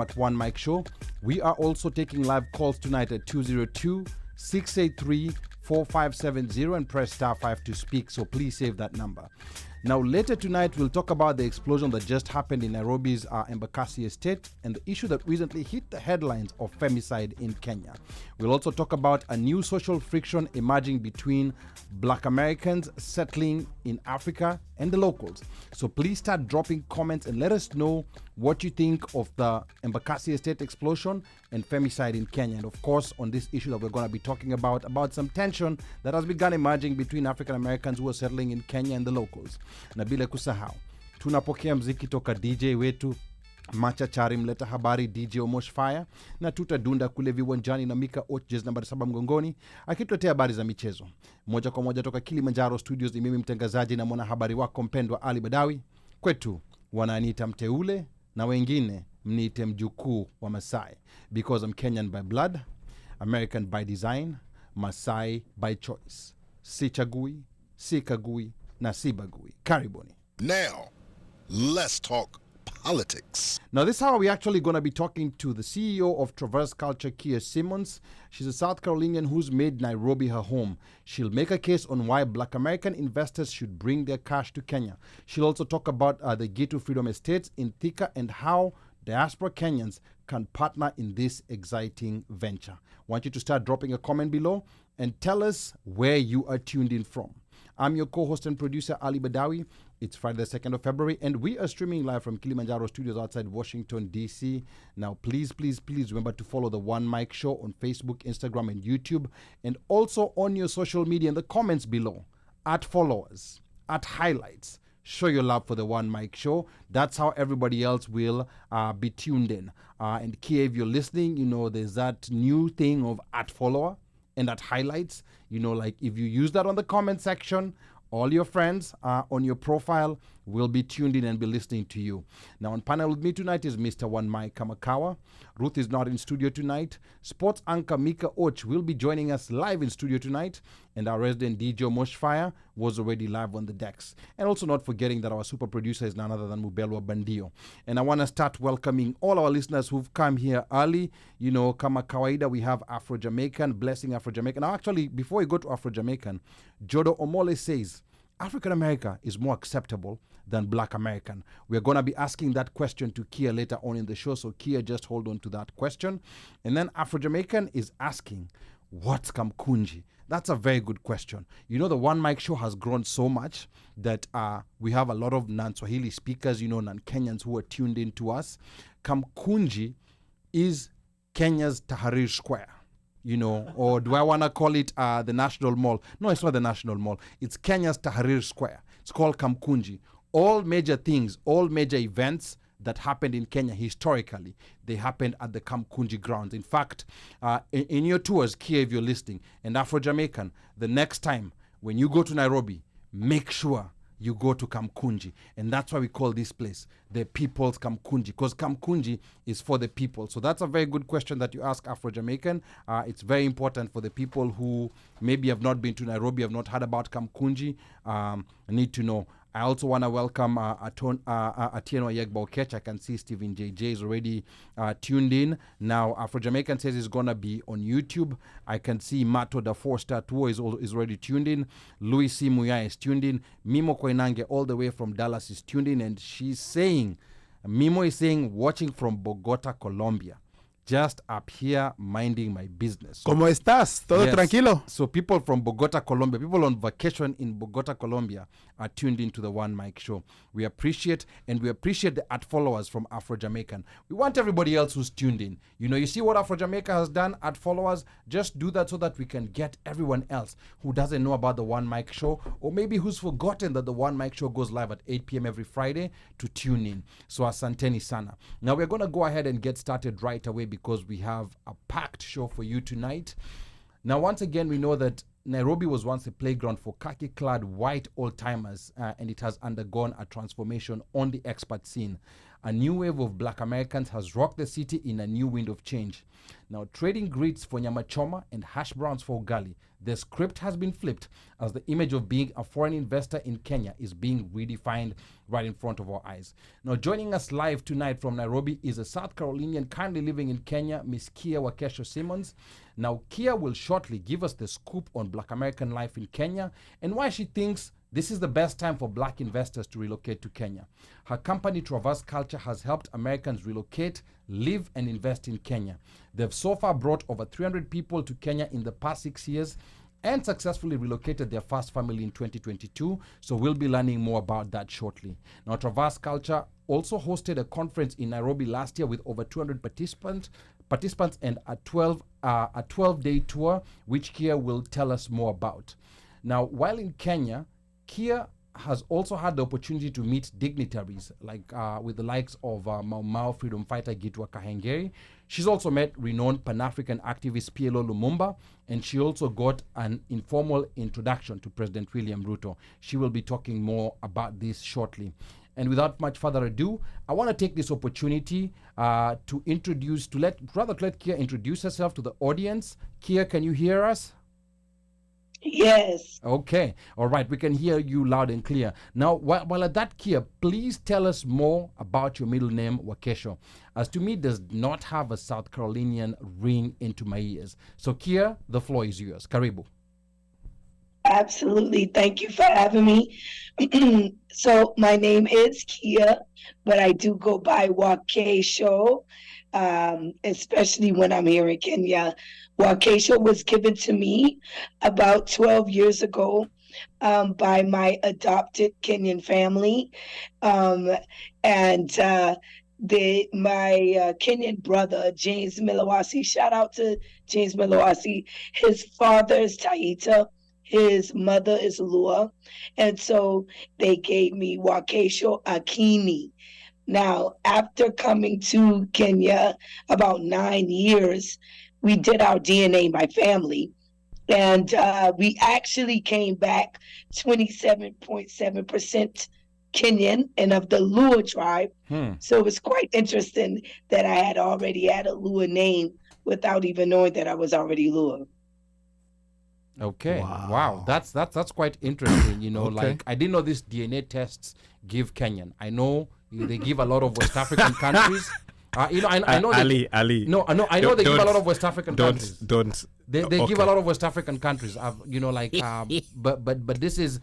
at One Mic Show. We are also taking live calls tonight at 202-683-4570 and press star 5 to speak, so please save that number. Now, later tonight, we'll talk about the explosion that just happened in Nairobi's Embakasi estate and the issue that recently hit the headlines of femicide in Kenya. We'll also talk about a new social friction emerging between Black Americans settling in Africa and the locals. So please start dropping comments and let us know what you think of the Embakasi estate explosion and femicide in Kenya. And of course, on this issue that we're going to be talking about some tension that has begun emerging between African Americans who are settling in Kenya and the locals. Na bila kusahau, tunapokea mziki toka DJ wetu machachari mleta habari DJ Omosh Fire, na tutadunda kule viwanjani na Mika Ochjes nambari 7 mgongoni akituletea habari za michezo. Moja kwa moja toka Kilimanjaro Studios, ni mimi mtangazaji na mwana habari wako mpendwa Ali Badawi. Kwetu wananiita mteule na wengine mniite mjukuu wa Masai, because I'm Kenyan by blood, American by design, Masai by choice. Sichagui, sikagui na sibagui. Karibuni. Now, let's talk politics. Now, this hour we're actually going to be talking to the CEO of Traverze Culture, Kea Simmons. She's a South Carolinian who's made Nairobi her home. She'll make a case on why Black American investors should bring their cash to Kenya. She'll also talk about the Gitu Freedom Estate in Thika and how Diaspora Kenyans can partner in this exciting venture. I want you to start dropping a comment below and tell us where you are tuned in from. I'm your co-host and producer, Ali Badawi. It's Friday the 2nd of February, and we are streaming live from Kilimanjaro Studios outside Washington, D.C. Now, please remember to follow the One Mic Show on Facebook, Instagram, and YouTube, and also on your social media in the comments below. At followers, at highlights, show your love for the One Mic Show. That's how everybody else will be tuned in. And Kea, if you're listening, you know there's that new thing of at follower and at highlights. You know, like if you use that on the comment section, all your friends on your profile will be tuned in and be listening to you. Now, on panel with me tonight is Mr. One Mai Kamakawa. Ruth is not in studio tonight. Sports anchor Mika Och will be joining us live in studio tonight. And our resident DJ Moshfire was already live on the decks. And also not forgetting that our super producer is none other than Mubelwa Bandio. And I want to start welcoming all our listeners who've come here early. You know, kama kawaida, we have Afro-Jamaican, Blessing Afro-Jamaican. Now, actually, before we go to Afro-Jamaican, Jodo Omole says, African America is more acceptable than Black American. We're going to be asking that question to Kea later on in the show, so Kea, just hold on to that question. And then Afro-Jamaican is asking, what's Kamkunji? That's a very good question. You know, the One Mic Show has grown so much that we have a lot of non-Swahili speakers, you know, non-Kenyans who are tuned in to us. Kamkunji is Kenya's Tahrir Square. You know, or do I want to call it the National Mall? No, it's not the National Mall. It's Kenya's Tahrir Square. It's called Kamkunji. All major things, all major events that happened in Kenya historically, they happened at the Kamkunji grounds. In fact, in your tours, Kea, if you're listening, and Afro-Jamaican, the next time when you go to Nairobi, make sure you go to Kamkunji. And that's why we call this place the People's Kamkunji, because Kamkunji is for the people. So that's a very good question that you ask, Afro-Jamaican. It's very important for the people who maybe have not been to Nairobi, have not heard about Kamkunji, need to know. I also want to welcome Atieno Yegbao-Ketch. I can see Stephen JJ is already tuned in. Now, Afro-Jamaican says it's going to be on YouTube. I can see Mato the 4-star tour is already tuned in. Louis C. Muya is tuned in. Mimo Koinange all the way from Dallas is tuned in. And she's saying, Mimo is saying, watching from Bogota, Colombia. Just up here minding my business. ¿Cómo estás? ¿Todo tranquilo? So people from Bogota, Colombia, people on vacation in Bogota, Colombia are tuned into the One Mic Show. We appreciate, and we appreciate the at followers from Afro-Jamaican. We want everybody else who's tuned in. You know, you see what Afro-Jamaica has done, at followers? Just do that so that we can get everyone else who doesn't know about the One Mic Show, or maybe who's forgotten that the One Mic Show goes live at 8 p.m. every Friday, to tune in. So asanteni sana. Now we're going to go ahead and get started right away because we have a packed show for you tonight. Now, once again, we know that Nairobi was once a playground for khaki-clad white old-timers, and it has undergone a transformation on the expat scene. A new wave of Black Americans has rocked the city in a new wind of change. Now, trading grits for nyama choma and hash browns for ugali, The script has been flipped as the image of being a foreign investor in Kenya is being redefined right in front of our eyes. Now, joining us live tonight from Nairobi is a South Carolinian currently living in Kenya, Miss Kea Wakesho Simmons. Now, Kea will shortly give us the scoop on Black American life in Kenya and why she thinks this is the best time for Black investors to relocate to Kenya. Her company, Traverze Culture, has helped Americans relocate, live, and invest in Kenya. They've so far brought over 300 people to Kenya in the past 6 years and successfully relocated their first family in 2022. So we'll be learning more about that shortly. Now, Traverze Culture also hosted a conference in Nairobi last year with over 200 participants and a 12-day tour, which Kea will tell us more about. Now, while in Kenya, Kea has also had the opportunity to meet dignitaries like with the likes of Mau Mau freedom fighter Gitu Freedom. She's also met renowned Pan-African activist PLO Lumumba, and she also got an informal introduction to President William Ruto. She will be talking more about this shortly. And without much further ado, I want to take this opportunity to let Kea introduce herself to the audience. Kea, can you hear us? Yes. Okay. All right. We can hear you loud and clear. Now, while at that, Kea, please tell us more about your middle name, Wakesho, as to me does not have a South Carolinian ring into my ears. So, Kea, the floor is yours. Karibu. Absolutely. Thank you for having me. So my name is Kea, but I do go by Wakesho, especially when I'm here in Kenya. Wakesho was given to me about 12 years ago by my adopted Kenyan family. My Kenyan brother, James Milawasi, shout out to James Milawasi. His father is Taita. His mother is Lua. And so they gave me Wakesho Akini. Now, after coming to Kenya about 9 years, we did our DNA, my family, and we actually came back 27.7% Kenyan and of the Lua tribe. So it was quite interesting that I had already had a Lua name without even knowing that I was already Lua. Okay. Wow. That's quite interesting. You know, like I didn't know these DNA tests give Kenyan. I know they give a lot of West African countries. I know. Ali. No, I know they give a lot of West African countries. They okay. give a lot of West African countries. But this is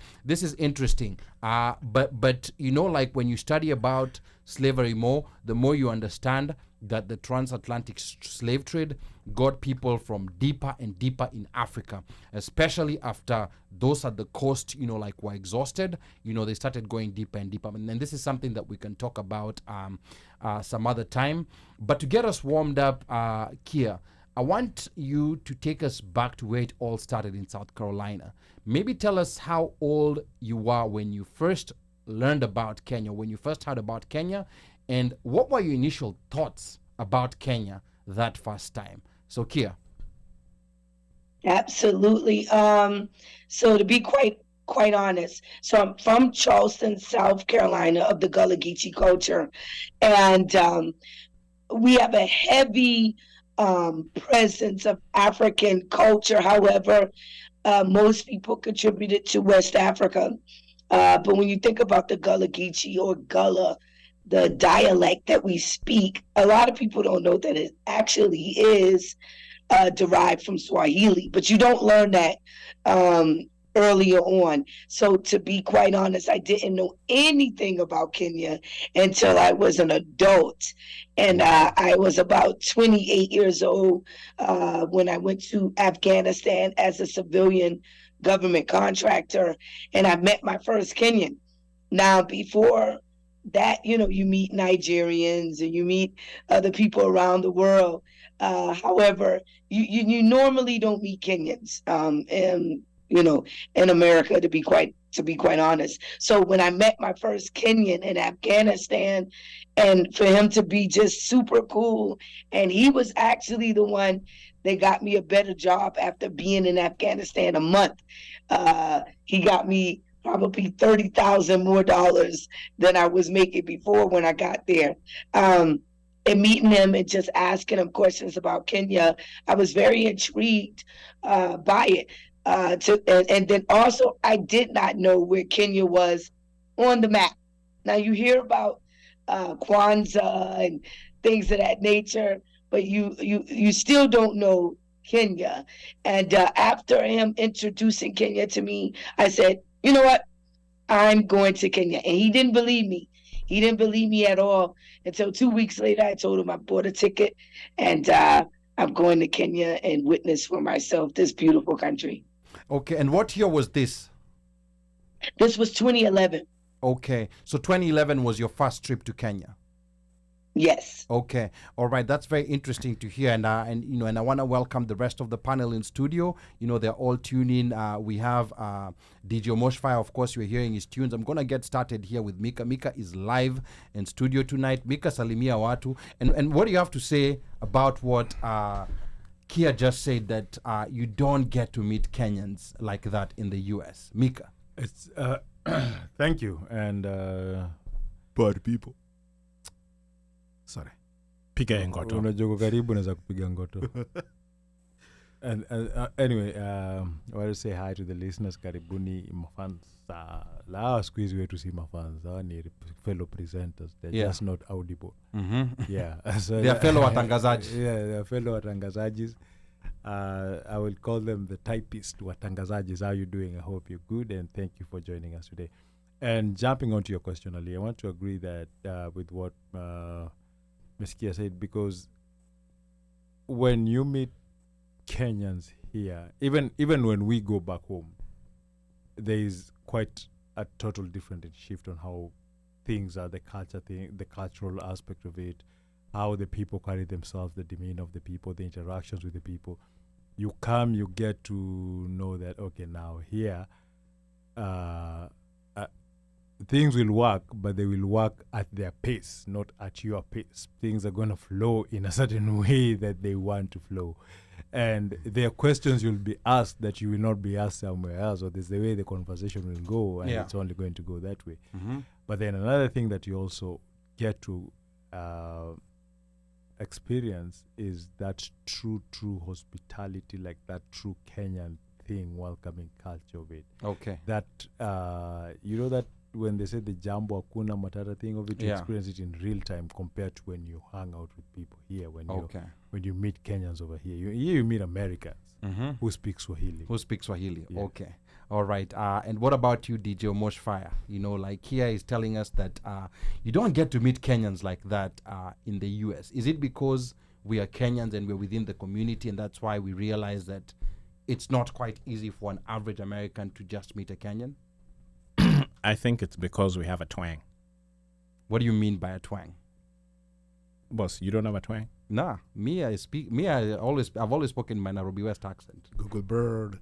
interesting. But you know, like when you study about slavery more, the more you understand that the transatlantic slave trade got people from deeper and deeper in Africa, especially after those at the coast, you know, like were exhausted. You know, they started going deeper and deeper. And this is something that we can talk about some other time. But to get us warmed up, Kea, I want you to take us back to where it all started in South Carolina. Maybe tell us how old you were when you first learned about Kenya, when you first heard about Kenya, and what were your initial thoughts about Kenya that first time? So, Kea. Absolutely. So to be quite honest, so I'm from Charleston, South Carolina, of the Gullah Geechee culture, and we have a heavy presence of African culture. However, most people contributed to West Africa. But when you think about the Gullah Geechee or Gullah, the dialect that we speak, a lot of people don't know that it actually is derived from Swahili, but you don't learn that earlier on. So to be quite honest, I didn't know anything about Kenya until I was an adult. And I was about 28 years old when I went to Afghanistan as a civilian government contractor, and I met my first Kenyan. Now, before that, you know, you meet Nigerians and you meet other people around the world. However, you normally don't meet Kenyans, and you know, in America, to be quite honest. So when I met my first Kenyan in Afghanistan, and for him to be just super cool, and he was actually the one that got me a better job after being in Afghanistan a month. He got me probably $30,000 more than I was making before when I got there. And meeting him and just asking him questions about Kenya, I was very intrigued by it. and then also I did not know where Kenya was on the map. Now you hear about Kwanzaa and things of that nature, but you still don't know Kenya. And after him introducing Kenya to me, I said, you know what? I'm going to Kenya. And he didn't believe me. He didn't believe me at all until 2 weeks later. I told him I bought a ticket and I'm going to Kenya and witness for myself this beautiful country. Okay, and what year was this? This was 2011. Okay, so 2011 was your first trip to Kenya. Yes. Okay. All right. That's very interesting to hear, and I want to welcome the rest of the panel in studio. They're all tuning in. We have DJ Moshfire. Of course, you're hearing his tunes. I'm gonna get started here with Mika. Mika is live in studio tonight. Mika, salimia watu. And what do you have to say about what Kea just said, that you don't get to meet Kenyans like that in the U.S.? Mika. It's thank you, and bad people. Sorry. Piga ngoto. Unajua karibu naweza kupiga ngoto. And anyway, I want to say hi to the listeners. Karibuni mafans. La squeeze wetu si mafans. Ni fellow presenters. They're just not audible. Yeah. So they are fellow watangazaji. Yeah, they are fellow watangazajis. I will call them the typist watangazajis. How are you doing? I hope you're good, and thank you for joining us today. And jumping onto your question, Ali, I want to agree that with what Ms. Kea said, because when you meet Kenyans here, even when we go back home, there is quite a total different shift on how things are, the culture thing, the cultural aspect of it, how the people carry themselves, the demeanor of the people, the interactions with the people. You come, you get to know that, okay, now here, things will work, but they will work at their pace, not at your pace. Things are going to flow in a certain way that they want to flow. And there are questions you'll be asked that you will not be asked somewhere else, or there's the way the conversation will go, and it's only going to go that way. But then another thing that you also get to experience is that true hospitality, like that true Kenyan thing, welcoming culture of it. Okay. That, that when they say the jambo hakuna matata thing of it, you experience it in real time compared to when you hang out with people here, when you meet Kenyans over here. You meet Americans who speak Swahili. Yeah. Okay. All right. And what about you, DJ Moshfire? Like Kea is telling us that you don't get to meet Kenyans like that in the U.S. Is it because we are Kenyans and we're within the community, and that's why we realize that it's not quite easy for an average American to just meet a Kenyan? I think it's because we have a twang. What do you mean by a twang? Boss, you don't have a twang? Nah, I've always spoken my Nairobi West accent. Google Bird.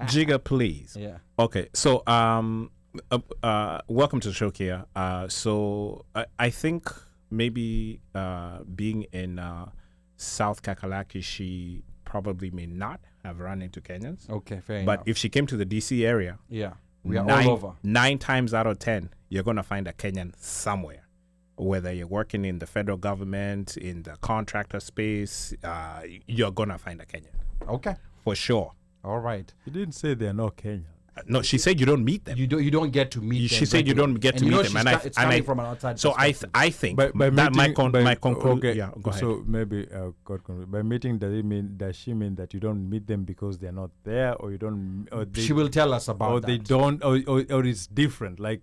Jigga, please. Yeah. Okay, so welcome to the show, Kea. So I think maybe being in South Kakalaki, she probably may not have run into Kenyans. Okay, fair enough. But if she came to the DC area, we are all over. 9 times out of 10, you're going to find a Kenyan somewhere. Whether you're working in the federal government, in the contractor space, you're going to find a Kenyan. Okay. For sure. All right. You didn't say they're not Kenyan. No, she said you don't meet them. You don't get to meet them. She said you don't get to meet them, it's coming from an outside. So I think by that meeting, my conclusion. Okay, yeah, go ahead. So maybe by meeting, does she mean that you don't meet them because they're not there, or you don't? Or she will tell us about or that. They don't, or it's different. Like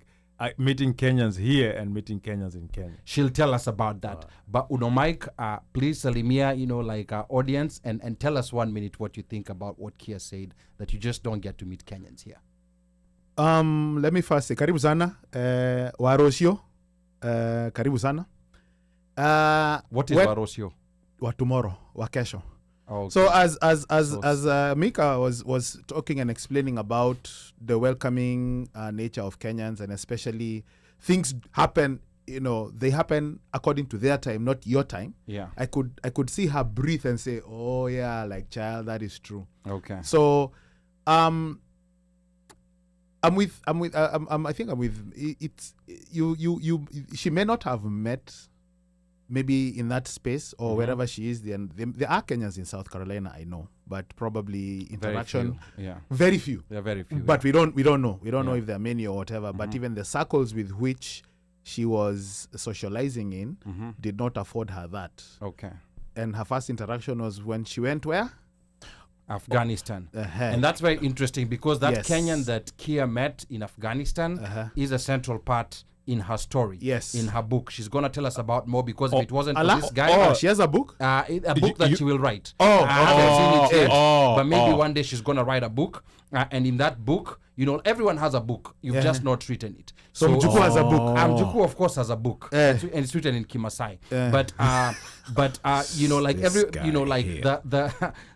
meeting Kenyans here and meeting Kenyans in Kenya. She'll tell us about that. But Mike, please, Salimia, like our audience, and tell us 1 minute what you think about what Kea said, that you just don't get to meet Kenyans here. Let me first say, karibu sana, Warosio, karibu sana. What is Warosio? Wa tomorrow, Wakesho. Okay. So as Mika was talking and explaining about the welcoming nature of Kenyans, and especially things happen, they happen according to their time, not your time. Yeah. I could see her breathe and say, oh yeah, like child, that is true. Okay. So, I think I'm with it's you. She may not have met maybe in that space or wherever she is. There are Kenyans in South Carolina, I know, but probably interaction. Yeah. Very few. There are very few. But we don't know. We don't know Yeah. if there are many or whatever. But even the circles with which she was socializing in did not afford her that. Okay. And her first interaction was when she went where? Afghanistan. Uh-huh. And that's very interesting because that Yes. Kenyan that Kea met in Afghanistan is a central part in her story. Yes. In her book. She's going to tell us about more because if it wasn't for Allah? this guy. Oh, she has a book? A book that she will write. Oh, I haven't seen it yet, oh, but maybe oh. one day she's going to write a book. And in that book, you know, everyone has a book. You've just not written it. So Mjuku has a book. Mjuku, of course, has a book, and it's written in Kimasai. But you know, like This every, you know, like guy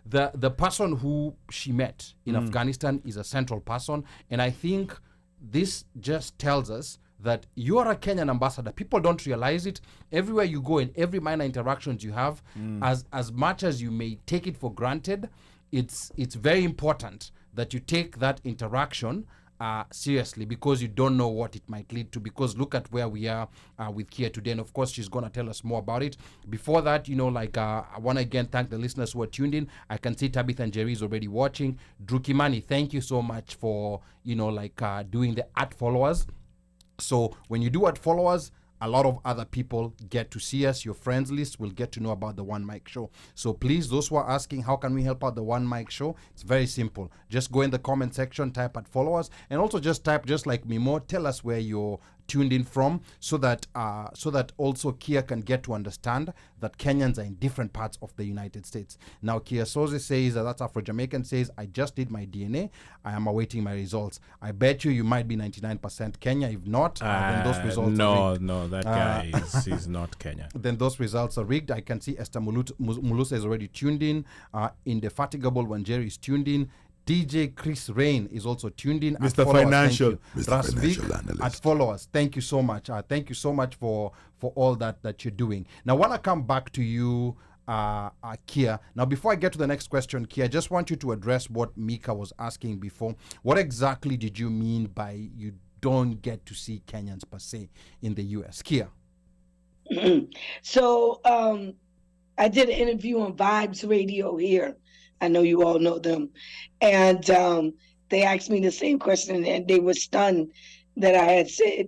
the person who she met in Afghanistan is a central person, and I think this just tells us that you are a Kenyan ambassador. People don't realize it. Everywhere you go, in every minor interactions you have, as much as you may take it for granted, it's very important that you take that interaction seriously, because you don't know what it might lead to. Because look at where we are with Kea today, and of course she's going to tell us more about it. Before that, you know, like I want to again thank the listeners who are tuned in. I can see Tabitha and Jerry is already watching. Drew Kimani, thank you so much for, you know, like doing the @followers. So when you do @followers, a lot of other people get to see us. Your friends list will get to know about the One Mic Show. So please, those who are asking, how can we help out the One Mic Show? It's very simple. Just go in the comment section, type @followers, and also just type, just like Mimo, tell us where you're tuned in from, so that also Kea can get to understand that Kenyans are in different parts of the United States. Now, Kea Soze says, that's Afro-Jamaican, says, I just did my DNA. I am awaiting my results. I bet you might be 99% Kenya. If not, then those results are rigged. No, that guy is not Kenya. Then those results are rigged. I can see Esther Mulusa is already tuned in. Indefatigable Wanjeri is tuned in. DJ Chris Rain is also tuned in. Mr. Financial. Mr. Financial Analyst. @followers. Thank you so much. Thank you so much for all that you're doing. Now, I want to come back to you, Kea. Now, before I get to the next question, Kea, I just want you to address what Mika was asking before. What exactly did you mean by you don't get to see Kenyans per se in the U.S.? Kea. So I did an interview on Vibes Radio here. I know you all know them. And they asked me the same question, and they were stunned that I had said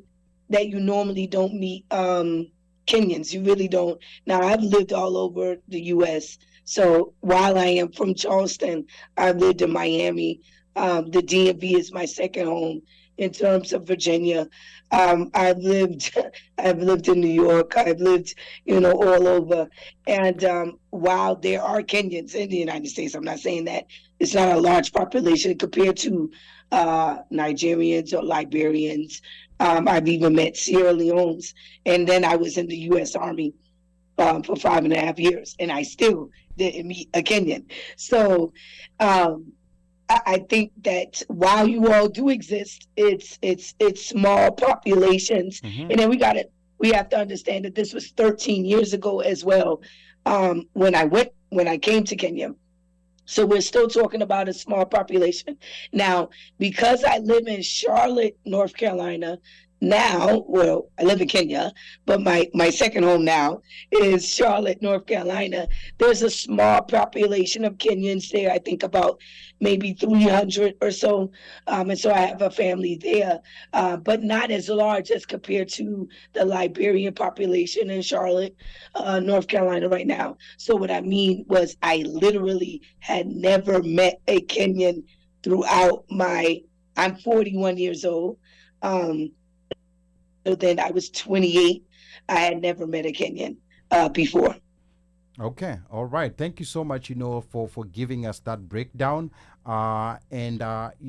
that you normally don't meet Kenyans. You really don't. Now, I've lived all over the U.S. So while I am from Charleston, I've lived in Miami. The DMV is my second home in terms of Virginia. I've lived in New York. I've lived, you know, all over. And while there are Kenyans in the United States, I'm not saying that it's not a large population compared to Nigerians or Liberians. I've even met Sierra Leones. And then I was in the U.S. Army for 5.5 years, and I still didn't meet a Kenyan. So I think that while you all do exist, it's small populations, and then we have to understand that this was 13 years ago as well. When I came to Kenya, so we're still talking about a small population now. Because I live in Charlotte, North Carolina. Now, well, I live in Kenya, but my second home now is Charlotte, North Carolina. There's a small population of Kenyans there. I think about maybe 300 or so. And so I have a family there, but not as large as compared to the Liberian population in Charlotte, North Carolina right now. So what I mean was I literally had never met a Kenyan throughout I'm 41 years old. So then I was 28. I had never met a Kenyan before. Okay, all right. Thank you so much, for giving us that breakdown. And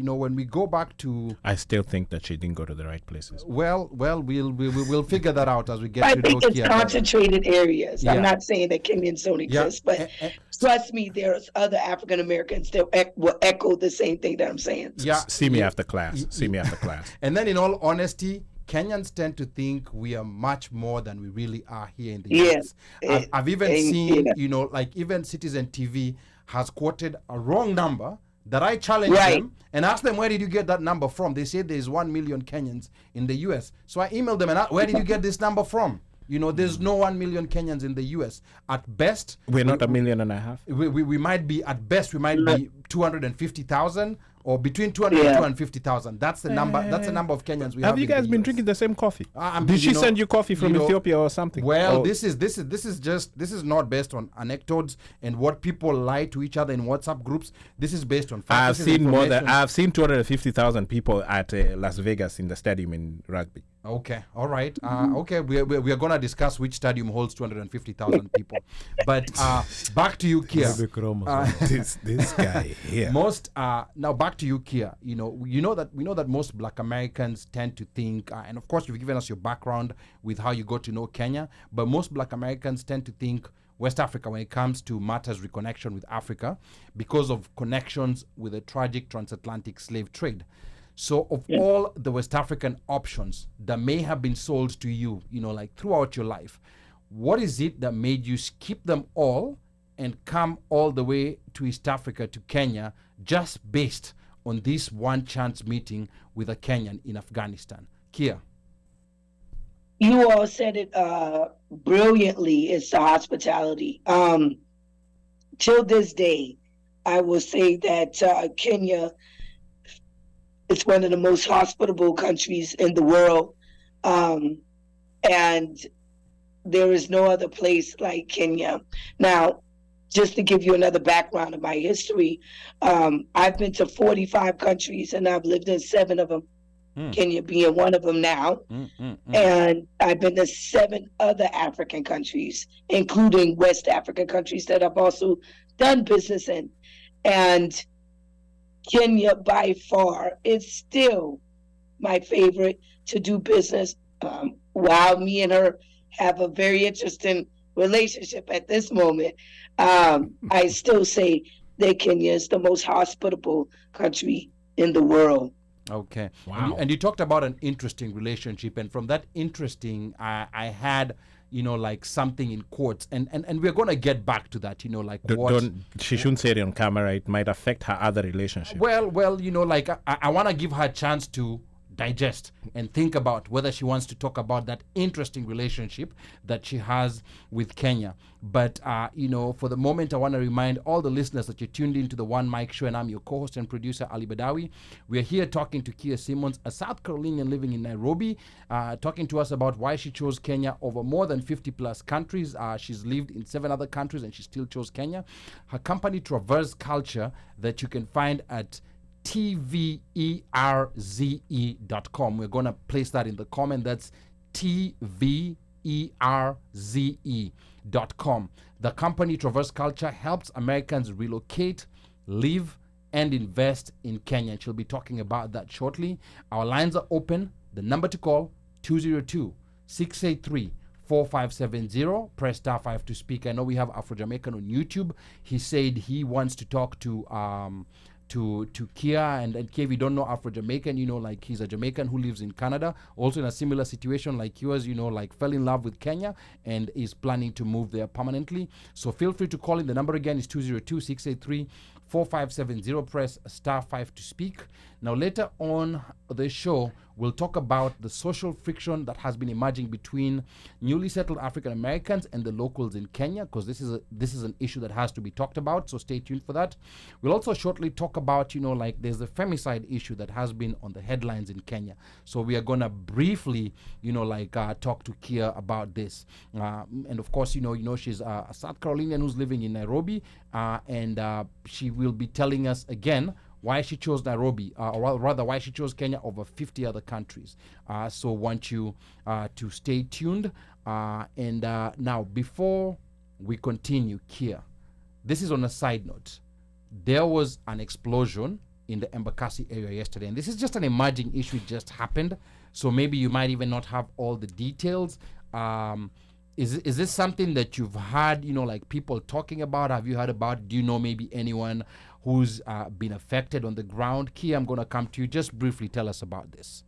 when we go back to, I still think that she didn't go to the right places. We'll figure that out as we get I to think it's concentrated areas. Yeah. I'm not saying that Kenyans don't exist, but trust me, there's other African Americans that will echo the same thing that I'm saying. Yeah. See me after class. See me after class. And then, in all honesty, Kenyans tend to think we are much more than we really are here in the US. I've even seen, even Citizen TV has quoted a wrong number that I challenged them and asked them, where did you get that number from? They said there's 1 million Kenyans in the US. So I emailed them and asked, where did you get this number from? You know, there's no 1 million Kenyans in the US. At best, We're not 1.5 million. we might be, at best, we might be 250,000 or between 200 and 250,000. That's the number. That's the number of Kenyans we have. Have you in guys the been US. drinking the same coffee? I mean, Did she you know, send you coffee from you know, Ethiopia or something? Well, Or- this is not based on anecdotes and what people lie to each other in WhatsApp groups. This is based on facts. I've This is seen more than information. I've seen 250,000 people at Las Vegas in the stadium in rugby. Okay, all right. Okay, we are going to discuss which stadium holds 250,000 people. But back to you, Kea. Maybe Chromos. This guy here. Most now back to you, Kea. We know that most Black Americans tend to think, and of course you've given us your background with how you got to know Kenya, but most Black Americans tend to think West Africa when it comes to matters reconnection with Africa because of connections with the tragic transatlantic slave trade. So of all the West African options that may have been sold to you, like throughout your life, what is it that made you skip them all and come all the way to East Africa, to Kenya, just based on this one chance meeting with a Kenyan in Afghanistan? Kea. You all said it brilliantly. It's the hospitality. Till this day, I will say that Kenya is one of the most hospitable countries in the world. And there is no other place like Kenya. Now, just to give you another background of my history, I've been to 45 countries and I've lived in 7 of them. Kenya being one of them now. And I've been to 7 other African countries, including West African countries that I've also done business in. And Kenya by far is still my favorite to do business. While me and her have a very interesting relationship at this moment, I still say that Kenya is the most hospitable country in the world. Okay. Wow. And you talked about an interesting relationship, and from that interesting, I had, like something in quotes, and we're gonna get back to that, like what. She shouldn't say it on camera. It might affect her other relationship. Well, like I want to give her a chance to digest and think about whether she wants to talk about that interesting relationship that she has with Kenya. But, for the moment, I want to remind all the listeners that you're tuned into the One Mic Show, and I'm your co-host and producer, Ali Badawi. We're here talking to Kea Simmons, a South Carolinian living in Nairobi, talking to us about why she chose Kenya over more than 50 plus countries. She's lived in 7 other countries and she still chose Kenya. Her company, Traverze Culture, that you can find at tverze.com. We're going to place that in the comment. That's tverze.com. The company Traverze Culture helps Americans relocate, live, and invest in Kenya. And she'll be talking about that shortly. Our lines are open. The number to call, 202-683-4570. Press *5 to speak. I know we have Afro-Jamaican on YouTube. He said he wants to talk to Kea, and Kea, we don't know Afro-Jamaican, like he's a Jamaican who lives in Canada, also in a similar situation like yours, like fell in love with Kenya and is planning to move there permanently. So feel free to call in. The number again is 202-683-4570. Press *5 to speak. Now later on the show, we'll talk about the social friction that has been emerging between newly settled African Americans and the locals in Kenya, because this is an issue that has to be talked about. So stay tuned for that. We'll also shortly talk about, like there's the femicide issue that has been on the headlines in Kenya. So we are gonna briefly, talk to Kea about this. And of course, she's a South Carolinian who's living in Nairobi, and she will be telling us again why she chose Nairobi, or rather why she chose Kenya over 50 other countries. So want you to stay tuned. And now, before we continue, Kea, this is on a side note. There was an explosion in the Embakasi area yesterday, and this is just an emerging issue. It just happened, so maybe you might even not have all the details. Is this something that you've heard, like people talking about? Have you heard about? Do you know maybe anyone who's been affected on the ground? Kea, I'm going to come to you. Just briefly tell us about this.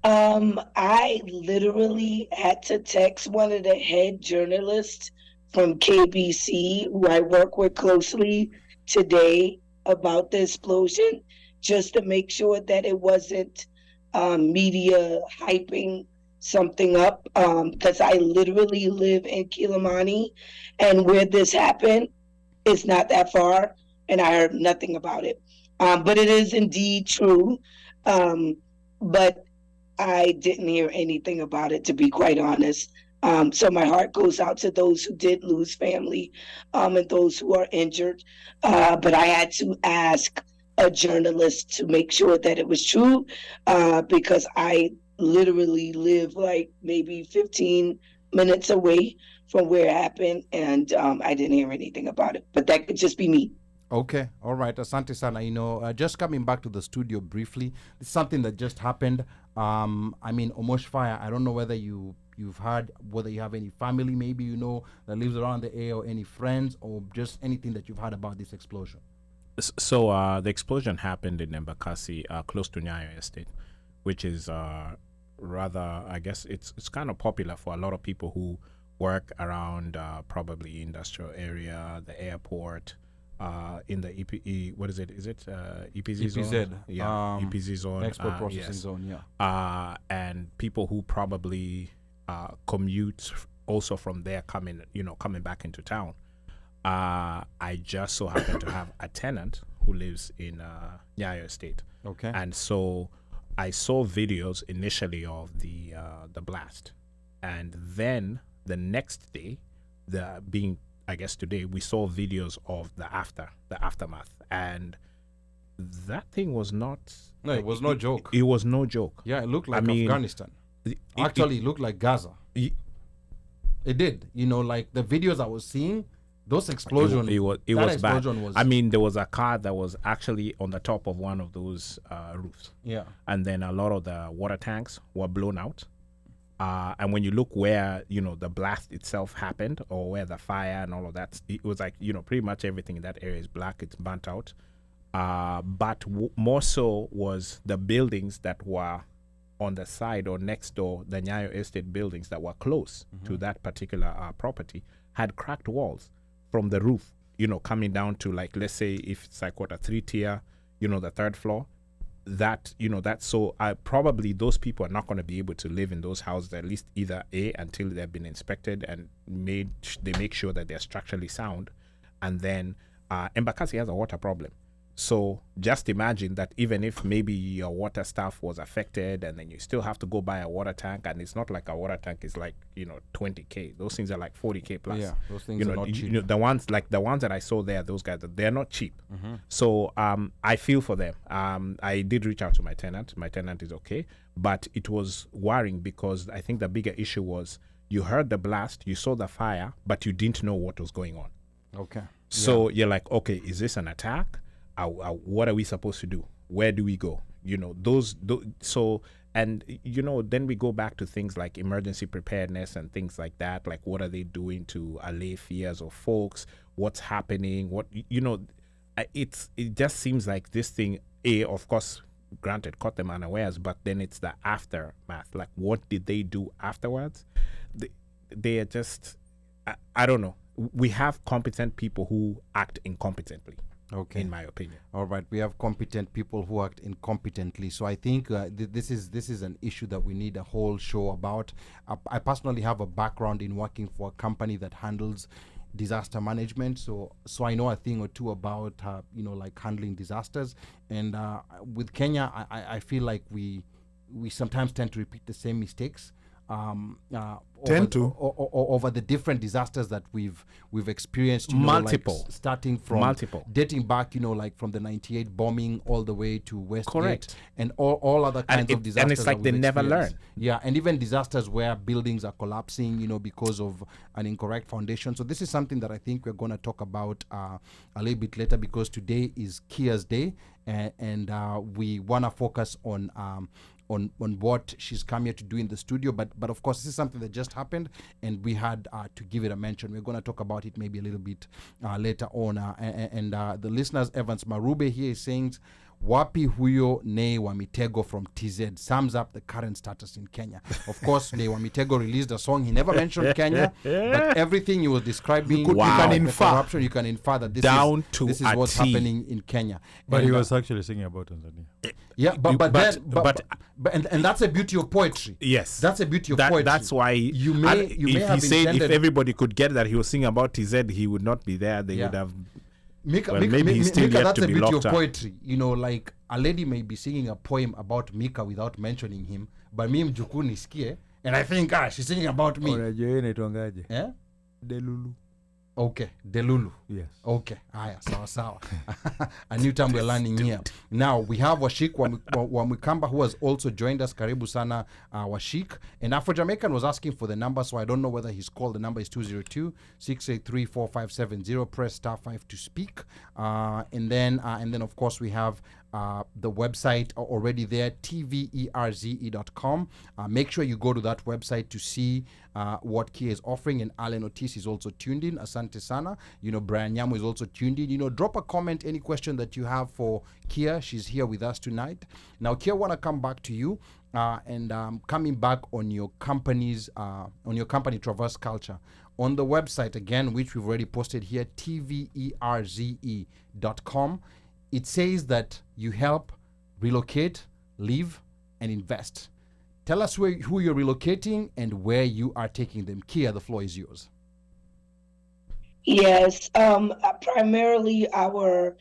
I literally had to text one of the head journalists from KBC, who I work with closely today, about the explosion, just to make sure that it wasn't media hyping something up because I literally live in Kilimani, and where this happened is not that far, and I heard nothing about it. But it is indeed true. But I didn't hear anything about it, to be quite honest. So my heart goes out to those who did lose family and those who are injured. But I had to ask a journalist to make sure that it was true because I literally live like maybe 15 minutes away from where it happened, and I didn't hear anything about it. But that could just be me. Okay, all right, Asante Sana. Just coming back to the studio briefly, it's something that just happened. I mean, Omosh Fire, I don't know whether you've heard, whether you have any family maybe that lives around the area, or any friends, or just anything that you've heard about this explosion. So the explosion happened in Embakasi, close to Nyayo Estate, which is rather, I guess it's kind of popular for a lot of people who work around probably industrial area, the airport, in the what is it? Is it EPZ zone? EPZ. Yeah, EPZ zone. Export processing zone, yeah. And people who probably commute also from there coming back into town. I just so happen to have a tenant who lives in Nyayo Estate. Okay. And so I saw videos initially of the blast, and then the next day, I guess today, we saw videos of the aftermath, and that thing was not. No, it was no joke. It was no joke. Yeah, it looked like Afghanistan. It looked like Gaza. It did. Like the videos I was seeing, those explosions. It was bad. I mean, there was a car that was actually on the top of one of those roofs. Yeah. And then a lot of the water tanks were blown out. And when you look where, the blast itself happened, or where the fire and all of that, it was like, pretty much everything in that area is black. It's burnt out. But more so was the buildings that were on the side or next door, the Nyayo Estate buildings that were close to that particular property, had cracked walls from the roof, coming down to, like, let's say if it's like a 3-tier, the third floor, so probably those people are not going to be able to live in those houses, at least either until they've been inspected and they make sure that they're structurally sound. And then Embakasi has a water problem. So just imagine that even if maybe your water stuff was affected, and then you still have to go buy a water tank, and it's not like a water tank is like, $20K. Those things are like $40K plus. Yeah, those things are not cheap. The ones that I saw there, those guys, they're not cheap. So I feel for them. I did reach out to my tenant. My tenant is okay, but it was worrying because I think the bigger issue was you heard the blast, you saw the fire, but you didn't know what was going on. Okay. So you're like, okay, is this an attack? What are we supposed to do? Where do we go? So, and then we go back to things like emergency preparedness and things like that. Like, what are they doing to allay fears of folks? What's happening? It just seems like this thing, of course, granted, caught them unawares, but then it's the aftermath. Like, what did they do afterwards? They are just, I don't know. We have competent people who act incompetently. Okay. In my opinion. All right, we have competent people who act incompetently. So I think this is an issue that we need a whole show about. I personally have a background in working for a company that handles disaster management, so I know a thing or two about like handling disasters. And with Kenya, I feel like we sometimes tend to repeat the same mistakes. Over the different disasters that we've experienced, multiple, like starting from dating back, like from the 98 bombing all the way to Westgate, and all other kinds of disasters. And it's like they never learn. Yeah, and even disasters where buildings are collapsing, because of an incorrect foundation. So this is something that I think we're going to talk about a little bit later, because today is Kea's day, and we want to focus on what she's come here to do in the studio, but of course this is something that just happened, and we had to give it a mention. We're going to talk about it maybe a little bit later on, and the listeners, Evans Marube here is saying, Wapi Huyo Ne Wamitego from TZ sums up the current status in Kenya. Of course, Ne Wamitego released a song. He never mentioned Kenya, but everything he was describing, You can infer. corruption, you can infer that this is what's happening in Kenya. But And, he was actually singing about Tanzania. yeah, and that's a beauty of poetry. Yes, That's a beauty of poetry. That's why You may if have he said if intended- everybody could get that he was singing about TZ, he would not be there. They Yeah. would have. Mika, Well, Mika, maybe he's still Mika, yet that's to a be beauty of locked up. poetry. You know, like a lady may be singing a poem about Mika without mentioning him, but me mjukuu nisikie, and I think, she's singing about me. Unajua hiyo inaitwangaje? Eh? Delulu. Okay, Delulu. Yes. Okay, sawa. A new term we're learning here. Now, we have Washik Wamikamba, who has also joined us. Karibu sana, Washik. And Afro-Jamaican was asking for the number, so I don't know whether he's called. The number is 202-683-4570. Press *5 to speak. And then, of course, we have the website already there, tverze.com. Make sure you go to that website to see what Kea is offering, and Allen Otis is also tuned in. Asante sana. You know, Brian Nyamu is also tuned in. You know, drop a comment, any question that you have for Kea. She's here with us tonight. Now, Kea, want to come back to you and coming back on your company, Traverze Culture. On the website, again, which we've already posted here, tverze.com. It says that you help relocate, live, and invest. Tell us who you're relocating and where you are taking them. Kea, the floor is yours. Yes, primarily our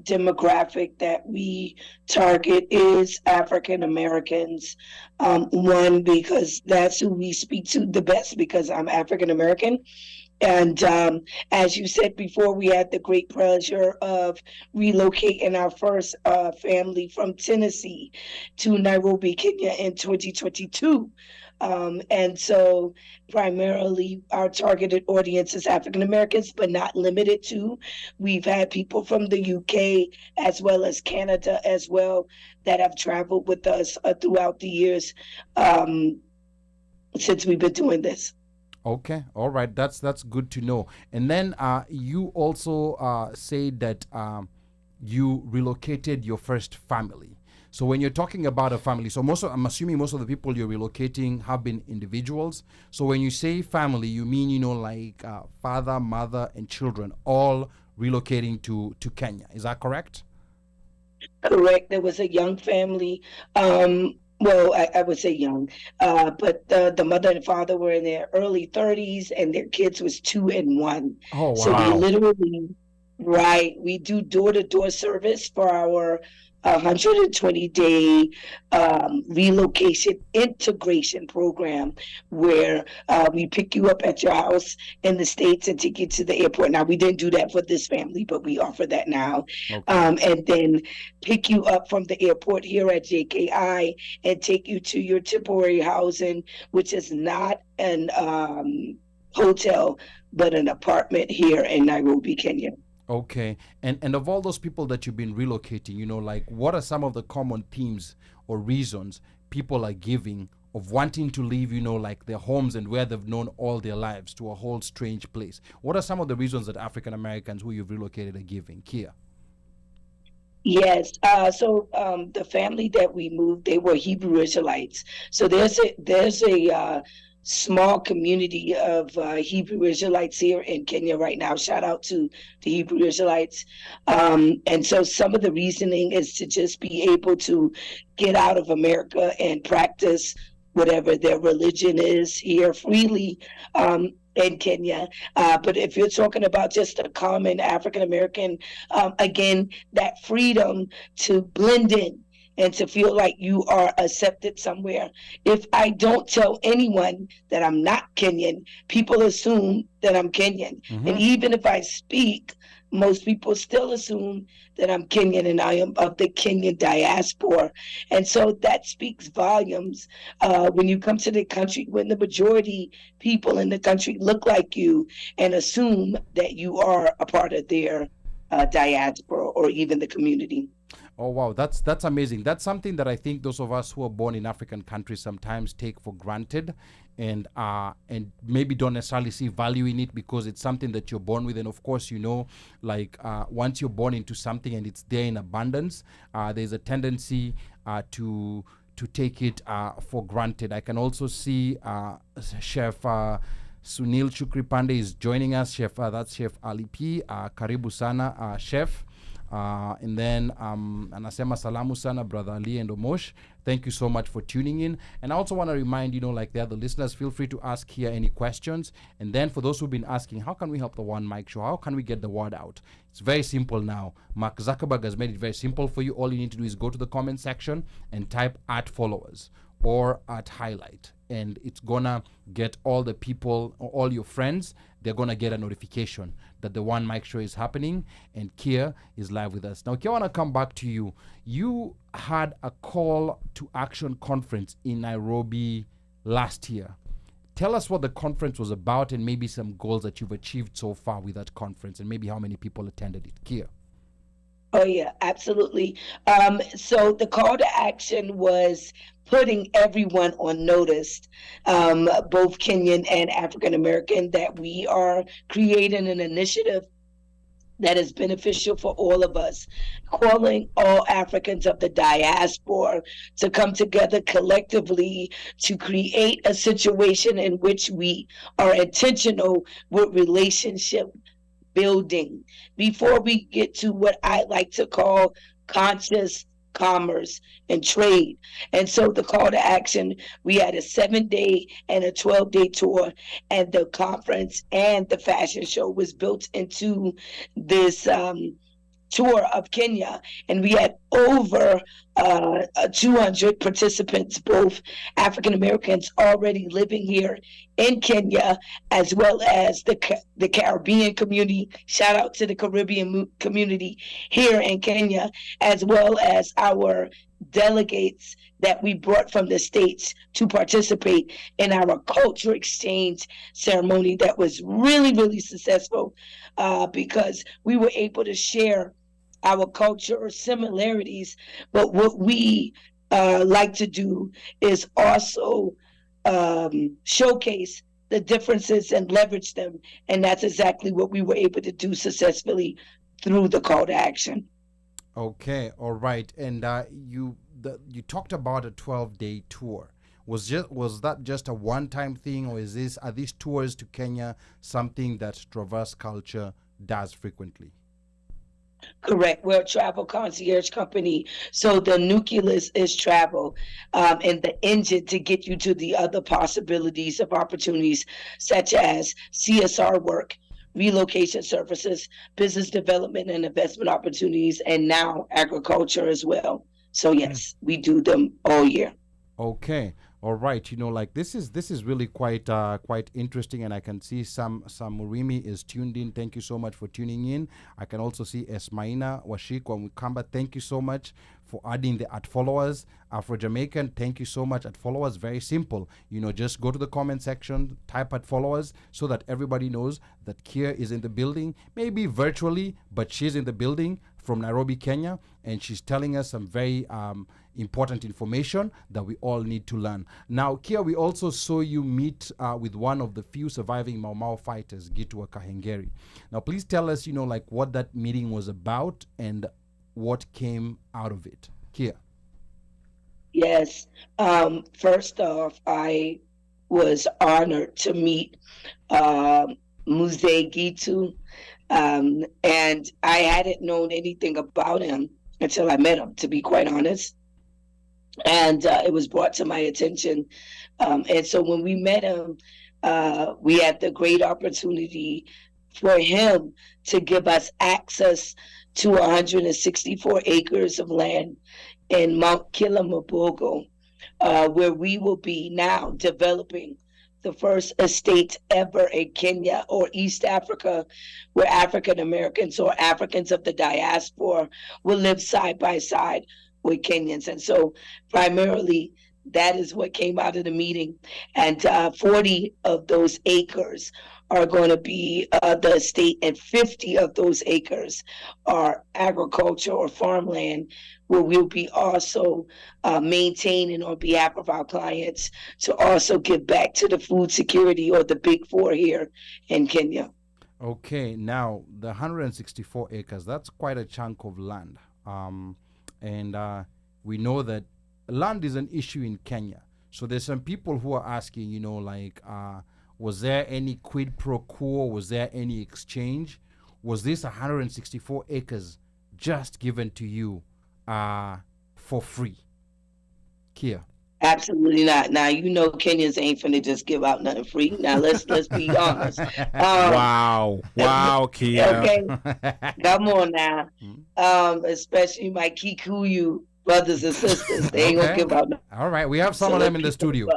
demographic that we target is African Americans. One, because that's who we speak to the best, because I'm African American. And as you said before, we had the great pleasure of relocating our first family from Tennessee to Nairobi, Kenya in 2022. And so primarily our targeted audience is African Americans, but not limited to. We've had people from the UK as well as Canada as well that have traveled with us throughout the years since we've been doing this. Okay, all right, that's good to know. And then you also say that you relocated your first family. So when you're talking about a family, so I'm assuming most of the people you're relocating have been individuals. So when you say family, you mean, you know, like father, mother, and children all relocating to Kenya. Is that correct? Correct. There was a young family. Well, I would say young, but the mother and father were in their early 30s, and their kids was 2 and 1. Oh, wow. So we literally, we do door-to-door service for our 120-day relocation integration program, where we pick you up at your house in the States and take you to the airport. Now, we didn't do that for this family, but we offer that now. Okay. And then pick you up from the airport here at JKI and take you to your temporary housing, which is not an hotel, but an apartment here in Nairobi, Kenya. Okay, and of all those people that you've been relocating, you know, like what are some of the common themes or reasons people are giving of wanting to leave, you know, like their homes and where they've known all their lives to a whole strange place? What are some of the reasons that African Americans who you've relocated are giving? Kea? Yes. So the family that we moved, they were Hebrew Israelites. So there's a small community of Hebrew Israelites here in Kenya right now. Shout out to the Hebrew Israelites. And so some of the reasoning is to just be able to get out of America and practice whatever their religion is here freely in Kenya. But if you're talking about just a common African American, again, that freedom to blend in and to feel like you are accepted somewhere. If I don't tell anyone that I'm not Kenyan, people assume that I'm Kenyan. Mm-hmm. And even if I speak, most people still assume that I'm Kenyan and I am of the Kenyan diaspora. And so that speaks volumes when you come to the country, when the majority people in the country look like you and assume that you are a part of their diaspora or even the community. Oh, wow, that's amazing. That's something that I think those of us who are born in African countries sometimes take for granted. and maybe don't necessarily see value in it because it's something that you're born with. And of course, once you're born into something and it's there in abundance, there's a tendency to take it for granted. I can also see Chef Sunil Chukripande is joining us. That's Chef Ali P. Karibu sana, Chef. And then anasema salamu sana brother Ali and Omosh. Thank you so much for tuning in. And I also want to remind the other listeners, feel free to ask here any questions. And then for those who've been asking, how can we help the One Mic Show? How can we get the word out? It's very simple now. Mark Zuckerberg has made it very simple for you. All you need to do is go to the comment section and type @followers or @highlight, and it's gonna get all the people, all your friends. They're gonna get a notification that the One Mic Show is happening and Kea is live with us. Now, Kea, I want to come back to you. You had a call to action conference in Nairobi last year. Tell us what the conference was about and maybe some goals that you've achieved so far with that conference and maybe how many people attended it. Kea. Oh, yeah, absolutely. So the call to action was putting everyone on notice, both Kenyan and African American, that we are creating an initiative that is beneficial for all of us, calling all Africans of the diaspora to come together collectively to create a situation in which we are intentional with relationship building before we get to what I like to call conscious commerce and trade. And so the call to action, we had a 7-day and a 12-day tour, and the conference and the fashion show was built into this tour of Kenya, and we had over 200 participants, both African Americans already living here in Kenya, as well as the Caribbean community. Shout out to the Caribbean community here in Kenya, as well as our delegates that we brought from the States to participate in our culture exchange ceremony that was really, really successful because we were able to share our culture similarities. But what we like to do is also showcase the differences and leverage them. And that's exactly what we were able to do successfully through the call to action. Okay, all right. And you talked about a 12-day tour. Was that just a one-time thing, or are these tours to Kenya something that Traverze Culture does frequently? Correct. We're a travel concierge company. So the nucleus is travel, and the engine to get you to the other possibilities of opportunities, such as CSR work, relocation services, business development and investment opportunities, and now agriculture as well. So yes, we do them all year. Okay. All right, this is really quite interesting, and I can see some Murimi is tuned in. Thank you so much for tuning in. I can also see Esmaina Washikwa Mukamba. Thank you so much for adding the @followers. Afro Jamaican, thank you so much. @followers, very simple. Just go to the comment section, type @followers, so that everybody knows that Kea is in the building, maybe virtually, but she's in the building from Nairobi, Kenya, and she's telling us some very important information that we all need to learn. Now, Kea, we also saw you meet with one of the few surviving Mau Mau fighters, Gitu Freedom. Now, please tell us, what that meeting was about and what came out of it. Kea. Yes. First off, I was honored to meet Muse Gitu, and I hadn't known anything about him until I met him, to be quite honest. And it was brought to my attention. And so when we met him, we had the great opportunity for him to give us access to 164 acres of land in Mount Kilimanjaro, where we will be now developing the first estate ever in Kenya or East Africa, where African Americans or Africans of the diaspora will live side by side with Kenyans. And so primarily that is what came out of the meeting. And 40 of those acres are going to be the estate, and 50 of those acres are agriculture or farmland, where we'll be also maintaining on behalf of our clients to also give back to the food security, or the big four here in Kenya. Okay, now the 164 acres, that's quite a chunk of land. And we know that land is an issue in Kenya. So there's some people who are asking, you know, like, was there any quid pro quo? Was there any exchange? Was this 164 acres just given to you for free? Kea. Absolutely not. Now, you know, Kenyans ain't finna just give out nothing free. Now, let's be honest. Wow, Kea. Okay, come on now. Especially my Kikuyu brothers and sisters, they ain't gonna give out nothing. All right, we have some of them in the studio.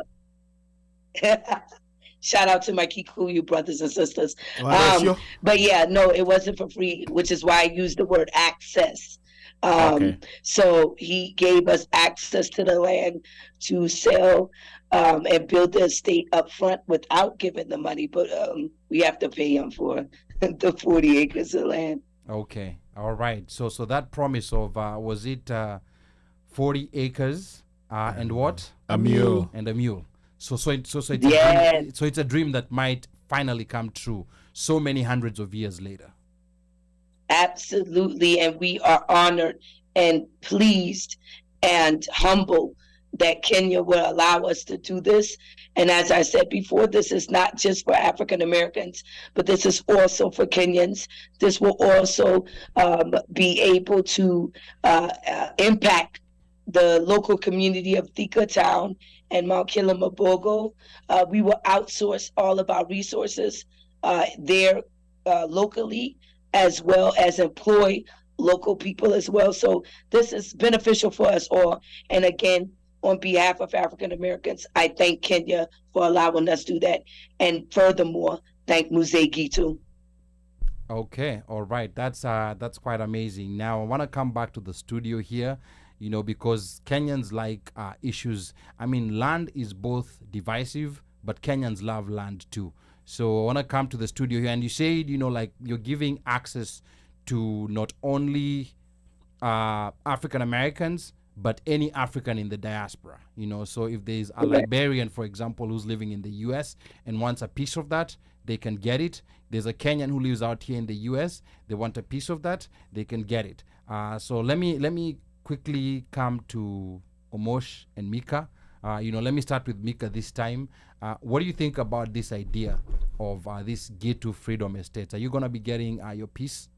Shout out to my Kikuyu brothers and sisters. But yeah, no, it wasn't for free, which is why I used the word access. So he gave us access to the land to sell and build the estate up front without giving the money, but we have to pay him for the 40 acres of land. Okay, all right. So that promise of was it 40 acres and what? A mule. And a mule. So it's Yes. so it's a dream that might finally come true so many hundreds of years later. Absolutely, and we are honored and pleased and humbled that Kenya will allow us to do this. And as I said before, this is not just for African Americans, but this is also for Kenyans. This will also be able to impact the local community of Thika town and Mount Kilimabogo. We will outsource all of our resources there locally, as well as employ local people as well. So this is beneficial for us all. And again, on behalf of African Americans, I thank Kenya for allowing us to do that. And furthermore, thank Mzee Gitu. Okay, all right. That's quite amazing. Now I want to come back to the studio here, you know, because Kenyans like issues. I mean, land is both divisive, but Kenyans love land too. So I want to come to the studio here, and you said, you know, like you're giving access to not only African Americans, but any African in the diaspora, you know. So if there's a Liberian, for example, who's living in the US and wants a piece of that, they can get it. There's a Kenyan who lives out here in the US, they want a piece of that, they can get it. So let me quickly come to Omosh and Mika. You know, let me start with Mika this time. What do you think about this idea of this Gitu Freedom Estate? Are you going to be getting your piece?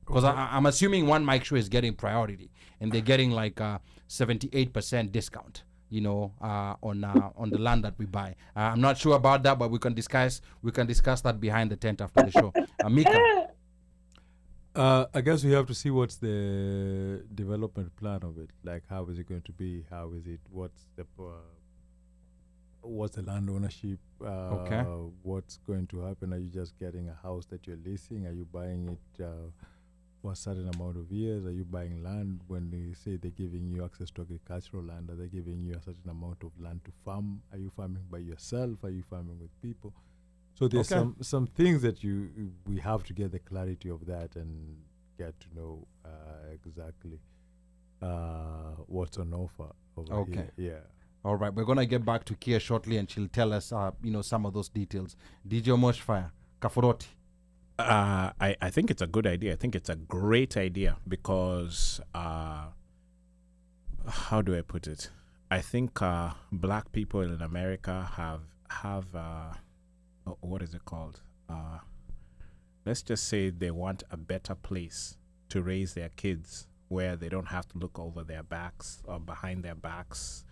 Because I'm assuming one Mike Show is getting priority, and they're getting like a 78% discount, you know, on the land that we buy. I'm not sure about that, but we can discuss that behind the tent after the show. Mika. I guess we have to see what's the development plan of it. Like, how is it going to be? How is it? What's the land ownership? Okay. What's going to happen? Are you just getting a house that you're leasing? Are you buying it for a certain amount of years? Are you buying land when they say they're giving you access to agricultural land? Are they giving you a certain amount of land to farm? Are you farming by yourself? Are you farming with people? So there's some things that we have to get the clarity of that and get to know exactly what's on offer over here. Yeah. All right, we're gonna get back to Kea shortly, and she'll tell us, you know, some of those details. DJ Moshfire, Kafuroti. I think it's a good idea. I think it's a great idea because, how do I put it? I think black people in America have what is it called? Let's just say they want a better place to raise their kids, where they don't have to look over their backs or behind their backs,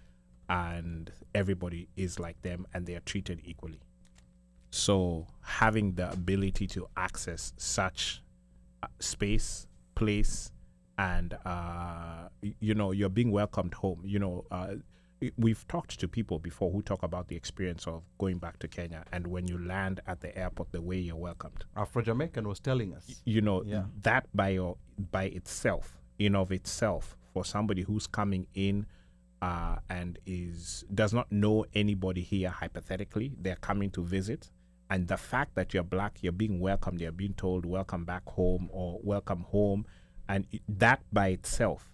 and everybody is like them and they are treated equally. So having the ability to access such space, place, and you know, you're being welcomed home. You know, we've talked to people before who talk about the experience of going back to Kenya, and when you land at the airport, the way you're welcomed. Afro-Jamaican was telling us. You know, that by itself, in of itself, for somebody who's coming in and does not know anybody here. Hypothetically, they're coming to visit, and the fact that you're black, you're being welcomed, you're being told welcome back home or welcome home, and that by itself,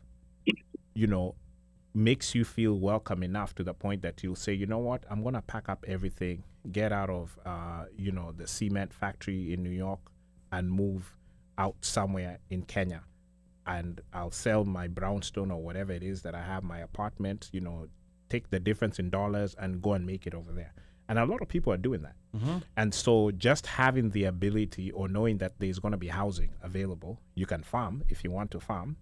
makes you feel welcome enough to the point that you'll say, you know what, I'm gonna pack up everything, get out of the cement factory in New York and move out somewhere in Kenya, and I'll sell my brownstone or whatever it is that I have, my apartment, take the difference in dollars and go and make it over there. And a lot of people are doing that. And so just having the ability or knowing that there's going to be housing available, you can farm if you want to farm.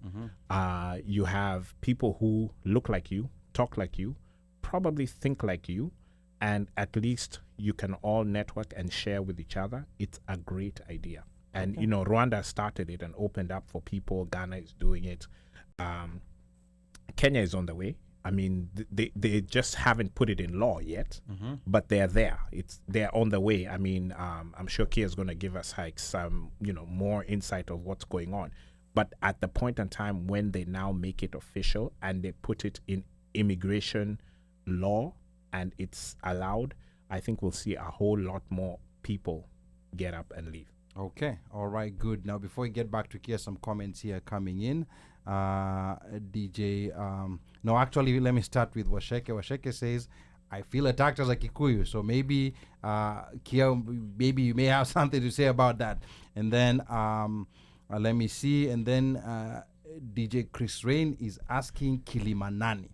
You have people who look like you, talk like you, probably think like you, and at least you can all network and share with each other. It's a great idea. And, Rwanda started it and opened up for people. Ghana is doing it. Kenya is on the way. I mean, they just haven't put it in law yet, but they're there. They're on the way. I mean, I'm sure Kea is going to give us some, more insight of what's going on. But at the point in time when they now make it official and they put it in immigration law and it's allowed, I think we'll see a whole lot more people get up and leave. Okay. All right. Good. Now, before we get back to Kea, some comments here coming in. DJ, no, actually, let me start with Washeke. Washeke says, I feel attacked as a Kikuyu, so maybe Kea, maybe you may have something to say about that. And then let me see. And then DJ Chris Rain is asking Kilimanani.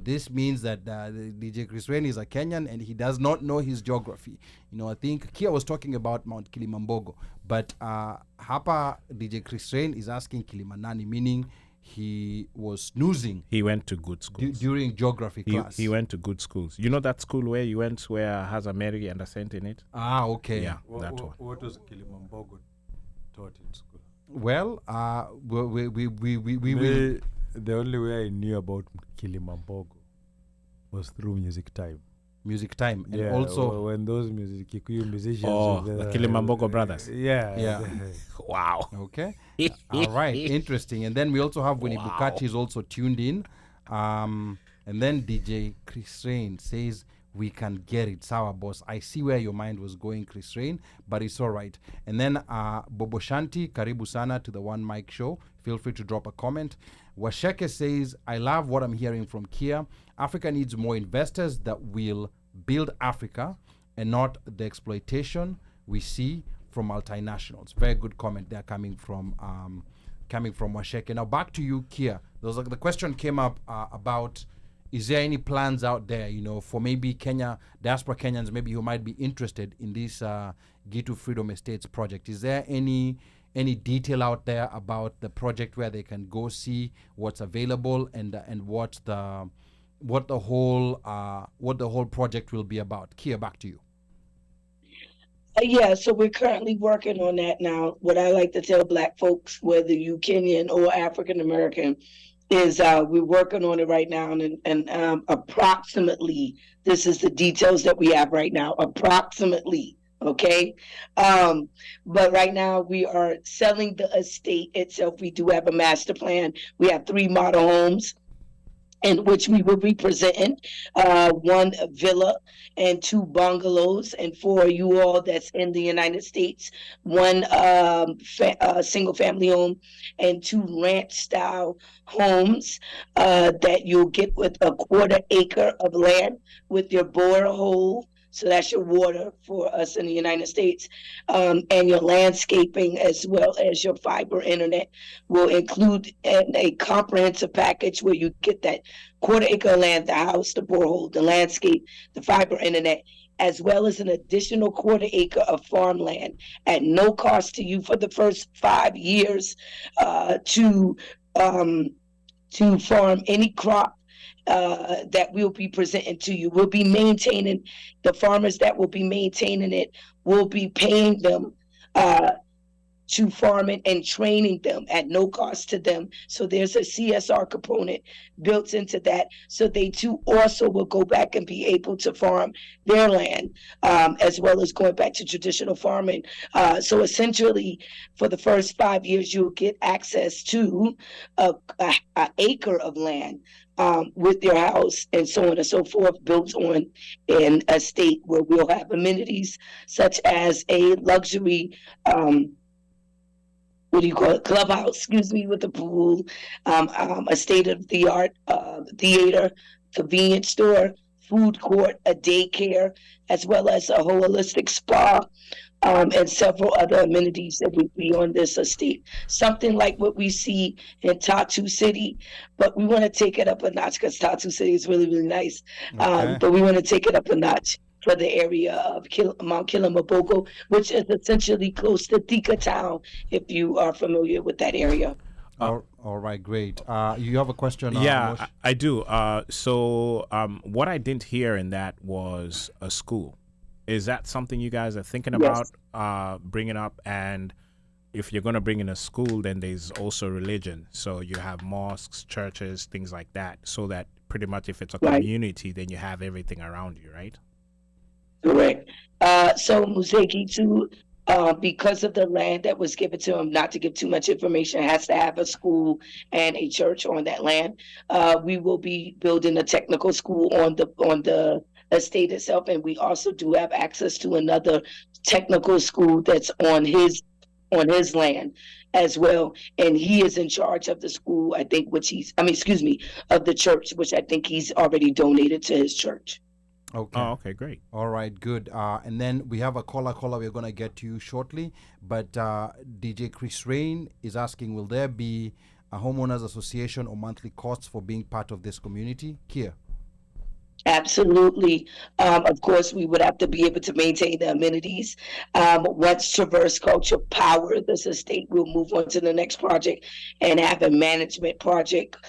This means that DJ Chris Rain is a Kenyan and he does not know his geography. I think Kea was talking about Mount Kilimambogo, but Hapa DJ Chris Rain is asking Kilimanani, meaning he was snoozing. He went to good schools. During geography class. He went to good schools. You know that school where you went where has a Mary and a Saint in it? Ah, okay. Yeah, that one. What was Kilimambogo taught in school? Well, we The only way I knew about Kilimambogo was through music time. Music time. And yeah, also when those Kikuyu musicians. The Kilimambogo brothers. Yeah. Wow. Okay. All right. Interesting. And then we also have Winnie Bukachi is also tuned in. And then DJ Chris Rain says, we can get it. Sawa, boss. I see where your mind was going, Chris Rain, but it's all right. And then Bobo Shanti, karibu sana to the One Mic Show. Feel free to drop a comment. Washeke says, I love what I'm hearing from Kea. Africa needs more investors that will build Africa and not the exploitation we see from multinationals. Very good comment there coming from Washeke. Now back to you, Kea. The question came up about, is there any plans out there, for maybe diaspora Kenyans, maybe who might be interested in this Gitu Freedom Estates project? Is there any detail out there about the project where they can go see what's available and what the whole project will be about? Kea, back to you. Yeah, so we're currently working on that now. What I like to tell Black folks, whether you Kenyan or African American, is we're working on it right now, and approximately, this is the details that we have right now, approximately. Okay. But right now we are selling the estate itself. We do have a master plan. We have 3 model homes in which we will be presenting 1 villa and 2 bungalows. And for you all that's in the United States, 1 single family home and 2 ranch style homes that you'll get with a 1/4 acre of land with your borehole. So that's your water for us in the United States, and your landscaping as well as your fiber internet will include a comprehensive package where you get that 1/4 acre of land, the house, the borehole, the landscape, the fiber internet, as well as an additional 1/4 acre of farmland at no cost to you for the first 5 years to farm any crop that we'll be presenting to you. We'll be maintaining, the farmers that will be maintaining it will be paying them to farming and training them at no cost to them. So there's a CSR component built into that. So they too also will go back and be able to farm their land, as well as going back to traditional farming. So essentially, for the first 5 years, you'll get access to a acre of land with your house and so on and so forth, built on an estate where we'll have amenities such as a luxury clubhouse, with a pool, a state-of-the-art theater, convenience store, food court, a daycare, as well as a holistic spa, and several other amenities that would be on this estate. Something like what we see in Tatu City, but we want to take it up a notch because Tatu City is really, really nice. Okay. But we want to take it up a notch for the area of Mount Kilimanjaro, which is essentially close to Thika town, if you are familiar with that area. All right, great. You have a question? Yeah, Mosh? I do. So what I didn't hear in that was a school. Is that something you guys are thinking Yes. about bringing up? And if you're going to bring in a school, then there's also religion. So you have mosques, churches, things like that. So that pretty much if it's a Right. community, then you have everything around you, right? Correct. So Musegitu, because of the land that was given to him, not to give too much information, has to have a school and a church on that land. We will be building a technical school on the estate itself, and we also do have access to another technical school that's on his land as well. And he is in charge of the school, I think, of the church, which I think he's already donated to his church. Okay. Oh, okay, great. All right, good. And then we have a caller we're going to get to you shortly. But DJ Chris Rain is asking, will there be a homeowners association or monthly costs for being part of this community? Kea. Absolutely. Of course, we would have to be able to maintain the amenities. Once Traverze Culture power this estate, we'll move on to the next project and have a management company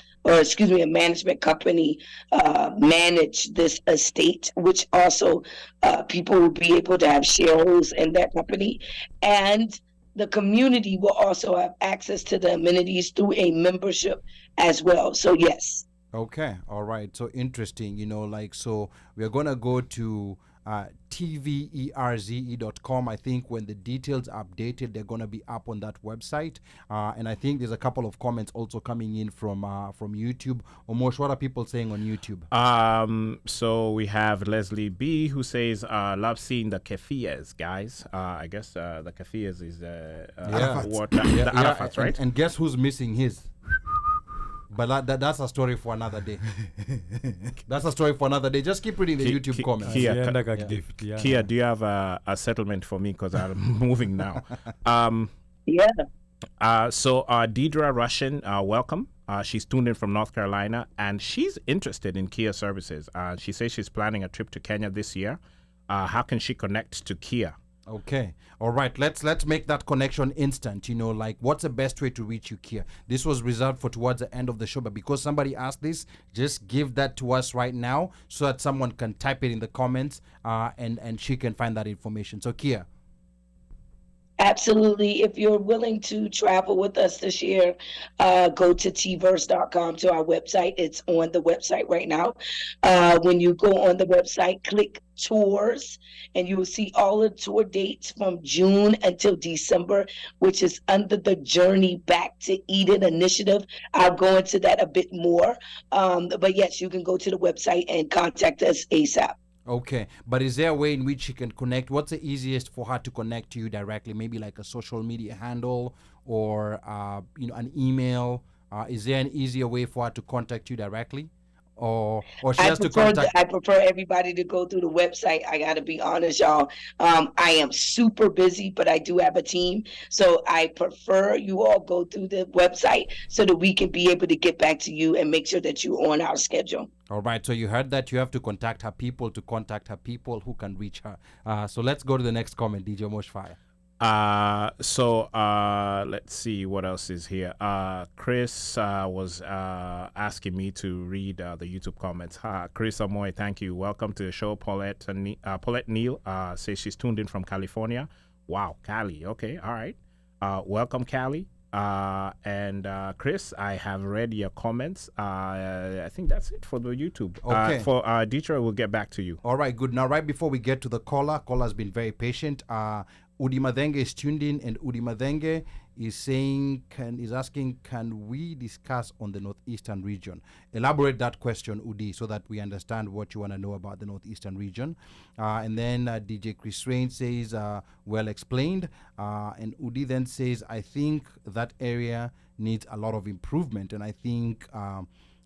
manage this estate, which also people will be able to have shareholders in that company. And the community will also have access to the amenities through a membership as well. So, yes. Okay, all right. So interesting, so we're going to go to tverze.com. I think when the details are updated, they're going to be up on that website. And I think there's a couple of comments also coming in from YouTube. Omosh, what are people saying on YouTube? So we have Leslie B who says, love seeing the Kefias, guys. I guess the Kefias is the Arafats, right? And guess who's missing his? But that's a story for another day. Just keep reading the YouTube comments. Kea, do you have a settlement for me? Because I'm moving now. Yeah. So Deidre Russian, welcome. She's tuned in from North Carolina, and she's interested in Kea services. She says she's planning a trip to Kenya this year. How can she connect to Kea? Okay. All right. Let's make that connection instant. What's the best way to reach you, Kea? This was reserved for towards the end of the show, but because somebody asked this, just give that to us right now so that someone can type it in the comments and she can find that information. So, Kea. Absolutely. If you're willing to travel with us this year, go to tverse.com, to our website. It's on the website right now. When you go on the website, click tours, and you will see all the tour dates from June until December, which is under the Journey Back to Eden initiative. I'll go into that a bit more. But yes, you can go to the website and contact us ASAP. Okay, but is there a way in which she can connect? What's the easiest for her to connect to you directly? Maybe like a social media handle or an email. Is there an easier way for her to contact you directly, or she has to contact? I prefer everybody to go through the website. I got to be honest, y'all. I am super busy, but I do have a team, so I prefer you all go through the website so that we can be able to get back to you and make sure that you're on our schedule. All right, so you heard that you have to contact her people to contact her people who can reach her. So let's go to the next comment, DJ Moshfire. So let's see what else is here. Chris was asking me to read the YouTube comments. Chris Amoy, thank you. Welcome to the show. Paulette Neal says she's tuned in from California. Wow, Cali. Okay, all right. Welcome, Callie. And Chris, I have read your comments. I think that's it for the YouTube. Okay. For Detroit, we'll get back to you. All right, good. Now, right before we get to the caller's been very patient. Udi Madenge is tuned in, and Udi Madenge is asking, can we discuss on the northeastern region? Elaborate that question, Udi, so that we understand what you want to know about the northeastern region. And then DJ Chris Rain says, well explained. And Udi then says, I think that area needs a lot of improvement, and I think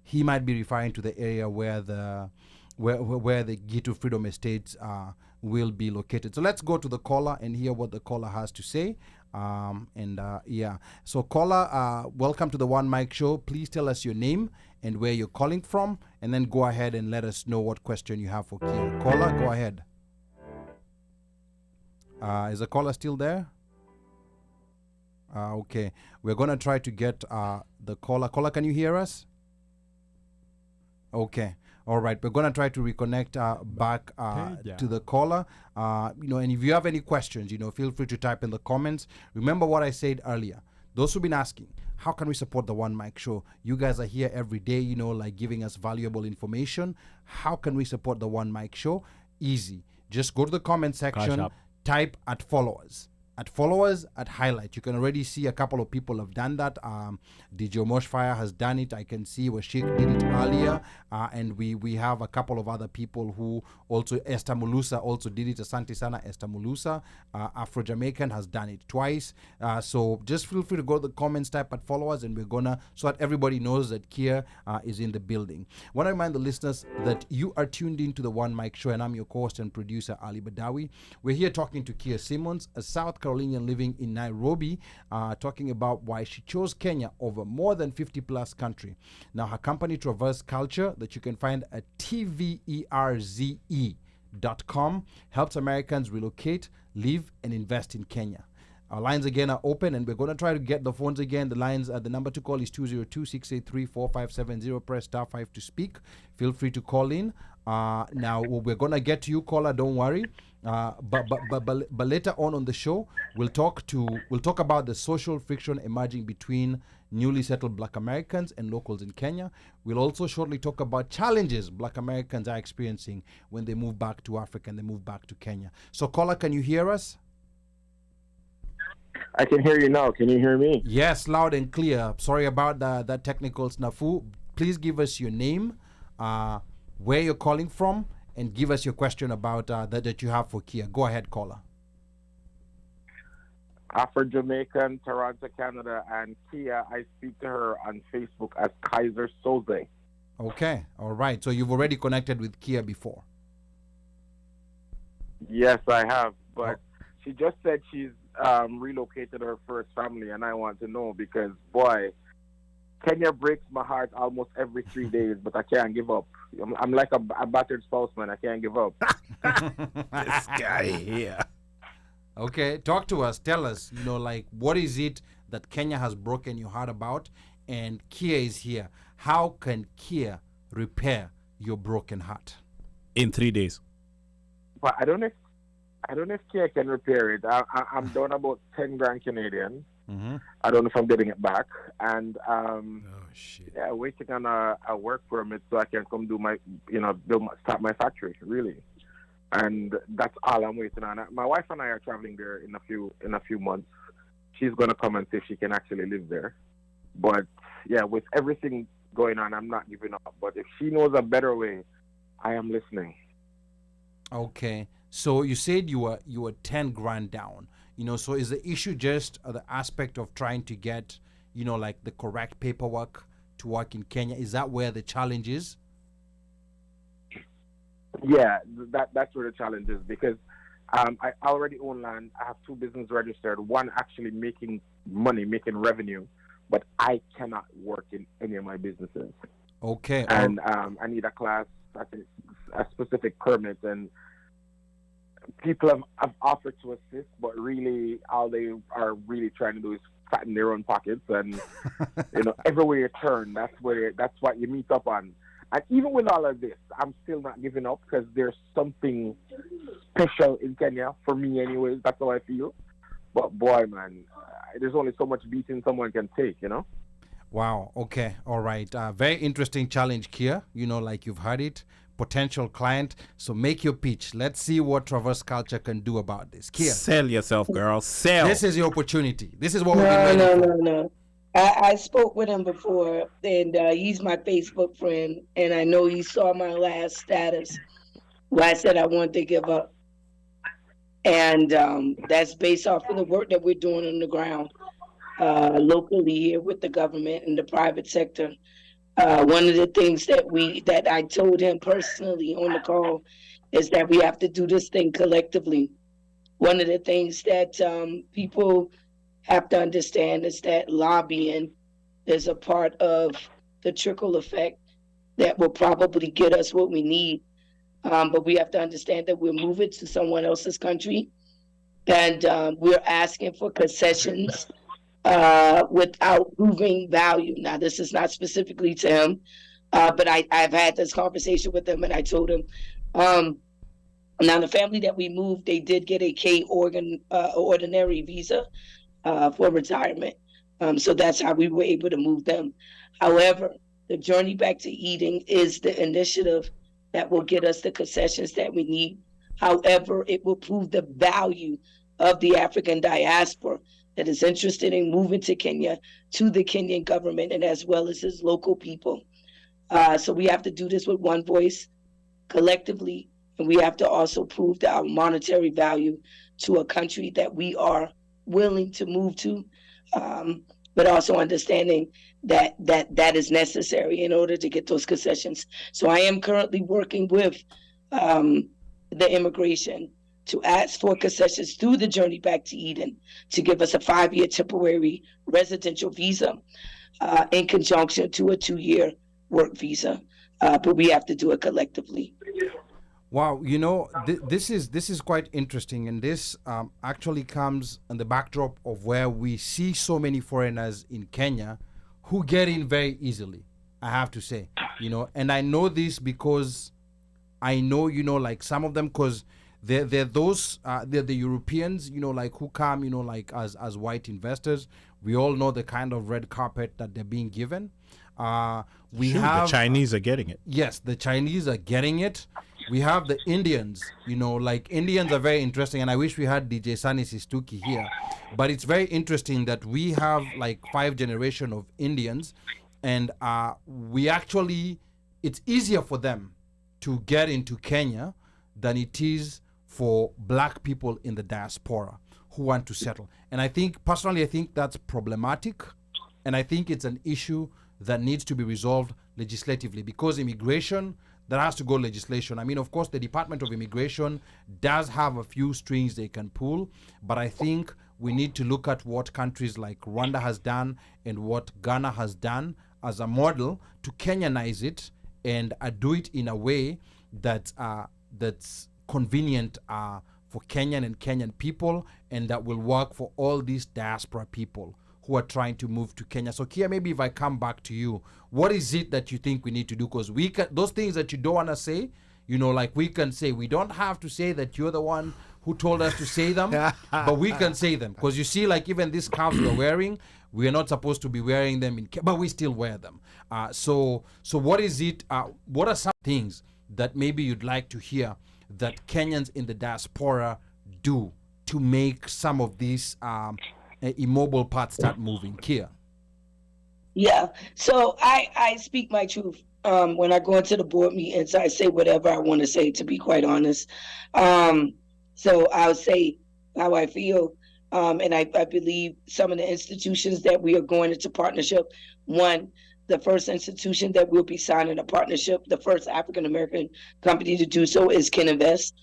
he might be referring to the area where the Gitu Freedom Estates will be located. So let's go to the caller and hear what the caller has to say. So caller, welcome to the One Mic Show. Please tell us your name and where you're calling from, and then go ahead and let us know what question you have for Kea. Caller, go ahead. Is the caller still there? Okay, we're gonna try to get the caller. Caller, can you hear us? Okay. All right, we're going to try to reconnect back to the caller. And if you have any questions, feel free to type in the comments. Remember what I said earlier. Those who've been asking, how can we support the One Mic Show? You guys are here every day, like giving us valuable information. How can we support the One Mic Show? Easy. Just go to the comment section, type at followers. At highlight. You can already see a couple of people have done that. DJ Moshfire has done it. I can see Washik did it earlier. And we have a couple of other people who also, Esther Mulusa also did it. Asante Sana, Esther Mulusa. Afro-Jamaican has done it twice. So just feel free to go to the comments, type at followers, and we're gonna, so that everybody knows that Kea is in the building. I want to remind the listeners that you are tuned in to the One Mic Show, and I'm your co-host and producer, Ali Badawi. We're here talking to Kea Simmons, a South Carolinian living in Nairobi, talking about why she chose Kenya over more than 50-plus country. Now, her company, Traverze Culture, that you can find at TVERZE.com, helps Americans relocate, live, and invest in Kenya. Our lines again are open, and we're going to try to get the phones again. The lines, the number to call is 202-683-4570. Press *5 to speak. Feel free to call in. Now we're going to get to you, caller. Don't worry. But later on the show, we'll talk about the social friction emerging between newly settled Black Americans and locals in Kenya. We'll also shortly talk about challenges Black Americans are experiencing when they move back to Africa and they move back to Kenya. So, caller, can you hear us? I can hear you now. Can you hear me? Yes, loud and clear. Sorry about that technical snafu. Please give us your name, where you're calling from, and give us your question about that you have for Kea. Go ahead, caller. Afro-Jamaican, Toronto, Canada, and Kea, I speak to her on Facebook as Kaiser Soze. Okay, all right. So you've already connected with Kea before? Yes, I have. But she just said she's relocated her first family, and I want to know because, boy, Kenya breaks my heart almost every 3 days, but I can't give up. I'm like a battered spouse, man. I can't give up. This guy here. Okay, talk to us. Tell us, what is it that Kenya has broken your heart about, and Kea is here. How can Kea repair your broken heart? In 3 days. But I don't know if Kea can repair it. I'm down about 10 grand Canadian. Mm-hmm. I don't know if I'm getting it back. And shit. Yeah, waiting on a work permit so I can come do my, start my factory, really. And that's all I'm waiting on. My wife and I are traveling there in a few months. She's gonna come and see if she can actually live there. But yeah, with everything going on, I'm not giving up. But if she knows a better way, I am listening. Okay. So you said you were 10 grand down. So is the issue just the aspect of trying to get, the correct paperwork to work in Kenya? Is that where the challenge is? Yeah, that's where the challenge is because I already own land. I have 2 businesses registered. One actually making money, making revenue, but I cannot work in any of my businesses. Okay. And I need a class, I think, a specific permit, and people have offered to assist, but really all they are really trying to do is fatten their own pockets. And everywhere you turn, that's what you meet up on. And even with all of this, I'm still not giving up because there's something special in Kenya for me, anyways. That's how I feel. But boy, man, there's only so much beating someone can take, Wow. Okay. All right. Very interesting challenge, Kea. Like you've heard it. Potential client. So make your pitch. Let's see what Traverze Culture can do about this. Kea, Sell yourself, girl. Sell. this is your opportunity. This is what we've been waiting for. No. I spoke with him before, and he's my Facebook friend, and I know he saw my last status where I said I wanted to give up. And that's based off of the work that we're doing on the ground locally here with the government and the private sector. One of the things that I told him personally on the call is that we have to do this thing collectively. One of the things that people have to understand is that lobbying is a part of the trickle effect that will probably get us what we need. But we have to understand that we're moving to someone else's country, and we're asking for concessions without proving value. Now, this is not specifically to him, but I've had this conversation with him, and I told him, now the family that we moved, they did get a K ordinary visa for retirement. So that's how we were able to move them. However, the Journey Back to Eden is the initiative that will get us the concessions that we need. However, it will prove the value of the African diaspora that is interested in moving to Kenya, to the Kenyan government, and as well as its local people. So we have to do this with one voice, collectively, and we have to also prove our monetary value to a country that we are willing to move to, but also understanding that is necessary in order to get those concessions. So I am currently working with the immigration to ask for concessions through the Journey Back to Eden to give us a 5-year temporary residential visa in conjunction to a 2-year work visa. But we have to do it collectively. Wow, this is quite interesting, and this actually comes on the backdrop of where we see so many foreigners in Kenya who get in very easily, I have to say, and I know this because I know, like some of them, because they're the Europeans, like who come, like as white investors. We all know the kind of red carpet that they're being given. The Chinese are getting it. Yes, the Chinese are getting it. We have the Indians, like Indians are very interesting, and I wish we had DJ Sani Sistuki here. But it's very interesting that we have like 5 generations of Indians, and it's easier for them to get into Kenya than it is for black people in the diaspora who want to settle. And I think that's problematic, and I think it's an issue that needs to be resolved legislatively, because immigration, there has to go legislation. I mean, of course, the Department of Immigration does have a few strings they can pull, but I think we need to look at what countries like Rwanda has done and what Ghana has done as a model to Kenyanize it and do it in a way that's convenient for Kenyan and Kenyan people, and that will work for all these diaspora people who are trying to move to Kenya. So Kea, maybe if I come back to you, what is it that you think we need to do? Because those things that you don't want to say, like we can say, we don't have to say that you're the one who told us to say them, but we can say them. Because you see, like even these scarves we're wearing, we're not supposed to be wearing them, but we still wear them. So what is it, what are some things that maybe you'd like to hear that Kenyans in the diaspora do to make some of these immobile parts start moving? Kea. Yeah, so I speak my truth. When I go into the board meetings, I say whatever I want to say, to be quite honest. So I'll say how I feel. And I believe some of the institutions that we are going into partnership, one, the first institution that we'll be signing a partnership, the first African-American company to do so is Ken Invest.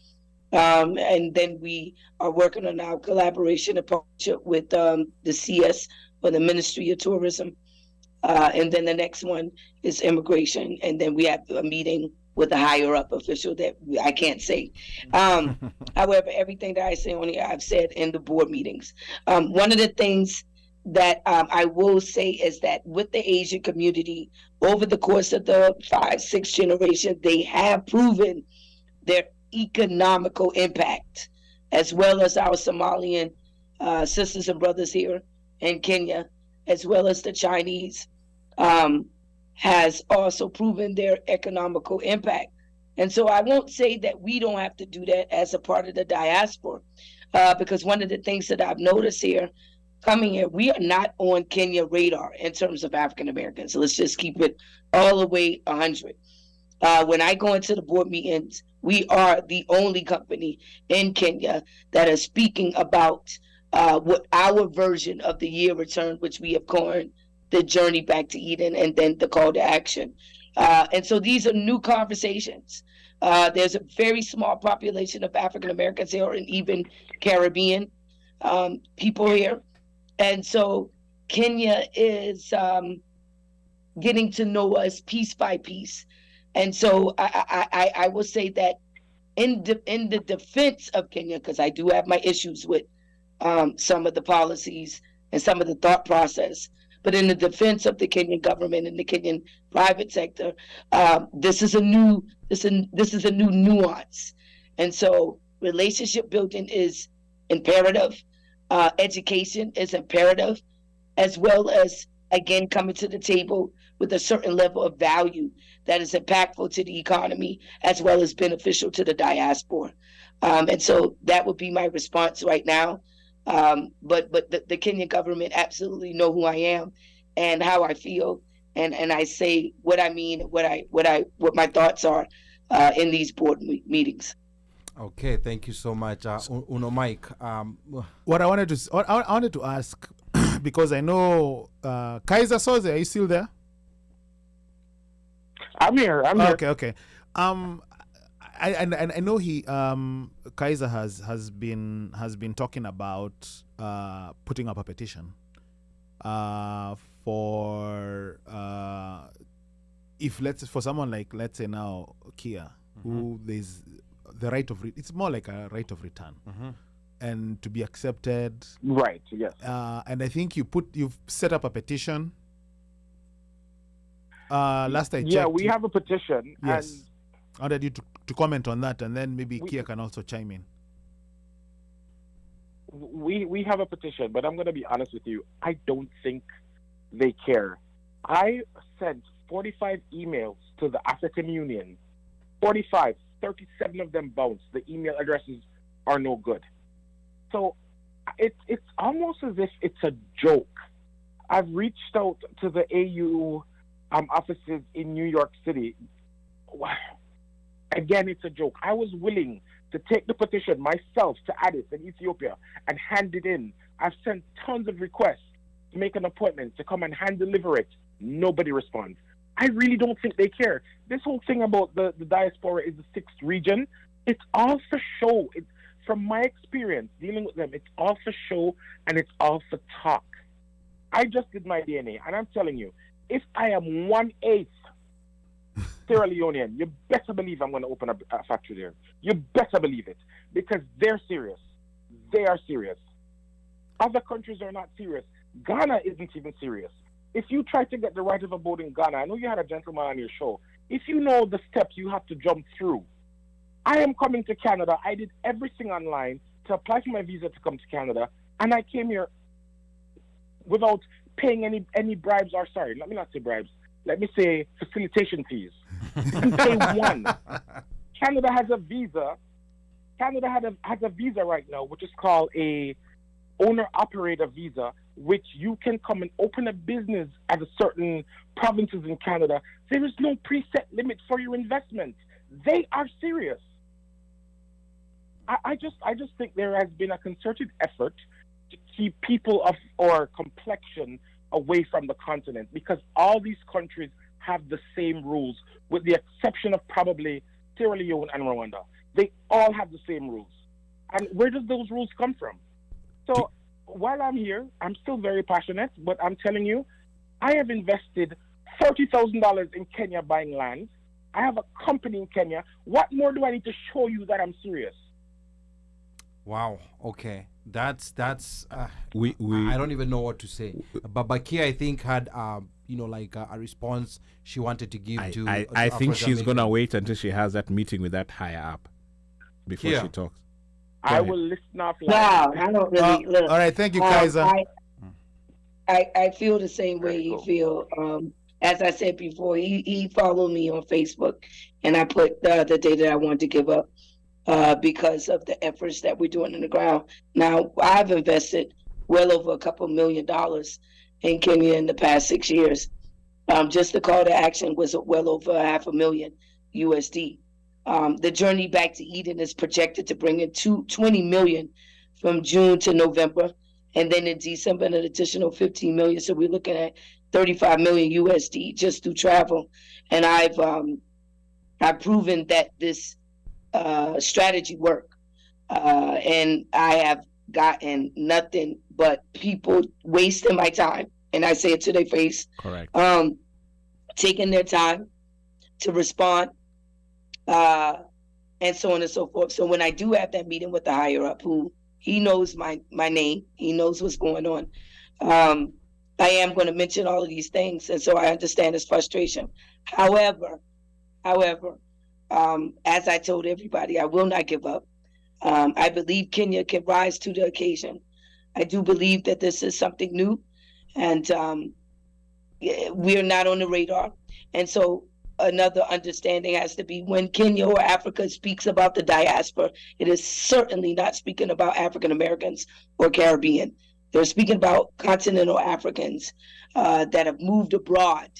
And then we are working on our collaboration and partnership with the CS, or the Ministry of Tourism. And then the next one is immigration. And then we have a meeting with a higher up official that I can't say. However, everything that I say on here, I've said in the board meetings. One of the things that I will say is that with the Asian community, over the course of the 5-6 generations, they have proven their economical impact, as well as our Somalian sisters and brothers here. in Kenya, as well as the Chinese, has also proven their economical impact. And so I won't say that we don't have to do that as a part of the diaspora, because one of the things that I've noticed here, coming here, we are not on Kenya radar in terms of African Americans. So let's just keep it all the way 100. When I go into the board meetings, we are the only company in Kenya that is speaking about what our version of the year return, which we have coined the journey back to Eden, and then the call to action. And so these are new conversations. There's a very small population of African Americans here, and even Caribbean people here. And so Kenya is getting to know us piece by piece. And so I will say that in the defense of Kenya, because I do have my issues with some of the policies and some of the thought process, but in the defense of the Kenyan government and the Kenyan private sector, this is a new nuance. And so relationship building is imperative. Education is imperative, as well as, again, coming to the table with a certain level of value that is impactful to the economy, as well as beneficial to the diaspora. And so that would be my response right now. But the Kenyan government absolutely know who I am and how I feel, and I say what I mean, what my thoughts are in these board meetings. Okay, thank you so much, Uno Mike. What I wanted to ask, because I know Kaiser Soze, are you still there? I'm here. Okay. I know he Kaiser has been talking about putting up a petition for if for someone like, let's say now Kea, who there's the right of it's more like a right of return, and to be accepted. Right. Yes. And I think you've set up a petition. Last I checked. Yeah, we have a petition. Yes. And I wanted you to comment on that, and then maybe Kea can also chime in. We have a petition, but I'm going to be honest with you. I don't think they care. I sent 45 emails to the African Union. 45, 37 of them bounced. The email addresses are no good. So it's almost as if it's a joke. I've reached out to the AU offices in New York City. Again, it's a joke. I was willing to take the petition myself to Addis in Ethiopia and hand it in. I've sent tons of requests to make an appointment to come and hand deliver it. Nobody responds. I really don't think they care. This whole thing about the diaspora is the sixth region. It's all for show. From my experience dealing with them, it's all for show and it's all for talk. I just did my DNA, and I'm telling you, if I am 1/8 Sierra Leonean, you better believe I'm going to open a factory there. You better believe it, because they're serious. They are serious. Other countries are not serious. Ghana isn't even serious. If you try to get the right of abode in Ghana, I know you had a gentleman on your show. If you know the steps you have to jump through, I am coming to Canada. I did everything online to apply for my visa to come to Canada, and I came here without paying any bribes, or sorry, let me not say bribes. Let me say facilitation fees. You pay one. Canada has a visa. Canada has a visa right now, which is called a owner-operator visa, which you can come and open a business at a certain provinces in Canada. There is no preset limit for your investment. They are serious. I just think there has been a concerted effort to keep people of our complexion away from the continent, because all these countries have the same rules, with the exception of probably Sierra Leone and Rwanda. They all have the same rules. And where does those rules come from? So while I'm here, I'm still very passionate, but I'm telling you, I have invested $30,000 in Kenya buying land. I have a company in Kenya. What more do I need to show you that I'm serious? Wow. Okay. That's we I don't even know what to say. But Kea, I think, had like a response she wanted to give to. I think she's gonna wait until she has that meeting with that higher up before Kea. she talks. I will listen offline. Wow, I don't really look. All right, thank you, Kaiser. I feel the same way he feel. As I said before, he followed me on Facebook, and I put the day that I wanted to give up because of the efforts that we're doing in the ground. Now, I've invested well over a couple $1 million in Kenya in the past 6 years. Just the call to action was well over $500,000 USD. The journey back to Eden is projected to bring in 20 million from June to November, and then in December an additional 15 million. So we're looking at 35 million USD just through travel. And I've proven that this strategy work, and I have gotten nothing but people wasting my time, and I say it to their face. Correct. Taking their time to respond, and so on and so forth. So when I do have that meeting with the higher up, who he knows my name, he knows what's going on, I am going to mention all of these things, and so I understand his frustration. However, as I told everybody, I will not give up. I believe Kenya can rise to the occasion. I do believe that this is something new, and we are not on the radar. And so another understanding has to be when Kenya or Africa speaks about the diaspora, it is certainly not speaking about African Americans or Caribbean. They're speaking about continental Africans that have moved abroad.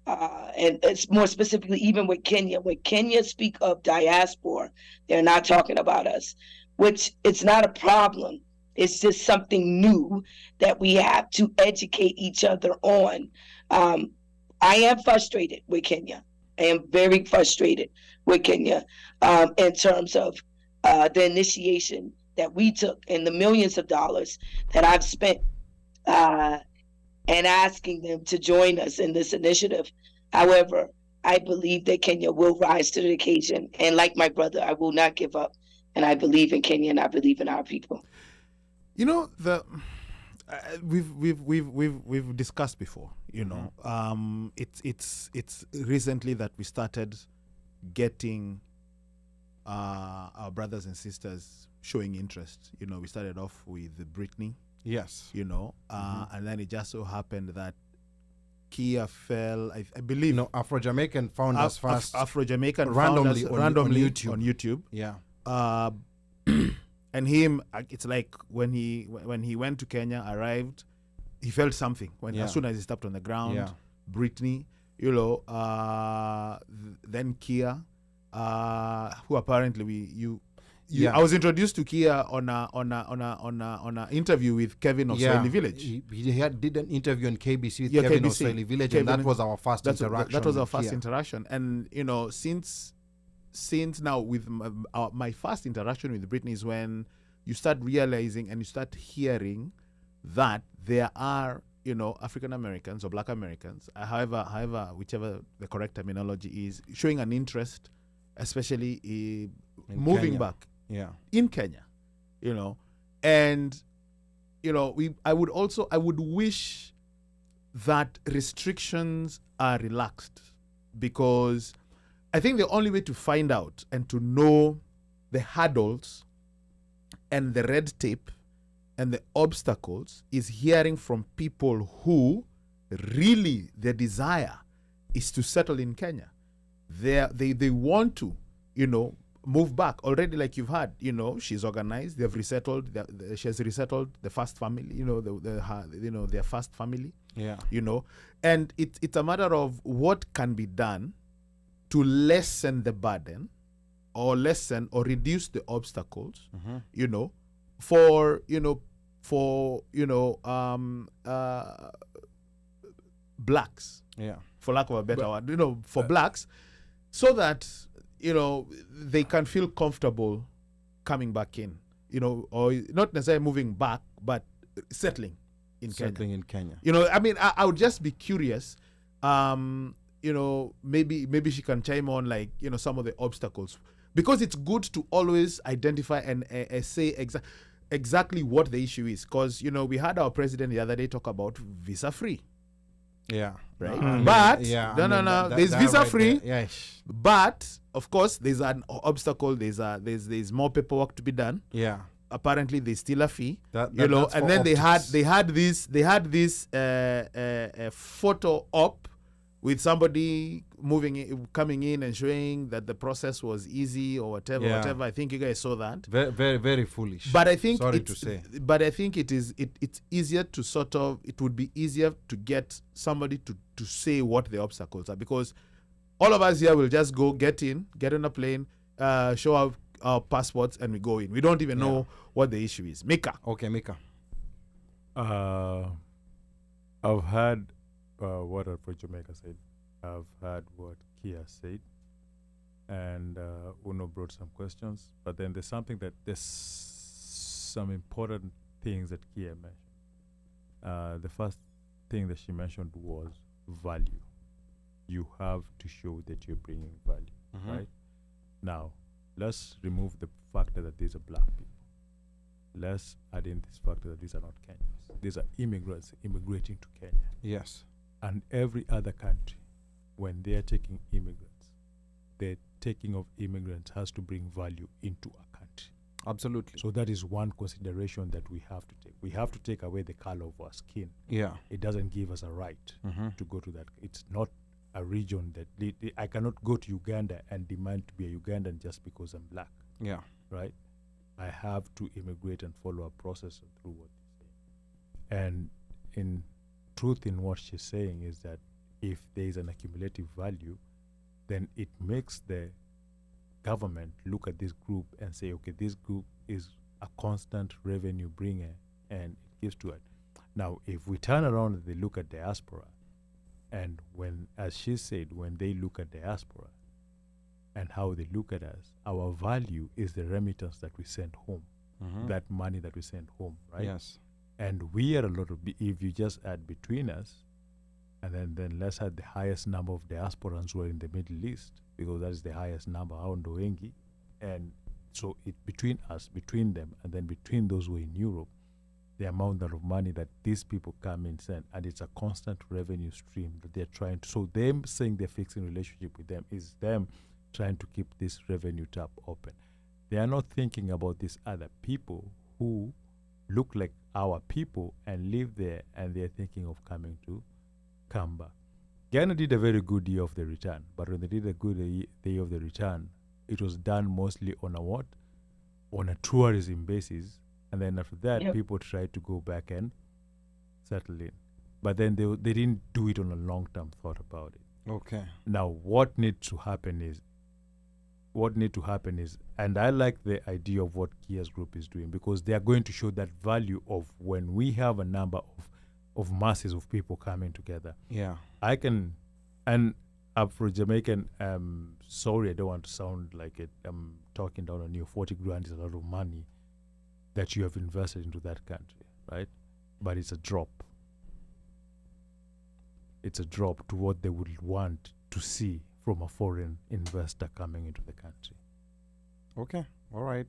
And it's more specifically, even with Kenya, when Kenya speak of diaspora, they're not talking about us, which it's not a problem. It's just something new that we have to educate each other on. I am frustrated with Kenya. I am very frustrated with Kenya in terms of the initiation that we took and the millions of dollars that I've spent and asking them to join us in this initiative. However, I believe that Kenya will rise to the occasion. And like my brother, I will not give up. And I believe in Kenya, and I believe in our people. You know, we've discussed before. You know, it's recently that we started getting our brothers and sisters showing interest. You know, we started off with Brittany. Yes. You know, and then it just so happened that Kea fell, I believe. No, Afro-Jamaican found us first. Afro-Jamaican randomly found us randomly on YouTube. Yeah. And him, it's like when he went to Kenya, arrived, he felt something as soon as he stepped on the ground. Yeah. Brittany, you know, then Kea, who apparently I was introduced to Kea on a interview with Kevin of Swahili Village. He did an interview on KBC with Kevin of Swahili Village, and that was our first interaction. That was our first interaction, and you know, since now with my first interaction with Brittany is when you start realizing and you start hearing that there are, you know, African Americans or Black Americans, however whichever the correct terminology is, showing an interest, especially in moving Kenya. back. Yeah. In Kenya, you know, and you know, I would wish that restrictions are relaxed, because I think the only way to find out and to know the hurdles and the red tape and the obstacles is hearing from people who really their desire is to settle in Kenya. They want to, you know, move back already. Like you've had, you know, she's organized. They've resettled. She has resettled the first family. You know, their first family. Yeah. You know, and it's a matter of what can be done to lessen the burden, or lessen or reduce the obstacles. You know, for blacks. Yeah. For lack of a better word, you know, for blacks, so that, you know, they can feel comfortable coming back in, you know, or not necessarily moving back, but settling in Kenya. You know, I mean, I would just be curious, you know, maybe she can chime on, like, you know, some of the obstacles, because it's good to always identify and say exactly what the issue is. Because, you know, we had our president the other day talk about visa free. Yeah. Right. But no. There's visa free. Yeah. But of course, there's an obstacle. There's more paperwork to be done. Yeah. apparently they steal a fee, That- you know, that's and for then optics. they had this photo op with somebody coming in and showing that the process was easy or whatever. Yeah. I think you guys saw that. Very, very, very foolish. But I think Sorry it's, to say. But I think it's easier to it would be easier to get somebody to say what the obstacles are, because all of us here will just go get on a plane, show our passports, and we go in. We don't even know what the issue is. Mika. Okay, Mika. I've had what Afro Jamaica said. I've had what Kea said, and Uno brought some questions. But then there's some important things that Kea mentioned. The first thing that she mentioned was value. You have to show that you're bringing value, right? Now, let's remove the factor that these are black people. Let's add in this factor that these are not Kenyans. These are immigrants immigrating to Kenya. Yes. And every other country, when they're taking immigrants, their taking of immigrants has to bring value into a country. Absolutely. So that is one consideration that we have to take. We have to take away the color of our skin. Yeah. It doesn't give us a right to go to that. It's not a region that I cannot go to Uganda and demand to be a Ugandan just because I'm black. Yeah. Right? I have to immigrate and follow a process through what she's saying. And in truth, in what she's saying is that if there is an accumulative value, then it makes the government look at this group and say, okay, this group is a constant revenue bringer, and it gives to it. Now, if we turn around and they look at diaspora, and when, as she said, when they look at diaspora and how they look at us, our value is the remittance that we send home, that money that we send home, right? Yes. And we are a lot of, if you just add between us, and then let's add the highest number of diasporans who are in the Middle East, because that is the highest number, Aundo Wengi. And so it between us, between them, and then between those who are in Europe, the amount of money that these people come and send, and it's a constant revenue stream that they're trying to, so them saying they're fixing relationship with them is them trying to keep this revenue tap open. They are not thinking about these other people who look like our people and live there, and they're thinking of coming to come back. Ghana did a very good year of the return, but when they did a good day of the return, it was done mostly on a what? On a tourism basis. And then after that, people tried to go back and settle in. But then they didn't do it on a long-term thought about it. Okay. Now, what needs to happen is, and I like the idea of what Kea's group is doing, because they are going to show that value of when we have a number of masses of people coming together. Yeah. I can, and Afro-Jamaican, sorry, I don't want to sound like it. I'm talking down on you. 40 grand is a lot of money that you have invested into that country, right? But it's a drop. It's a drop to what they would want to see from a foreign investor coming into the country. Okay. All right.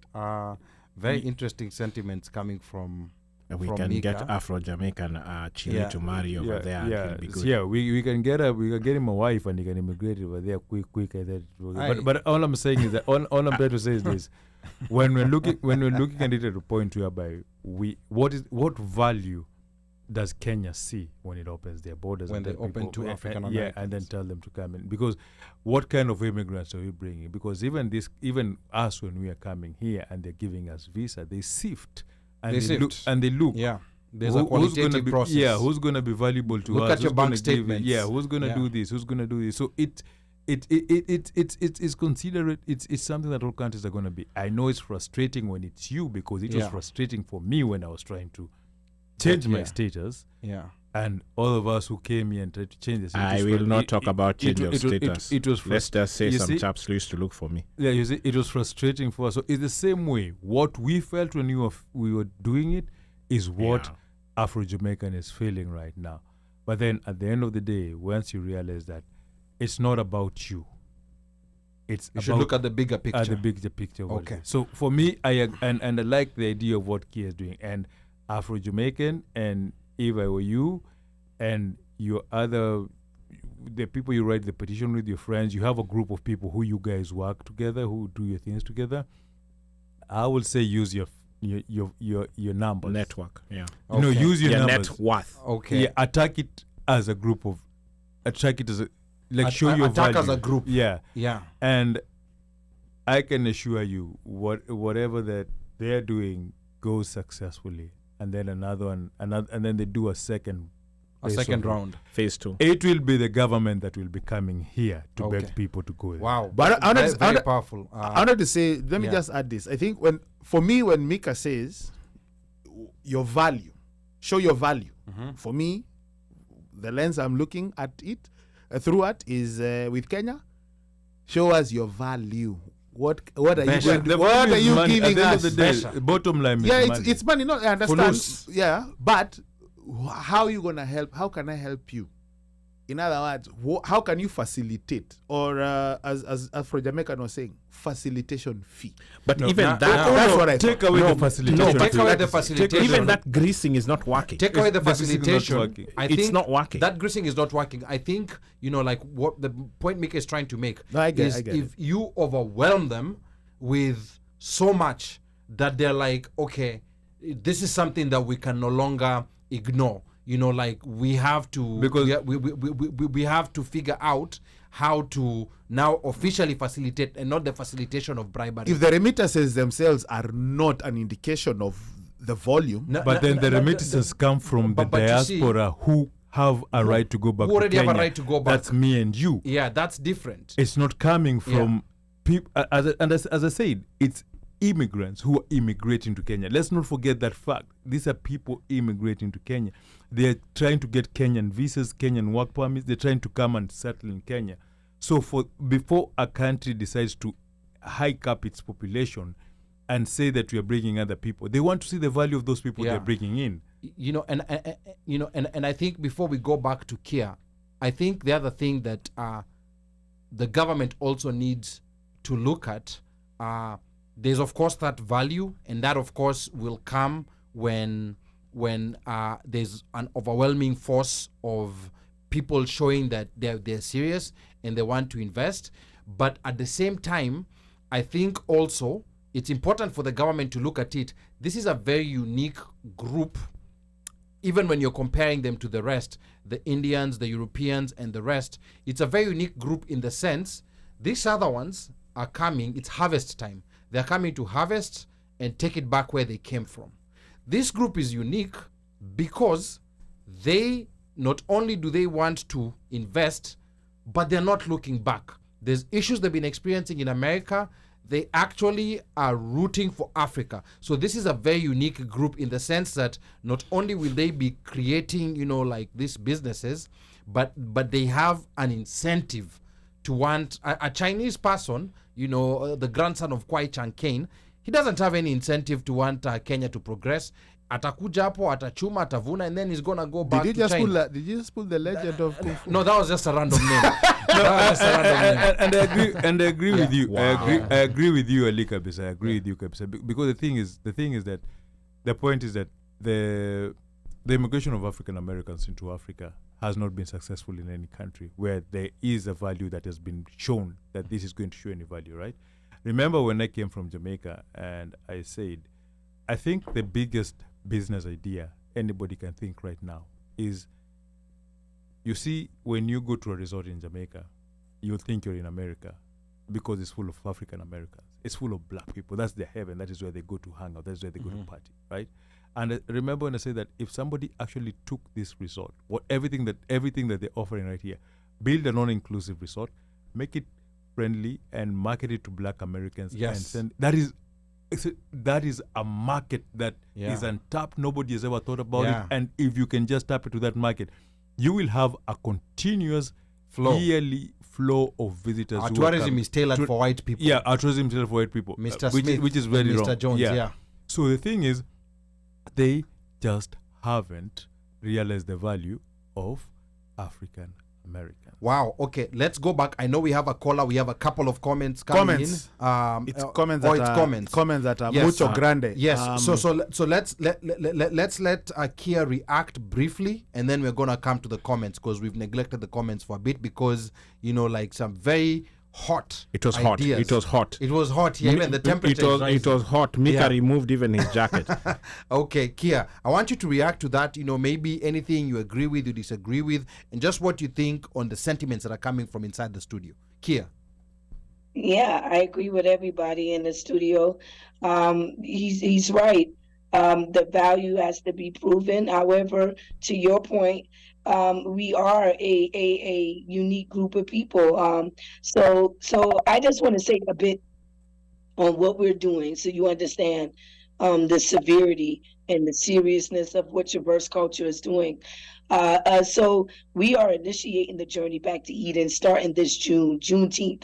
Very interesting sentiments coming from We from can Mika. get Afro-Jamaican Chile to marry over there, and he'll be good. Yeah, we can get him a wife, and he can immigrate over there quick. And then, but all I'm saying is that all I'm trying to say is this: when we're looking at it at a point whereby what value does Kenya see when it opens their borders When and they tell open people, to African and then Americans. tell them to come in? Because what kind of immigrants are we bringing? Because even us, when we are coming here and they're giving us visa, they sift. And they look. Yeah. There's a qualitative process. Yeah, who's going to be valuable to Look us? at your Who's bank gonna give it? statements. Yeah, who's going to do this? Who's going to do this? So it's considerate. It's something that all countries are going to be. I know it's frustrating when it's you, because it was frustrating for me when I was trying to change my status. Yeah. And all of us who came here and tried to change this. I will not talk about change of status. It was Let's just say some chaps used to look for me. Yeah, you see, it was frustrating for us. So it's the same way. What we felt when we were doing it is what Afro-Jamaican is feeling right now. But then at the end of the day, once you realize that it's not about you, it's You should look at the bigger picture. At the bigger picture. Okay. So for me, I like the idea of what Kea is doing. And Afro-Jamaican, and if I were you and your the people you write the petition with, your friends, you have a group of people who you guys work together, who do your things together, I will say use your your numbers. Network. Yeah. You know, use your Your numbers. net worth. Okay. Yeah, attack it as a group of, attack it as a, like show your attack value. as a group. Yeah. Yeah. And I can assure you, whatever that they're doing goes successfully, and then another one, and then they do a second round. Phase 2. It will be the government that will be coming here to Okay. beg people to go there. Wow. But I very, wanted- powerful. I wanted to say, let me yeah. just add this. I think when Mika says your value, show your value. For me, the lens I'm looking at it through at is with Kenya. Show us your value. What are you going to, what are you giving us? At the end of the day, bottom line is Yeah, money. it's money. No, I understand. Loose. Yeah, but how are you gonna help? How can I help you? In other words, how can you facilitate? Or as Afro Jamaican was saying, facilitation fee. But No, even now- That's what I take thought. away No, the facilitation. no, take fee. away the facilitation. even that greasing is not working. Take away the This is not facilitation. working. I It's think not working. That greasing is not working. I think, like what the point Mika is trying to make No, I get is it. if you overwhelm them with so much that they're like, okay, this is something that we can no longer ignore. Like we have to, Because- we have to figure out how to now officially facilitate, and not the facilitation of bribery. If the remittances themselves are not an indication of the volume, But then the remittances come from the but you see- diaspora who have a right to go back who already to have a Kenya. right to go back. That's me and you. Yeah, that's different. It's not coming from people. As I said, it's immigrants who are immigrating to Kenya. Let's not forget that fact. These are people immigrating to Kenya. They're trying to get Kenyan visas, Kenyan work permits. They're trying to come and settle in Kenya. So before a country decides to hike up its population and say that we are bringing other people, they want to see the value of those people Yeah. they're bringing in. And I think before we go back to Kea, I think the other thing that the government also needs to look at, there's of course that value, and that of course will come when there's an overwhelming force of people showing that they're serious and they want to invest. But at the same time, I think also it's important for the government to look at it. This is a very unique group, even when you're comparing them to the rest, the Indians, the Europeans, and the rest. It's a very unique group in the sense these other ones are coming, it's harvest time. They're coming to harvest and take it back where they came from. This group is unique because they not only do they want to invest, but they're not looking back. There's issues they've been experiencing in America. They actually are rooting for Africa. So this is a very unique group in the sense that not only will they be creating, like these businesses, but they have an incentive to want a Chinese person, the grandson of Kwai Chang Cain. He doesn't have any incentive to want Kenya to progress. Atakuja hapo, atachuma, atavuna, and then he's gonna go back did to China. did you just pull the legend of Kung Fu? No, that was just a random name. That was just a random name. And I agree with you. Wow. I agree with you, Ali Kabisa. I agree with you, Kabisa. Because the thing is that the point is that the immigration of African Americans into Africa has not been successful in any country where there is a value that has been shown that this is going to show any value, right? Remember when I came from Jamaica and I said, I think the biggest business idea anybody can think right now is, you see, when you go to a resort in Jamaica, you'll think you're in America because it's full of African Americans. It's full of black people. That's their heaven. That is where they go to hang out. That's where they go to party, right? And remember when I say that if somebody actually took this resort, everything that they're offering right here, build a non-inclusive resort, make it friendly and market it to black Americans. Yes. And send, that is a market that is untapped. Nobody has ever thought about it. And if you can just tap into that market, you will have a continuous yearly flow of visitors. Our who tourism is tailored for white people. Yeah, our tourism is tailored for white people. Mr. Which Smith is and very Mr. wrong. Jones, yeah. So the thing is, they just haven't realized the value of African Americans. Wow. Okay, let's go back. I know we have a caller. We have a couple of comments coming in. It's comments. comments that are Yes. mucho grande. Yes. So let's let Kea react briefly, and then we're gonna come to the comments because we've neglected the comments for a bit because like some very hot. It was hot. ideas. It was hot. It was hot. Yeah, even the temperature. It was hot. Mika Yeah. removed even his jacket. Okay, Kea, I want you to react to that. Maybe anything you agree with, you disagree with, and just what you think on the sentiments that are coming from inside the studio. Kea. Yeah, I agree with everybody in the studio. He's right. The value has to be proven. However, to your point, we are a unique group of people. So I just want to say a bit on what we're doing, so you understand the severity and the seriousness of what Traverze Culture is doing. So we are initiating the journey back to Eden starting this Juneteenth,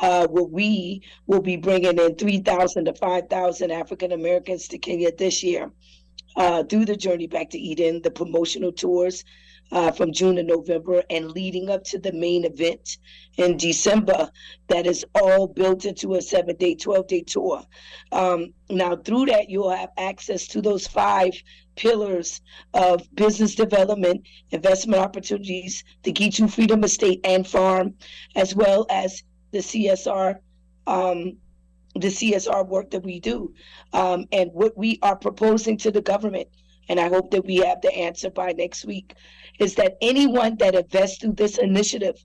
where we will be bringing in 3,000 to 5,000 African Americans to Kenya this year through the journey back to Eden, the promotional tours from June to November, and leading up to the main event in December that is all built into a 7-day, 12-day tour. Now, through that, you'll have access to those 5 pillars of business development, investment opportunities, the Gitu Freedom Estate and Farm, as well as the CSR work that we do. And what we are proposing to the government, and I hope that we have the answer by next week, is that anyone that invests through this initiative,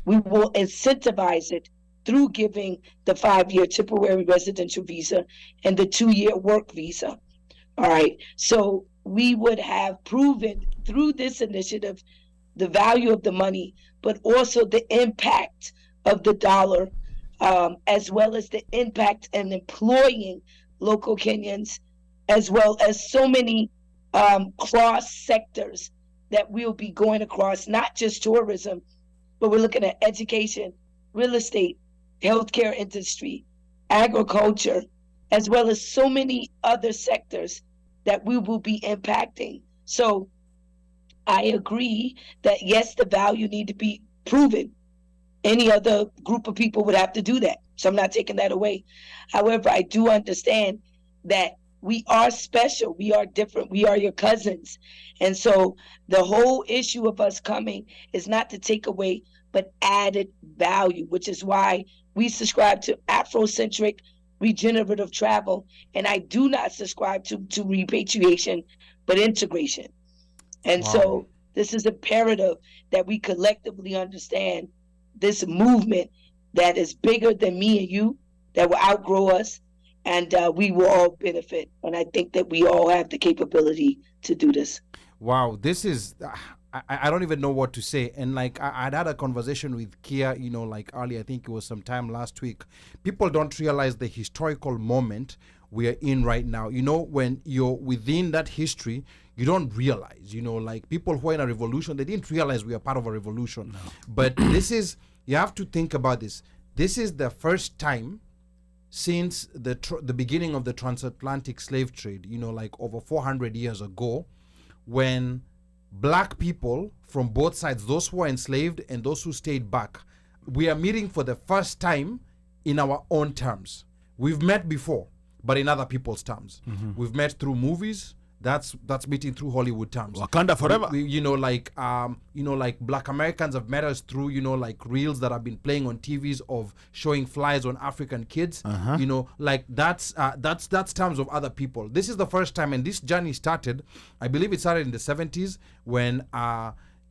we will incentivize it through giving the 5-year temporary residential visa and the 2-year work visa. All right. So we would have proven through this initiative the value of the money, but also the impact of the dollar, as well as the impact in employing local Kenyans, as well as so many cross sectors that we'll be going across, not just tourism, but we're looking at education, real estate, healthcare industry, agriculture, as well as so many other sectors that we will be impacting. So I agree that yes, the value need to be proven. Any other group of people would have to do that. So I'm not taking that away. However, I do understand that we are special. We are different. We are your cousins. And so the whole issue of us coming is not to take away, but added value, which is why we subscribe to Afrocentric regenerative travel. And I do not subscribe to repatriation, but integration. And so this is imperative that we collectively understand this movement that is bigger than me and you, that will outgrow us, and we will all benefit. And I think that we all have the capability to do this. Wow, this is, I don't even know what to say. And like, I'd had a conversation with Kea, like earlier, I think it was sometime last week. People don't realize the historical moment we are in right now. When you're within that history, you don't realize, like people who are in a revolution, they didn't realize we are part of a revolution. No. But you have to think about this. This is the first time since the beginning of the transatlantic slave trade, like over 400 years ago, when black people from both sides, those who were enslaved and those who stayed back, we are meeting for the first time in our own terms. We've met before, but in other people's terms. Mm-hmm. We've met through movies. That's meeting through Hollywood terms. Wakanda forever. Like black Americans have met us through, like reels that have been playing on TVs of showing flies on African kids. Uh-huh. That's terms of other people. This is the first time, and this journey started, I believe it started in the 70s when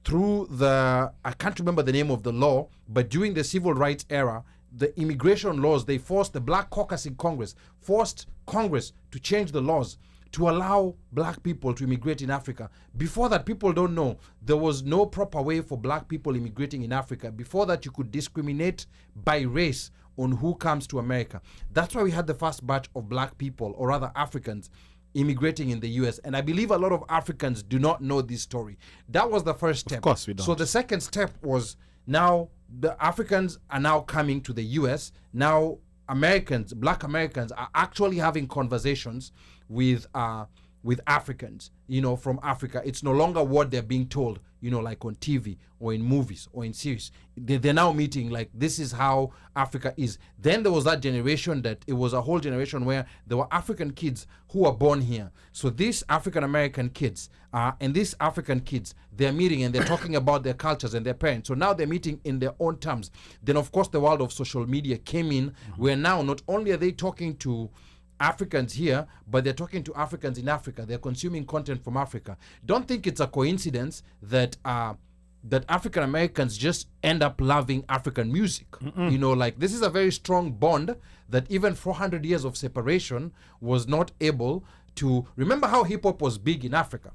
through I can't remember the name of the law, but during the civil rights era, the immigration laws, they forced the Black Caucus in Congress, forced Congress to change the laws to allow black people to immigrate in Africa. Before that, people don't know, there was no proper way for black people immigrating in Africa. Before that, you could discriminate by race on who comes to America. That's why we had the first batch of black people, or rather Africans, immigrating in the US. And I believe a lot of Africans do not know this story. That was the first step. Of course we don't. So the second step was, now the Africans are now coming to the US. Now Americans, black Americans, are actually having conversations with with Africans, from Africa. It's no longer what they're being told, like on TV or in movies or in series. They're now meeting like this is how Africa is. Then there was that generation that it was a whole generation where there were African kids who were born here. So these African American kids and these African kids, they're meeting and they're talking about their cultures and their parents. So now they're meeting in their own terms. Then of course the world of social media came in, where now not only are they talking to Africans here, but they're talking to Africans in Africa. They're consuming content from Africa. Don't think it's a coincidence that that African Americans just end up loving African music. Like this is a very strong bond that even 400 years of separation was not able to. Remember how hip hop was big in Africa?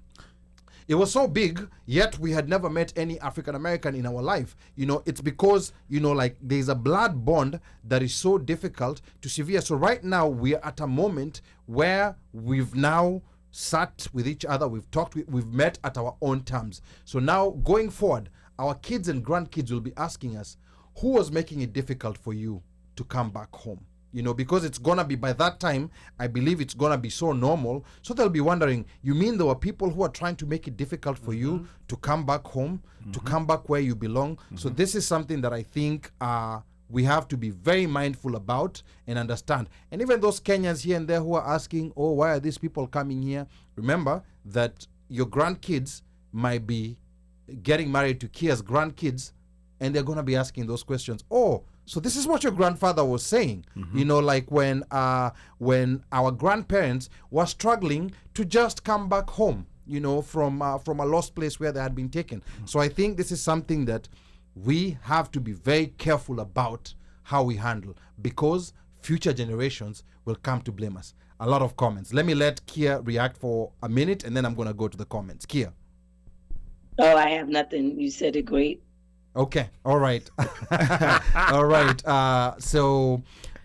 It was so big, yet we had never met any African American in our life. It's because, like there's a blood bond that is so difficult to sever. So right now we are at a moment where we've now sat with each other, we've talked, we've met at our own terms. So now going forward, our kids and grandkids will be asking us, who was making it difficult for you to come back home? Because it's gonna be, by that time, I believe it's gonna be so normal. So they'll be wondering, you mean there were people who are trying to make it difficult for you to come back home, to come back where you belong? So this is something that I think we have to be very mindful about and understand. And even those Kenyans here and there who are asking, oh, why are these people coming here? Remember that your grandkids might be getting married to Kea's grandkids, and they're gonna be asking those questions. Oh, so this is what your grandfather was saying, like when our grandparents were struggling to just come back home, from a lost place where they had been taken. So I think this is something that we have to be very careful about how we handle, because future generations will come to blame us. A lot of comments. Let me let Kea react for a minute, and then I'm going to go to the comments. Kea. Oh, I have nothing. You said it great. Okay. All right. All right. So,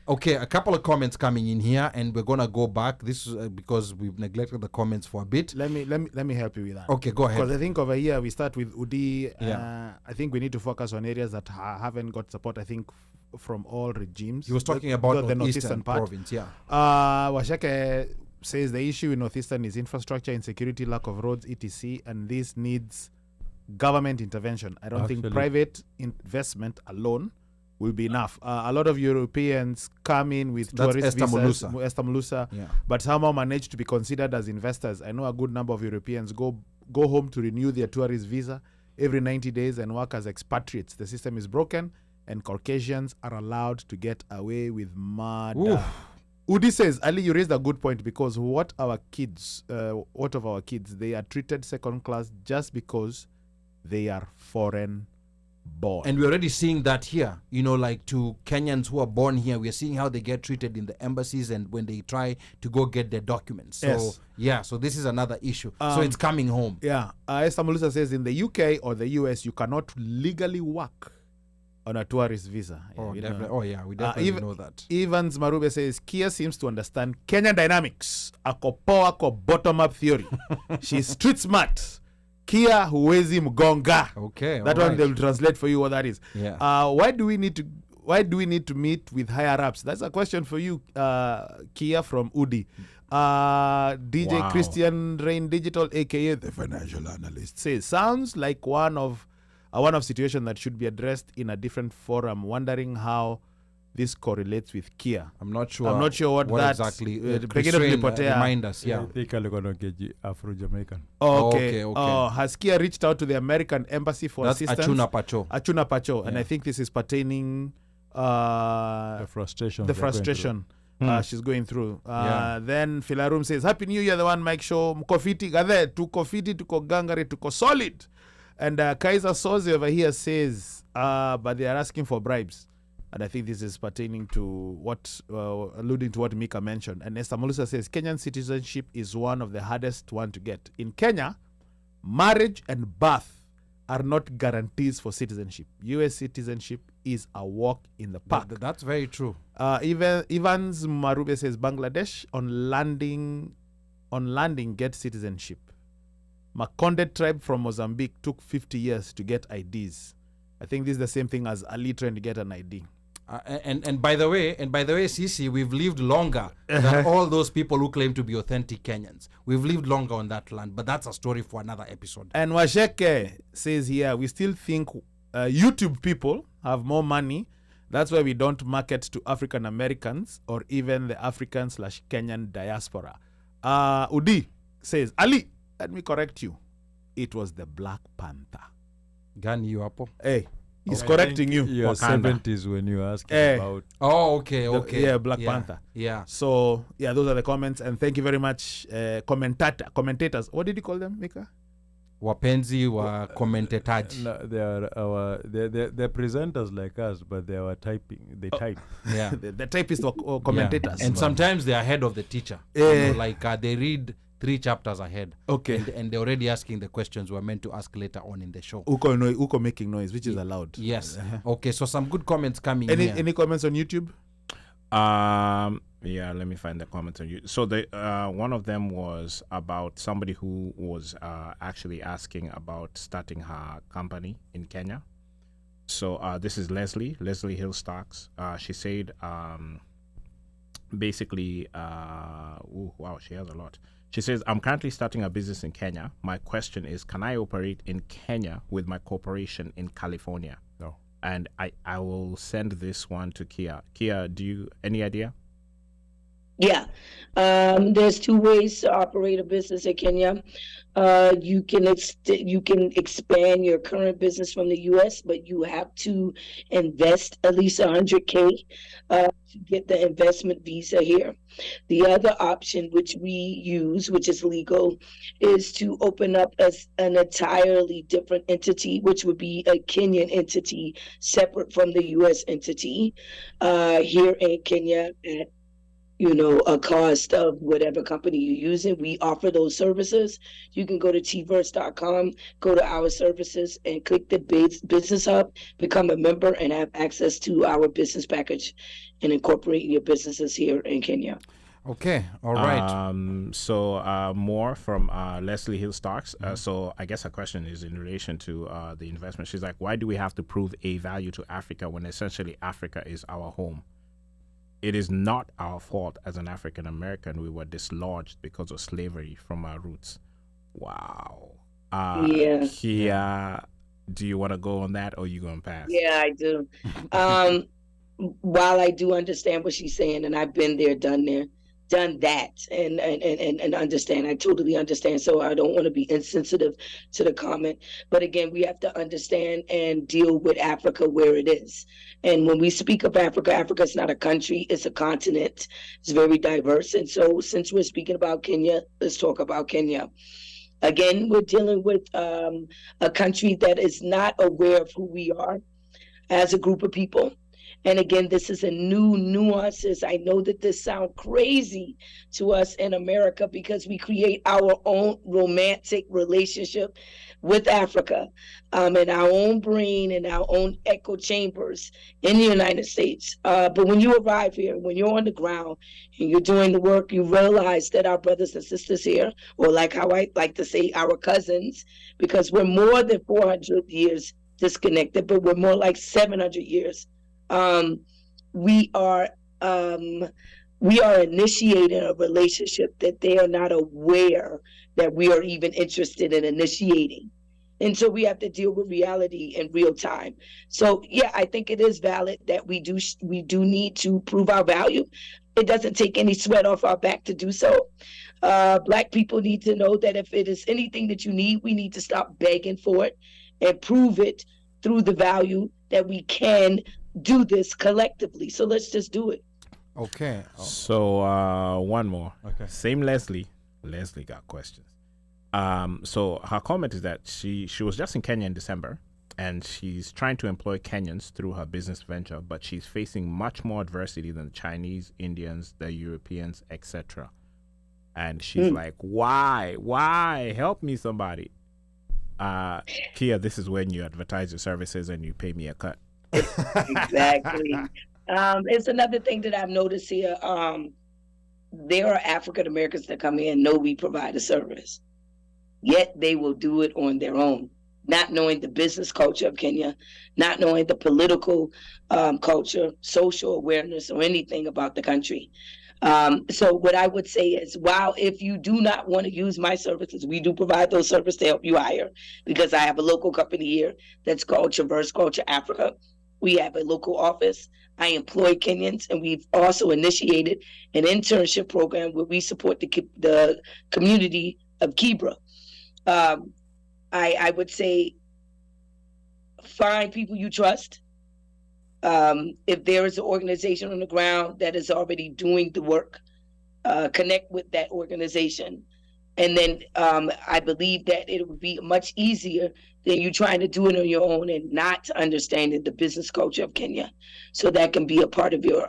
okay, a couple of comments coming in here, and we're gonna go back. This is because we've neglected the comments for a bit. Let me help you with that. Okay, go ahead. Because I think over here we start with Udi. Yeah. I think we need to focus on areas that haven't got support. I think from all regimes. He was talking about the northeastern part. province. Yeah. Washeke says the issue in northeastern is infrastructure, insecurity, lack of roads, etc., and this needs government intervention. I don't think private investment alone will be enough. A lot of Europeans come in with tourist visas, Esther Mulusa, but somehow manage to be considered as investors. I know a good number of Europeans go home to renew their tourist visa every 90 days and work as expatriates. The system is broken, and Caucasians are allowed to get away with murder. Udi says, Ali, you raised a good point, because what of our kids, they are treated second class just because they are foreign born. And we're already seeing that here, like to Kenyans who are born here, we're seeing how they get treated in the embassies and when they try to go get their documents. So, so this is another issue. So it's coming home. Yeah. Esther Mulusa says in the UK or the US, you cannot legally work on a tourist visa. Oh, definitely. Oh, yeah, we definitely know that. Evans Marube says, Kea seems to understand Kenyan dynamics. Ako power, ako bottom-up theory. She's street smart. Kea huwezi mgonga. Okay, that one they'll translate for you what that is. Yeah. Why do we need to meet with higher ups? That's a question for you, Kea from Udi. DJ Christian Rain Digital, aka the financial analyst, says sounds like one of situation that should be addressed in a different forum. Wondering how this correlates with Kea. I'm not sure what that exactly. Remind us. Yeah. I think I'm going to get Afro-Jamaican. Oh, okay. Has Kea reached out to the American embassy for assistance? Achuna Pacho. Yeah. And I think this is pertaining the frustration she's going through. Then Philarum says, Happy New Year, the one Mike show. Mkofiti gathe, tuko fiti, tuko gangari, tuko solid. And Kaiser Soze over here says, but they are asking for bribes. And I think this is pertaining to alluding to what Mika mentioned. And Esther Mulusa says, Kenyan citizenship is one of the hardest one to get. In Kenya, marriage and birth are not guarantees for citizenship. US citizenship is a walk in the park. That's very true. Evans Marube says, Bangladesh on landing get citizenship. Makonde tribe from Mozambique took 50 years to get IDs. I think this is the same thing as Ali trying to get an ID. And by the way, Sisi, we've lived longer than all those people who claim to be authentic Kenyans. We've lived longer on that land, but that's a story for another episode. And Washeke says here, we still think YouTube people have more money. That's why we don't market to African Americans or even the African/Kenyan diaspora. Udi says, Ali, let me correct you. It was the Black Panther. Gani you hapo? Hey, he's correcting you. Your Wakanda. 70s when you ask about. Oh, okay. Yeah, Black Panther. Yeah. So, yeah, those are the comments. And thank you very much, commentators. What did you call them, Mika? Wapenzi wa commentators. No, they're presenters like us, but they are typing. They type. Yeah. the typists or commentators. And sometimes they're ahead of the teacher. Like they read 3 chapters ahead. Okay. And they're already asking the questions we're meant to ask later on in the show. Uko making noise, which is allowed. Yes. Okay, so some good comments coming in. Any comments on YouTube? Yeah, let me find the comments on you. So the one of them was about somebody who was actually asking about starting her company in Kenya. So this is Leslie Hillstocks. She said basically, wow, she has a lot. She says, I'm currently starting a business in Kenya. My question is, can I operate in Kenya with my corporation in California? No. And I will send this one to Kea. Kea, do you any idea? Yeah, there's 2 ways to operate a business in Kenya. You can expand your current business from the U.S., but you have to invest at least $100K to get the investment visa here. The other option, which we use, which is legal, is to open up as an entirely different entity, which would be a Kenyan entity separate from the U.S. entity here in Kenya at a cost of whatever company you're using. We offer those services. You can go to tverse.com, go to our services, and click the business hub, become a member, and have access to our business package and incorporate your businesses here in Kenya. Okay, all right. So more from Leslie Hillstocks. So I guess her question is in relation to the investment. She's like, why do we have to prove a value to Africa when essentially Africa is our home? It is not our fault as an African American. We were dislodged because of slavery from our roots. Wow. Yeah. Kea, do you want to go on that or you going to pass? Yeah, I do. While I do understand what she's saying, and I've been there, done that, and understand. I totally understand. So I don't want to be insensitive to the comment. But again, we have to understand and deal with Africa where it is. And when we speak of Africa, Africa is not a country, it's a continent. It's very diverse. And so since we're speaking about Kenya, let's talk about Kenya. Again, we're dealing with a country that is not aware of who we are as a group of people. And again, this is a new nuances. I know that this sounds crazy to us in America because we create our own romantic relationship with Africa in our own brain and our own echo chambers in the United States. But when you arrive here, when you're on the ground and you're doing the work, you realize that our brothers and sisters here, or like how I like to say, our cousins, because we're more than 400 years disconnected, but we're more like 700 years. We are initiating a relationship that they are not aware that we are even interested in initiating. And so we have to deal with reality in real time. So yeah, I think it is valid that we do need to prove our value. It doesn't take any sweat off our back to do so. Black people need to know that if it is anything that you need, we need to stop begging for it and prove it through the value that we can do this collectively. So let's just do it. Okay. So one more. Okay. Same Leslie. Leslie got questions. So her comment is that she was just in Kenya in December and she's trying to employ Kenyans through her business venture, but she's facing much more adversity than the Chinese, Indians, the Europeans, etc. And she's like, why? Help me, somebody. Kea, this is when you advertise your services and you pay me a cut. Exactly. It's another thing that I've noticed here. There are African Americans that come in and know we provide a service, yet they will do it on their own. not knowing the business culture of Kenya, not knowing the political culture, social awareness, or anything about the country. So what I would say is, while if you do not want to use my services, we do provide those services to help you hire, because I have a local company here that's called Traverze Culture Africa. We have a local office. I employ Kenyans, and we've also initiated an internship program where we support the community of Kibra. I would say find people you trust. If there is an organization on the ground that is already doing the work, connect with that organization. And then I believe that it would be much easier than you trying to do it on your own and not understanding the business culture of Kenya. So that can be a part of your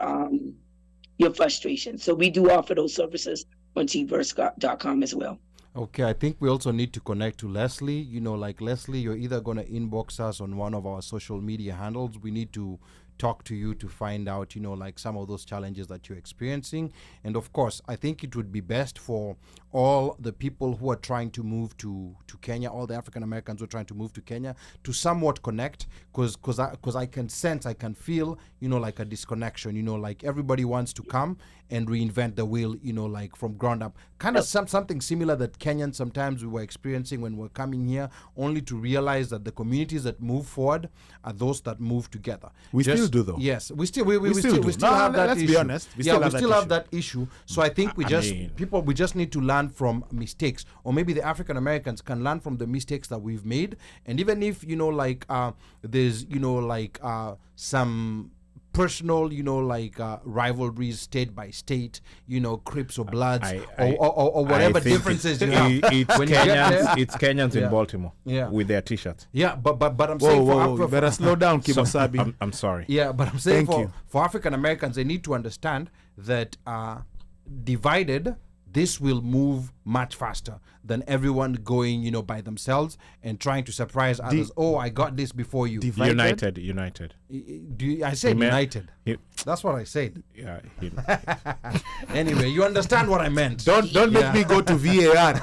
frustration. So we do offer those services on tverse.com as well. Okay, I think we also need to connect to Leslie. You know, like Leslie, you're either going to inbox us on one of our social media handles. We need to talk to you to find out, you know, like some of those challenges that you're experiencing. And of course, I think it would be best for all the people who are trying to move to Kenya, all the African Americans who are trying to move to Kenya, to somewhat connect, because I can sense, I can feel, you know, like a disconnection, you know, like everybody wants to come and reinvent the wheel, you know, like from ground up. Kind of something similar that Kenyans sometimes we were experiencing when we're coming here, only to realize that the communities that move forward are those that move together. We still do, though. Yes, we still have that let's issue. be honest. We still have that issue. So I think we just need to learn from mistakes, or maybe the African Americans can learn from the mistakes that we've made. And even if, you know, like there's, you know, like some personal, you know, like rivalries state by state, you know, Crips or Bloods or whatever differences you have. It's Kenyans in Baltimore with their T-shirts. Yeah, but I'm saying you better slow down, Kimosabi. I'm sorry. Yeah, but I'm saying for African Americans, they need to understand that divided, this will move much faster than everyone going, you know, by themselves and trying to surprise others. Oh, I got this before you. United. I said united. That's what I said. Yeah. Anyway, you understand what I meant. Don't make me go to VAR.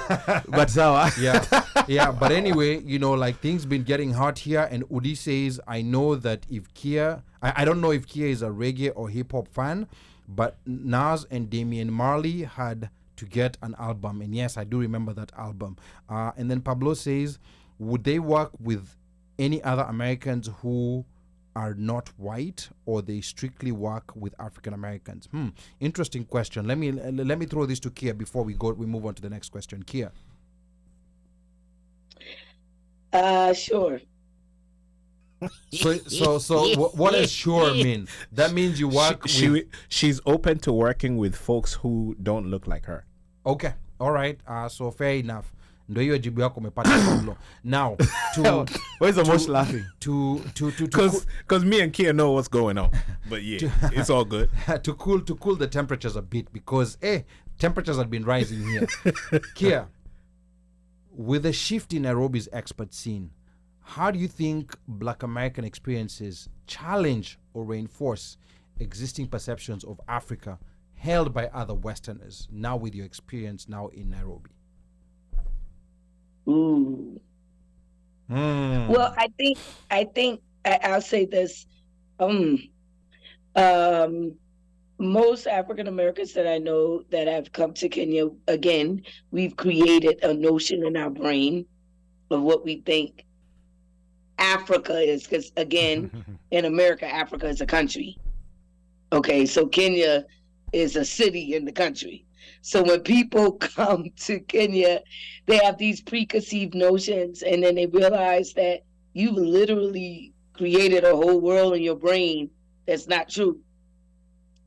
But yeah. But anyway, you know, like things been getting hot here, and Udi says, I know that if Kea, I don't know if Kea is a reggae or hip hop fan, but Nas and Damian Marley had to get an album, and yes, I do remember that album. And then Pablo says, would they work with any other Americans who are not white, or they strictly work with African Americans? Interesting question. Let me throw this to Kea before we move on to the next question. Kea. Sure. So what does sure mean? That means you work she's open to working with folks who don't look like her. Okay, all right. So fair enough. Ndio hiyo jibu yako umepata Pablo. Now, where's the most laughing? Because me and Kea know what's going on. But yeah, it's all good. to cool the temperatures a bit, because temperatures have been rising here. Kea, with the shift in Nairobi's expert scene, how do you think Black American experiences challenge or reinforce existing perceptions of Africa held by other Westerners, now with your experience now in Nairobi? Ooh. Well, I think I'll say this. Most African Americans that I know that have come to Kenya, again, we've created a notion in our brain of what we think Africa is, because again, in America, Africa is a country. Okay, so Kenya is a city in the country. So when people come to Kenya, they have these preconceived notions, and then they realize that you've literally created a whole world in your brain that's not true.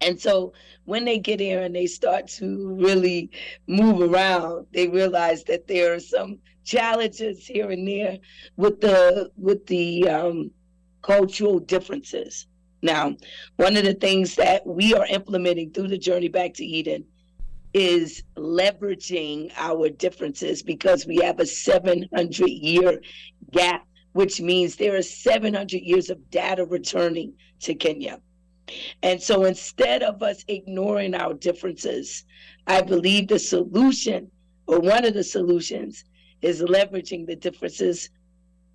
And so when they get here and they start to really move around, they realize that there are some challenges here and there with the cultural differences. Now, one of the things that we are implementing through the Journey Back to Eden is leveraging our differences, because we have a 700-year gap, which means there are 700 years of data returning to Kenya. And so instead of us ignoring our differences, I believe the solution, or one of the solutions, is leveraging the differences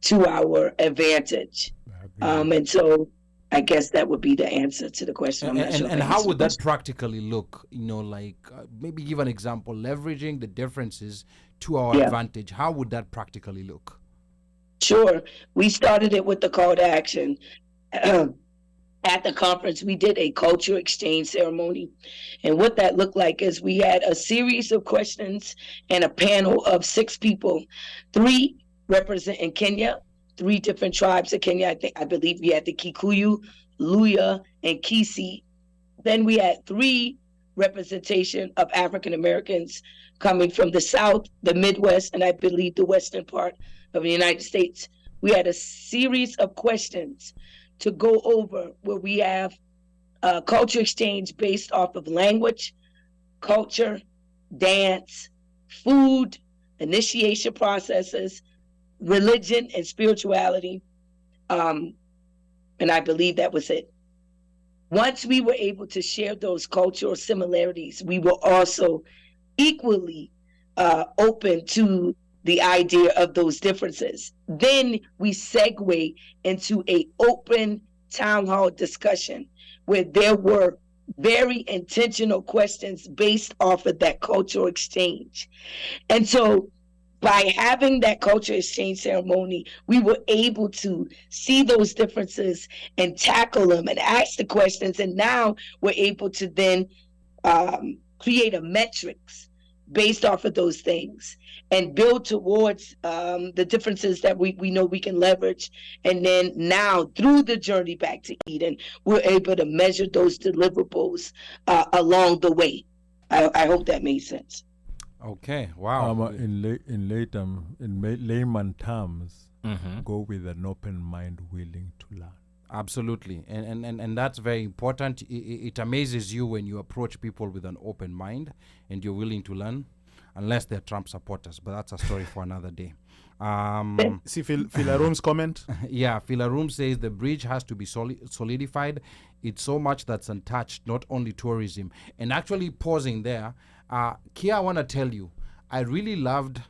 to our advantage. And so I guess that would be the answer to the question. I'm not sure And how would that practically look? Like maybe give an example, leveraging the differences to our advantage. How would that practically look? Sure. We started it with the call to action. At the conference, we did a culture exchange ceremony. And what that looked like is we had a series of questions and a panel of 6 people, 3 representing Kenya, 3 different tribes of Kenya. I believe we had the Kikuyu, Luya, and Kisi. Then we had 3 representation of African Americans coming from the South, the Midwest, and I believe the Western part of the United States. We had a series of questions to go over where we have culture exchange based off of language, culture, dance, food, initiation processes, religion, and spirituality. And I believe that was it. Once we were able to share those cultural similarities, we were also equally open to the idea of those differences. Then we segue into an open town hall discussion where there were very intentional questions based off of that cultural exchange. And so by having that culture exchange ceremony, we were able to see those differences and tackle them and ask the questions. And now we're able to then create a metrics based off of those things and build towards the differences that we know we can leverage. And then now through the journey back to Eden, we're able to measure those deliverables along the way. I hope that made sense. Okay, wow. In layman terms, go with an open mind, willing to learn. Absolutely, and that's very important. It amazes you when you approach people with an open mind and you're willing to learn, unless they're Trump supporters, but that's a story for another day. See Philaroom's comment? Yeah, Philaroom says the bridge has to be solidified. It's so much that's untouched, not only tourism. And actually pausing there, Kea, I want to tell you, I really loved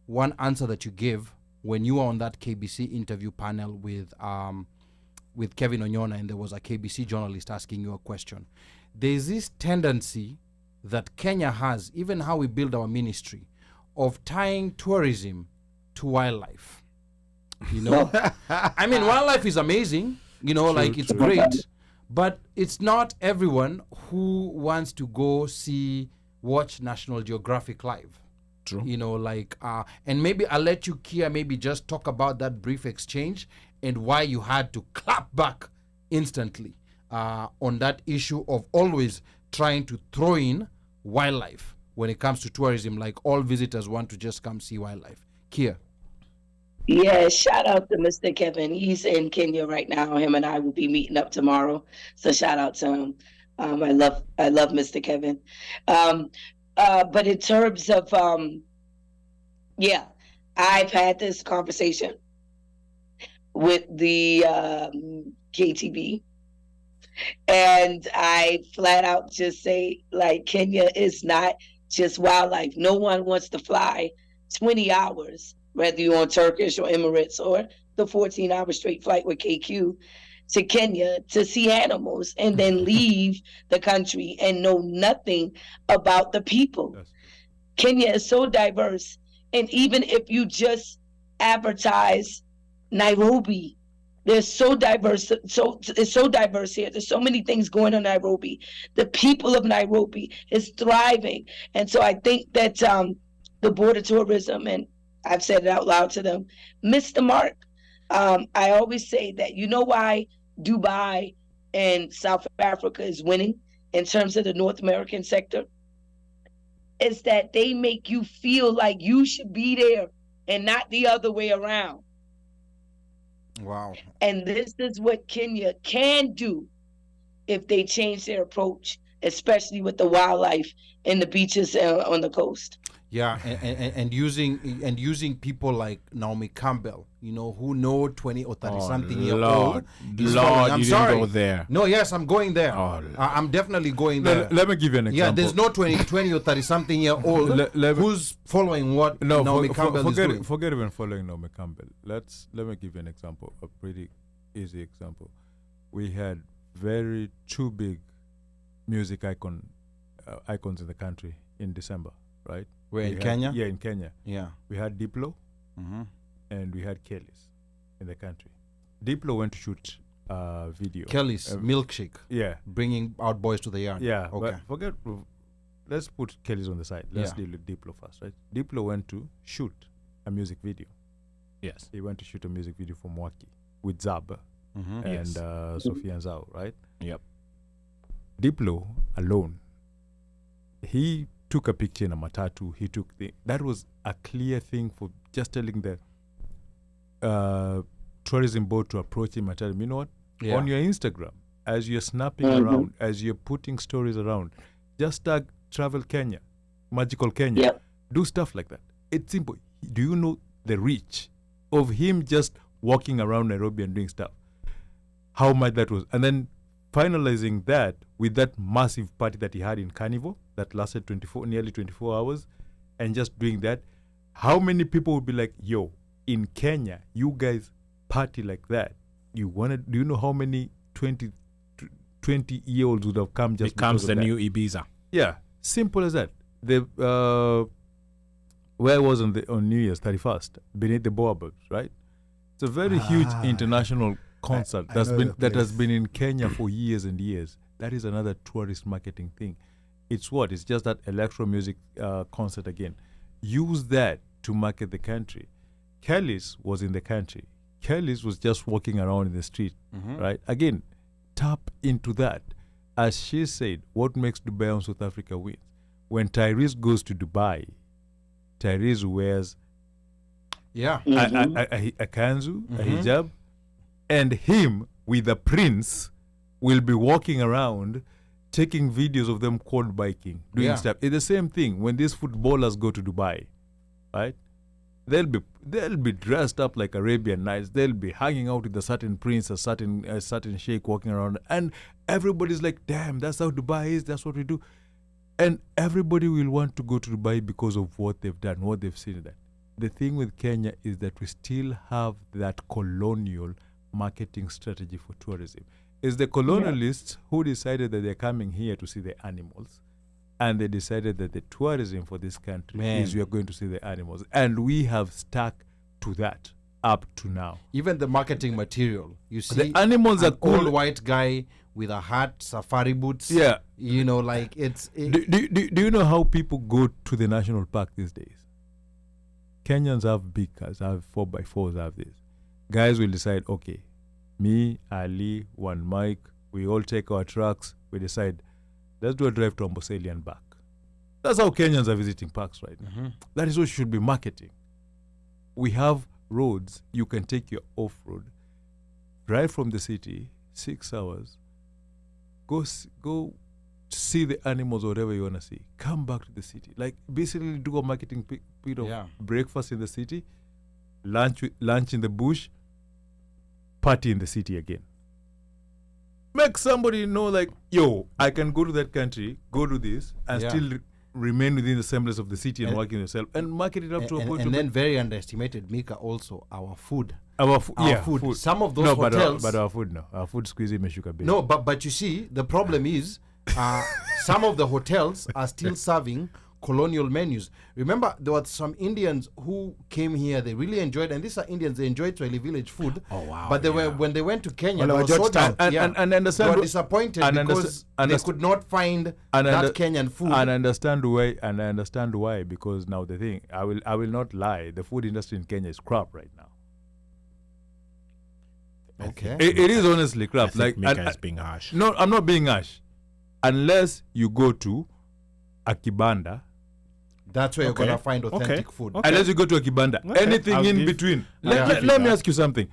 one answer that you gave when you were on that KBC interview panel with Kevin Onyona, and there was a KBC journalist asking you a question. There's this tendency that Kenya has, even how we build our ministry, of tying tourism to wildlife. I mean, wildlife is amazing, it's great, but it's not everyone who wants to go watch National Geographic live. True. And maybe I'll let you, Kea, maybe just talk about that brief exchange and why you had to clap back instantly on that issue of always trying to throw in wildlife when it comes to tourism, like all visitors want to just come see wildlife. Kea. Yeah, shout out to Mr. Kevin. He's in Kenya right now. Him and I will be meeting up tomorrow. So shout out to him. I love Mr. Kevin. But in terms of, I've had this conversation with the KTV, and I flat out just say, Kenya is not just wildlife. No one wants to fly 20 hours, whether you're on Turkish or Emirates or the 14-hour straight flight with KQ to Kenya to see animals and then leave the country and know nothing about the people. Yes. Kenya is so diverse. And even if you just advertise Nairobi, they're so diverse. It's so diverse here. There's so many things going on in Nairobi. The people of Nairobi is thriving. And so I think that the Board of Tourism, and I've said it out loud to them, missed the mark. I always say that, you know why Dubai and South Africa is winning in terms of the North American sector? Is that they make you feel like you should be there and not the other way around. Wow. And this is what Kenya can do if they change their approach, especially with the wildlife and the beaches on the coast. Yeah, and using people like Naomi Campbell, who know 20 or 30 something year old. I'm sorry. Go there. No, yes, I'm going there. Oh, I'm definitely going there. Let me give you an example. Yeah, there's no 20 or 30 something year old who's following what Naomi Campbell is doing. Forget even following Naomi Campbell. Let me give you an example, a pretty easy example. We had two big music icons in the country in December, right? Where, in Kenya? Yeah, in Kenya. Yeah. We had Diplo and we had Kelly's in the country. Diplo went to shoot video. Kelly's Milkshake. Yeah. Bringing out boys to the yard. Yeah. Okay. But let's put Kelly's on the side. Let's deal with Diplo first, right? Diplo went to shoot a music video. Yes. He went to shoot a music video for Mwaki with Zab and Sophia and Zao, right? Yep. Diplo alone, he took a picture in a matatu. That was a clear thing for just telling the tourism board to approach him and tell him, you know what? Yeah. On your Instagram, as you're snapping around, as you're putting stories around, just tag Travel Kenya, Magical Kenya. Yep. Do stuff like that. It's simple. Do you know the reach of him just walking around Nairobi and doing stuff? How much that was. And then finalizing that with that massive party that he had in Carnival that lasted nearly 24 hours, and just doing that, how many people would be like, yo, in Kenya, you guys party like that? Do you know how many 20-year-olds would have come just becomes the that? new Ibiza. Yeah, simple as that. Where I was on New Year's 31st, beneath the Baobabs, right? It's a very huge international concert that has been in Kenya for years and years. That is another tourist marketing thing. It's just that electro music concert again. Use that to market the country. Kelly's was in the country. Kelly's was just walking around in the street, right? Again, tap into that. As she said, what makes Dubai and South Africa win? When Tyrese goes to Dubai, Tyrese wears a kanzu, a hijab, and him with a prince will be walking around taking videos of them quad biking, doing stuff. It's the same thing when these footballers go to Dubai, right? They'll be dressed up like Arabian Nights. They'll be hanging out with a certain prince, a certain sheikh walking around, and everybody's like, "Damn, that's how Dubai is. That's what we do." And everybody will want to go to Dubai because of what they've done, what they've seen. That the thing with Kenya is that we still have that colonial marketing strategy for tourism. It's the colonialists who decided that they're coming here to see the animals, and they decided that the tourism for this country is we are going to see the animals, and we have stuck to that up to now. Even the marketing material, you see, the animals are cool. Old white guy with a hat, safari boots. Yeah, like it's. Do you know how people go to the national park these days? Kenyans have big cars, have 4x4s, have this. Guys will decide, okay, me, Ali, one Mike, we all take our trucks, we decide, let's do a drive to Amboseli and back. That's how Kenyans are visiting parks right now. That is what should be marketing. We have roads, you can take your off-road, drive from the city, 6 hours, go see the animals or whatever you want to see, come back to the city. Like basically do a marketing bit of breakfast in the city, lunch in the bush, party in the city again. Make somebody know, like, yo, I can go to that country, go to this, and still remain within the semblance of the city and work in yourself, and market it up to a point. And then very underestimated, Mika, also our food. Our food. Some of those hotels. But our food, no. Our food squeezy meshuka bit. No, but you see, the problem is some of the hotels are still serving colonial menus. Remember, there were some Indians who came here. They really enjoyed, and these are Indians. They enjoyed Swahili village food. Oh wow! But they were when they went to Kenya, Well, they were so down. and understand, they were disappointed because they could not find that Kenyan food. And I understand why. Because now the thing, I will not lie. The food industry in Kenya is crap right now. Okay, it is honestly crap. Like Mika is being harsh. No, I'm not being harsh. Unless you go to a kibanda. That's where you're going to find authentic food. Okay. Unless you go to a kibanda. Anything in between. Let me ask you something.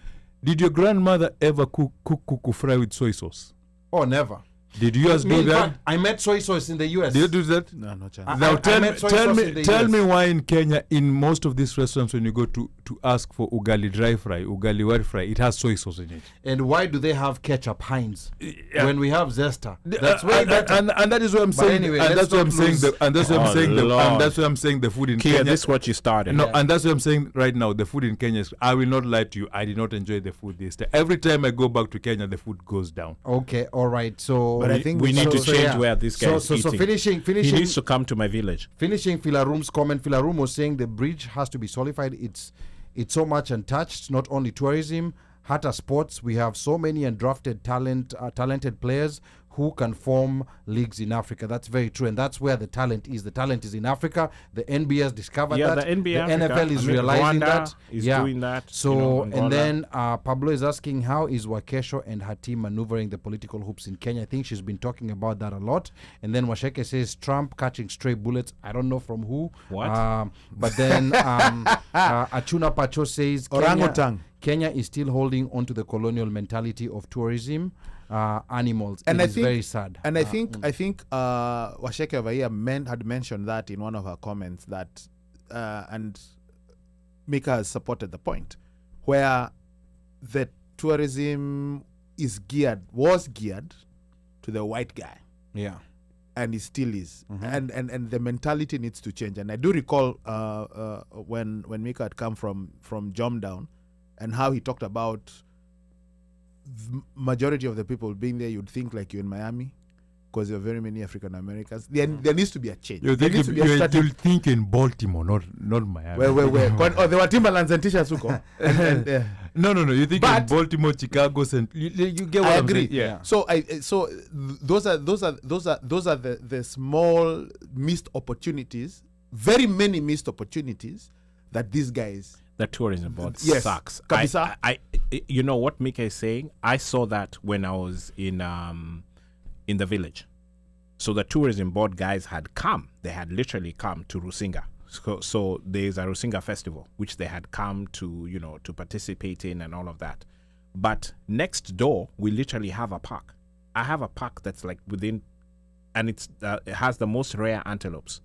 Did your grandmother ever cook kuku fry with soy sauce? Oh, never. Did you guys Me, do in that? fact, I met soy sauce in the US. Did you do that? No, no chance. Now I tell met soy sauce in the tell US. me why in Kenya, in most of these restaurants, when you go to ask for ugali dry fry, ugali wet fry, it has soy sauce in it. And why do they have ketchup Heinz Yeah. when we have Zesta? That's way better. And that is what I'm saying. anyway, and let's that's what I'm not saying. lose- And that's what I'm Oh, saying. And Lord. that's what I'm saying. The food in Kea, Kenya. this is what you started. No, and that's what I'm saying right now. The food in Kenya is. I will not lie to you. I did not enjoy the food this time. Every time I go back to Kenya, the food goes down. Okay, all right. So, But I think we need to so, change yeah. where this guy is So eating. finishing He needs finishing to come to my village. Philarum's comment. Philarum was saying the bridge has to be solidified. It's so much untouched. Not only tourism, Hata sports. We have so many undrafted talented players who can form leagues in Africa. That's very true, and that's where the talent is. The talent is in Africa. The NBA has discovered Yeah, that. the NBA Africa. NFL is I mean, realizing Rwanda that. is yeah. doing that, So, you know, and Angola. then Pablo is asking, how is Wakesho and her team maneuvering the political hoops in Kenya? I think she's been talking about that a lot. And then Washeke says, Trump catching stray bullets. I don't know from who. What? But then Achuna Pacho says, Orangutan. Kenya is still holding on to the colonial mentality of tourism, animals. And It I is think- very sad. And I think Washeke over here had mentioned that in one of her comments that and Mika has supported the point where the tourism was geared to the white guy, Yeah. and it still is. And the mentality needs to change. And I do recall when Mika had come from Jomdown and how he talked about majority of the people being there, you'd think like you're in Miami because there are very many African Americans. There needs to be a change. You There think needs to be a strategy. you'll think in Baltimore, not Miami. Where? Oh, there were Timberlands and t-shirts who go. No. You think in But- Baltimore, Chicago, you get what I I'm agree. saying? Yeah. So those are the small missed opportunities, very many missed opportunities that these guys. The tourism board Yes. sucks. Kabisa. I you know what Mika is saying? I saw that when I was in the village. So the tourism board guys had come. They had literally come to Rusinga. So there's a Rusinga festival, which they had come to, to participate in and all of that. But next door, we literally have a park. I have a park that's like within, and it has the most rare antelopes.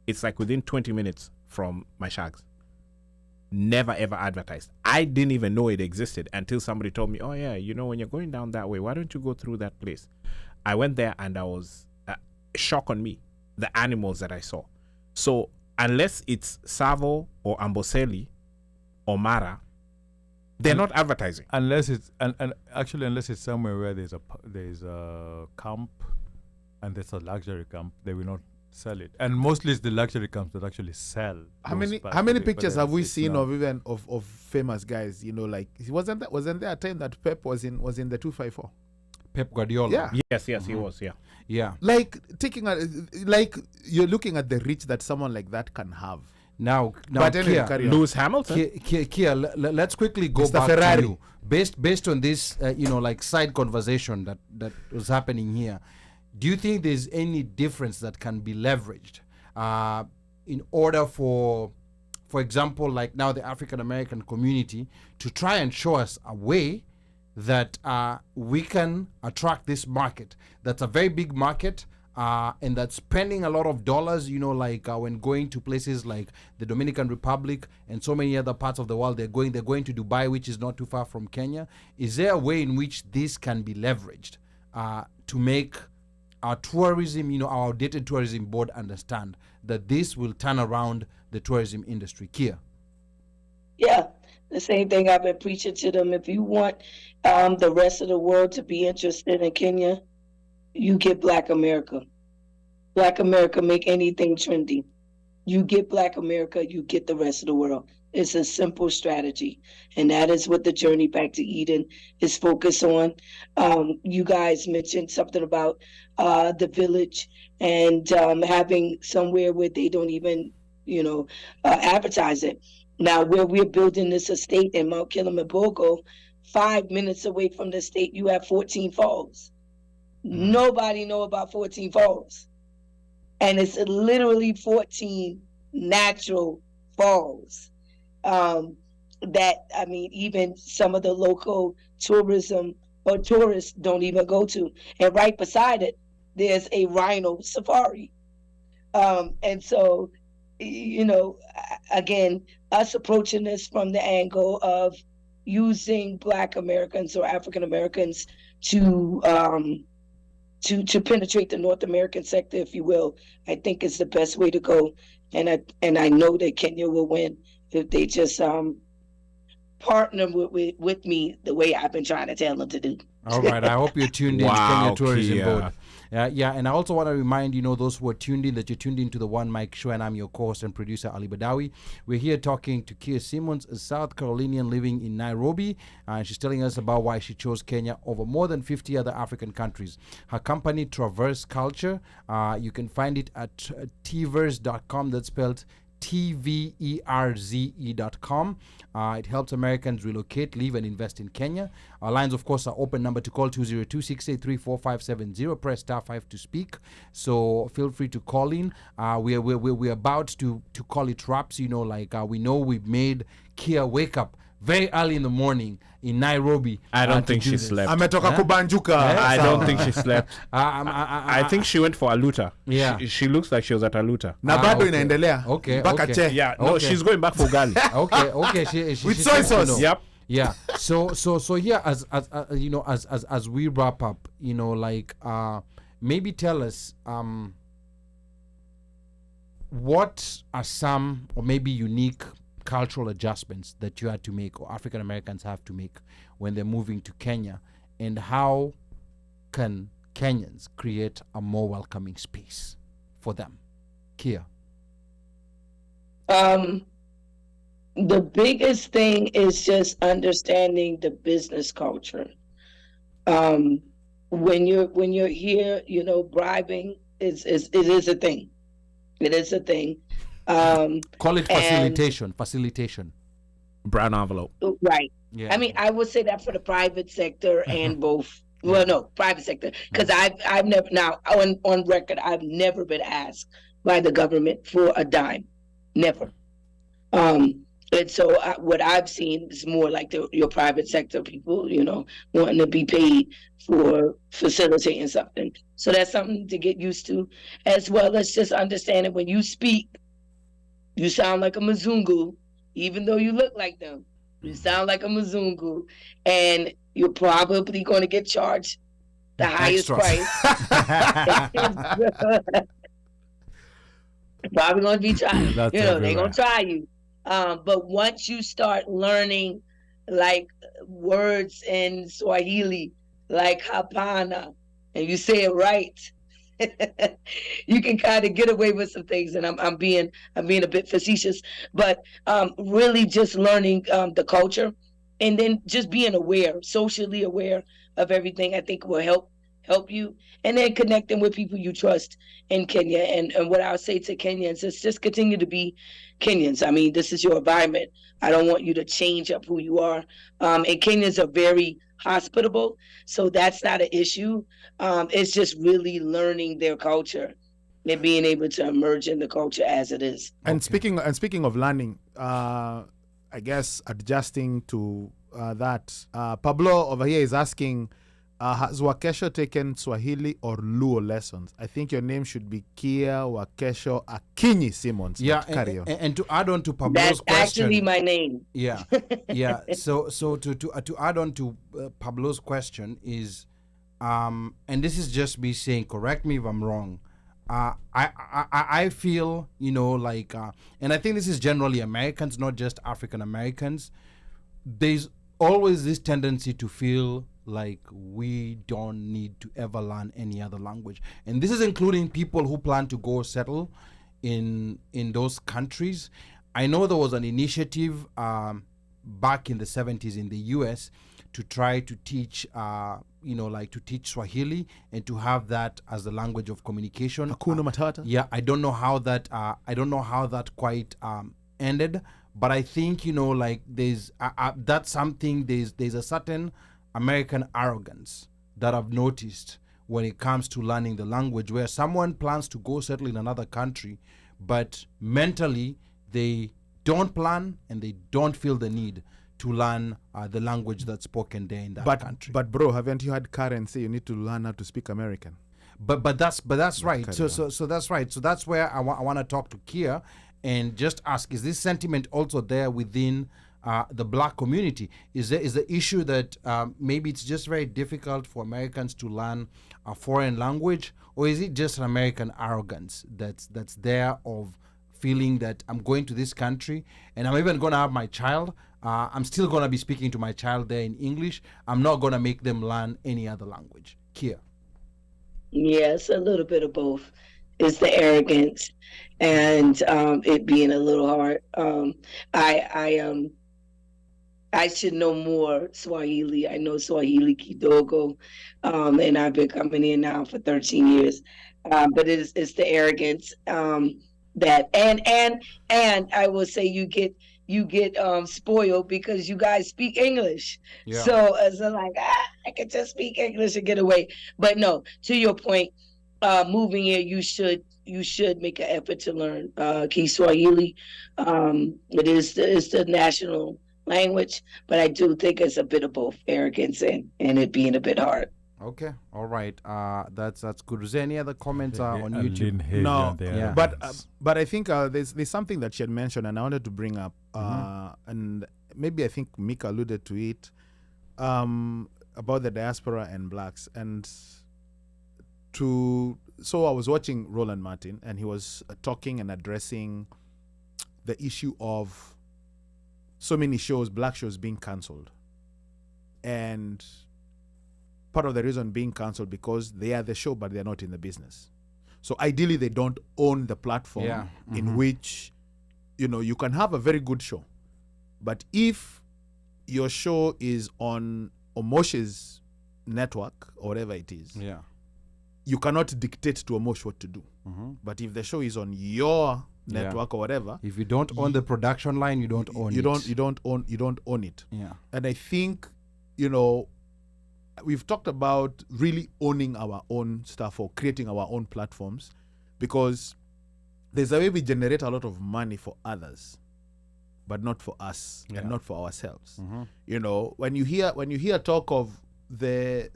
It's like within 20 minutes from my shags. Never ever advertised. I didn't even know it existed until somebody told me, oh yeah, when you're going down that way, why don't you go through that place? I went there and I was shock on me, the animals that I saw. So unless it's Savo or Amboseli or Mara, they're not advertising. Unless it's unless it's somewhere where there's a camp and there's a luxury camp, they will not sell it. And mostly it's the luxury camps that actually sell. How those many parts how many of it, but pictures then have we it's seen not. of even of famous guys? Like wasn't there a time that Pep was in the 254? Pep Guardiola. Yeah. Yes, he was, yeah. Yeah. Like like you're looking at the reach that someone like that can have. Now But anyway, Kea, carry on. Lewis Hamilton. Kea, let's quickly go Mr. back Ferrari. to you. Based on this, like side conversation that was happening here, do you think there's any difference that can be leveraged in order for example, like now the African American community to try and show us a way that we can attract this market? That's a very big market. And that's spending a lot of dollars, like when going to places like the Dominican Republic and so many other parts of the world, they're going to Dubai, which is not too far from Kenya. Is there a way in which this can be leveraged to make our tourism, our outdated tourism board understand that this will turn around the tourism industry? Kea. Yeah, the same thing I've been preaching to them. If you want the rest of the world to be interested in Kenya, you get Black America. Black America make anything trendy. You get Black America, you get the rest of the world. It's a simple strategy. And that is what the Journey Back to Eden is focused on. You guys mentioned something about the village and having somewhere where they don't even, advertise it. Now, where we're building this estate in Mount Kilimanjaro, 5 minutes away from the estate, you have 14 falls. Nobody know about 14 falls. And it's literally 14 natural falls. Even some of the local tourism or tourists don't even go to. And right beside it, there's a rhino safari. And so, again, us approaching this from the angle of using Black Americans or African Americans to penetrate the North American sector, if you will, I think is the best way to go. And I know that Kenya will win if they just partner with me the way I've been trying to tell them to do. All right. I hope you're tuned in to Wow, Kenya Tourism Kea. Board. Yeah, and I also want to remind, those who are tuned in, that you're tuned into the One Mic Show, and I'm your co-host and producer, Ali Badawi. We're here talking to Kea Simmons, a South Carolinian living in Nairobi, and she's telling us about why she chose Kenya over more than 50 other African countries. Her company, Traverze Culture, you can find it at tverze.com. That's spelled TVERZE.com. It helps Americans relocate, live, and invest in Kenya. Our lines, of course, are open. Number to call 202-683-4570. Press *5 to speak. So feel free to call in. We're about to call it wraps. We know we've made Kea wake up very early in the morning in Nairobi. I don't think she slept. Ametoka kubanjuka. I Sawa. don't think she slept. I think she went for a luta. Yeah. She looks like she was at a luta. Na bado okay. inaendelea. Okay, Mpaka okay. che. Yeah, no, Okay. she's going back for Gali. Okay. She With she soy says, sauce. Yep. Yeah. So here, as we wrap up, maybe tell us what are some or maybe unique cultural adjustments that you had to make, or African Americans have to make when they're moving to Kenya, and how can Kenyans create a more welcoming space for them? Kea. The biggest thing is just understanding the business culture. When you're here, bribing it is a thing. It is a thing. Call it facilitation. Brown envelope. Right. Yeah. I mean, I would say that for the private sector and both. Well, no, private sector, because I've never, now on record, I've never been asked by the government for a dime, never. And so what I've seen is more like your private sector people, wanting to be paid for facilitating something. So that's something to get used to, as well as just understanding when you speak, you sound like a Mzungu, even though you look like them. You sound like a Mzungu, and you're probably going to get charged the highest price. Probably going to be tried. That's They're everywhere. going to try you. But once you start learning like words in Swahili, like hapana, and you say it right, you can kind of get away with some things. And I'm being a bit facetious, but really just learning the culture, and then just being aware, socially aware of everything, I think will help you. And then connecting with people you trust in Kenya. And what I'll say to Kenyans is just continue to be Kenyans. I mean, this is your environment. I don't want you to change up who you are. And Kenyans are very hospitable, so that's not an issue. It's just really learning their culture and being able to emerge in the culture as it is. And speaking of learning, I guess adjusting to that, Pablo over here is asking, has Wakesho taken Swahili or Luo lessons? I think your name should be Kea Wakesho Simmons. Yeah, carry on. and to add on to Pablo's That's question, actually my name. yeah. So to add on to Pablo's question is, and this is just me saying, correct me if I'm wrong. I feel, and I think this is generally Americans, not just African Americans. There's always this tendency to feel like we don't need to ever learn any other language, and this is including people who plan to go settle in those countries. I know there was an initiative back in the 70s in the US to try to teach to teach Swahili and to have that as the language of communication. Hakuna Matata. Yeah, I don't know how that quite ended, but I think there's that's something. There's a certain American arrogance that I've noticed when it comes to learning the language, where someone plans to go settle in another country, but mentally they don't plan and they don't feel the need to learn the language that's spoken there in that country. But bro, haven't you had Karen say you need to learn how to speak American? But that's right. So that's right. So that's where I want to talk to Kea and just ask: is this sentiment also there within the black community? Is the issue that maybe it's just very difficult for Americans to learn a foreign language, or is it just an American arrogance that's there of feeling that I'm going to this country and I'm even going to have my child, I'm still going to be speaking to my child there in English. I'm not going to make them learn any other language. Kea. Yes, a little bit of both. It's the arrogance and it being a little hard. I should know more Swahili. I know Swahili kidogo, and I've been coming in now for 13 years. But it's the arrogance that and I will say you get spoiled because you guys speak English. Yeah. So as like I can just speak English and get away. But no, to your point, moving here, you should make an effort to learn Kiswahili. It's the national language, but I do think it's a bit of both arrogance and it being a bit hard. Okay, all right. That's good. Is there any other comments on YouTube? No, Yeah. but I think there's something that she had mentioned, and I wanted to bring up, and maybe I think Mika alluded to it, about the diaspora and blacks. And so I was watching Roland Martin, and he was talking and addressing the issue of so many shows, black shows, being cancelled, and part of the reason being cancelled because they are the show, but they're not in the business. So ideally, they don't own the platform in which, you can have a very good show. But if your show is on Omoshe's network or whatever it is, you cannot dictate to Omosh what to do. But if the show is on your network or whatever, if you don't own the production line, you don't own it. You don't own it. Yeah. And I think, we've talked about really owning our own stuff or creating our own platforms, because there's a way we generate a lot of money for others, but not for us and not for ourselves. When you hear talk of the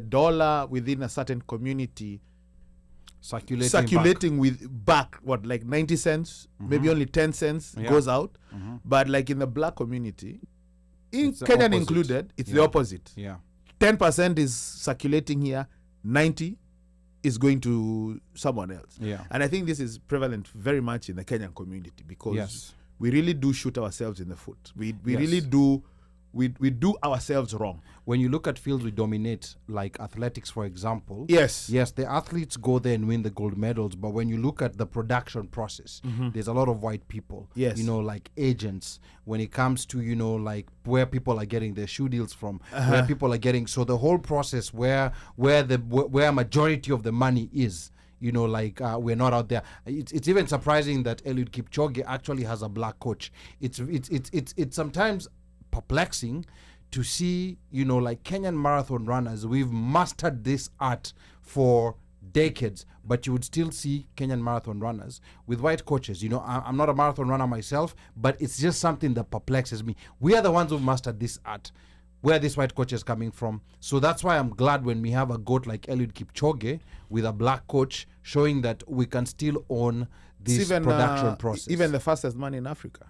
dollar within a certain community circulating back what, like 90 cents, maybe only 10 cents goes out, but like in the black community, in Kenyan included, it's the opposite. 10% is circulating here, 90 is going to someone else. And I think this is prevalent very much in the Kenyan community, because we really do shoot ourselves in the foot. We really do. We do ourselves wrong. When you look at fields we dominate, like athletics, for example. Yes, the athletes go there and win the gold medals. But when you look at the production process, there's a lot of white people. Yes, like agents. When it comes to like where people are getting their shoe deals from, where people are getting. So the whole process where a majority of the money is. We're not out there. It's even surprising that Eliud Kipchoge actually has a black coach. It's sometimes perplexing to see, like Kenyan marathon runners, we've mastered this art for decades, but you would still see Kenyan marathon runners with white coaches. I'm not a marathon runner myself, but it's just something that perplexes me. We are the ones who've mastered this art. Where are these white coaches coming from? So that's why I'm glad when we have a goat like Eliud Kipchoge with a black coach, showing that we can still own this production process. Even the fastest man in Africa.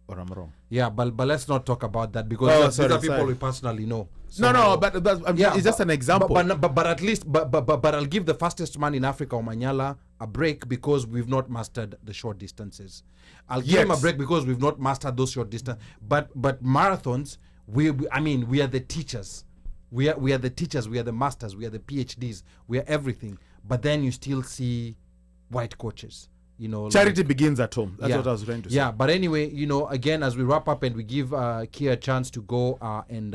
Or I'm wrong? Yeah, but let's not talk about that, because these are people we personally know. So, but it's just an example. But at least, but I'll give the fastest man in Africa, Omanyala, a break, because we've not mastered the short distances. I'll give him a break because we've not mastered those short distances. But marathons, we are the teachers. We are the teachers. We are the masters. We are the PhDs. We are everything. But then you still see white coaches. Charity begins at home. That's what I was trying to say. Yeah, but anyway, again, as we wrap up and we give Kea a chance to go and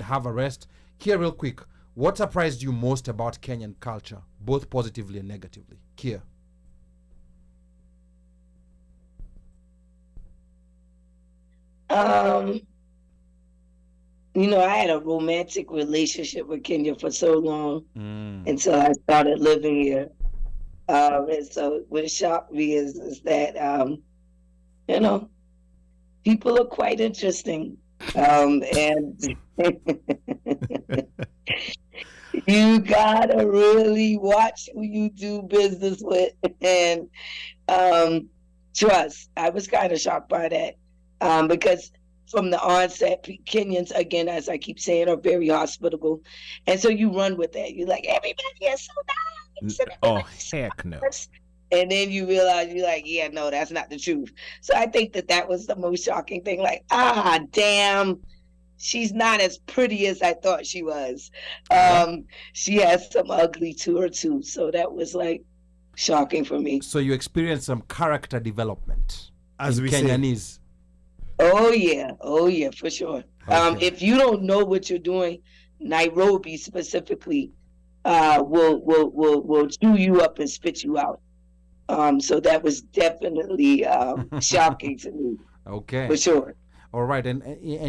have a rest. Kea, real quick, what surprised you most about Kenyan culture, both positively and negatively? Kea. I had a romantic relationship with Kenya for so long until I started living here. And so what shocked me is that, People are quite interesting. And you gotta really watch who you do business with and trust. I was kind of shocked by that because from the onset, Kenyans, again, as I keep saying, are very hospitable. And so you run with that. You're like, everybody is so nice. And Oh, everybody's so heck no. nice. And then you realize you're like, yeah, no, that's not the truth. So I think that was the most shocking thing. Like, damn, she's not as pretty as I thought she was. She has some ugly to her too. So that was like shocking for me. So you experienced some character development As in we say. Kenyanese. Oh yeah, for sure. Okay. If you don't know what you're doing, Nairobi specifically will chew you up and spit you out. So that was definitely shocking to me, Okay. for sure. All right, and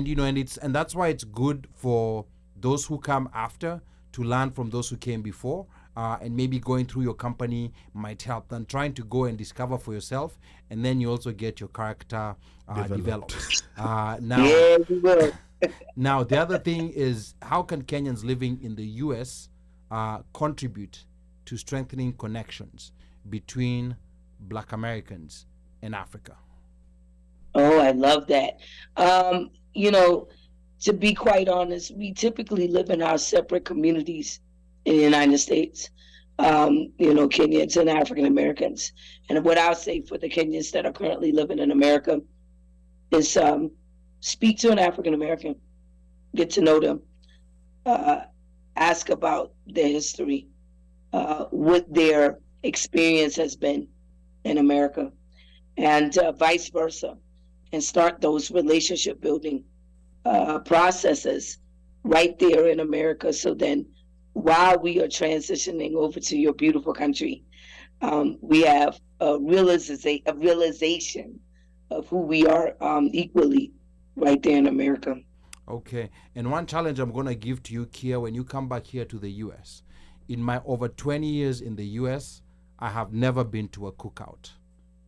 you know, and that's why it's good for those who come after to learn from those who came before, and maybe going through your company might help than trying to go and discover for yourself, and then you also get your character developed. Now, Yeah, you will. now the other thing is, how can Kenyans living in the U.S. Contribute to strengthening connections between Black Americans and Africa? Oh, I love that. You know, to be quite honest, we typically live in our separate communities in the United States. You know, Kenyans and African Americans. And what I'll say for the Kenyans that are currently living in America is speak to an African American, get to know them, ask about their history, what their experience has been in America, and vice versa, and start those relationship building processes right there in America. So then while we are transitioning over to your beautiful country, we have a realization of who we are equally right there in America. Okay, and one challenge I'm going to give to you, Kea, when you come back here to the U.S. In my over 20 years in the U.S., I have never been to a cookout.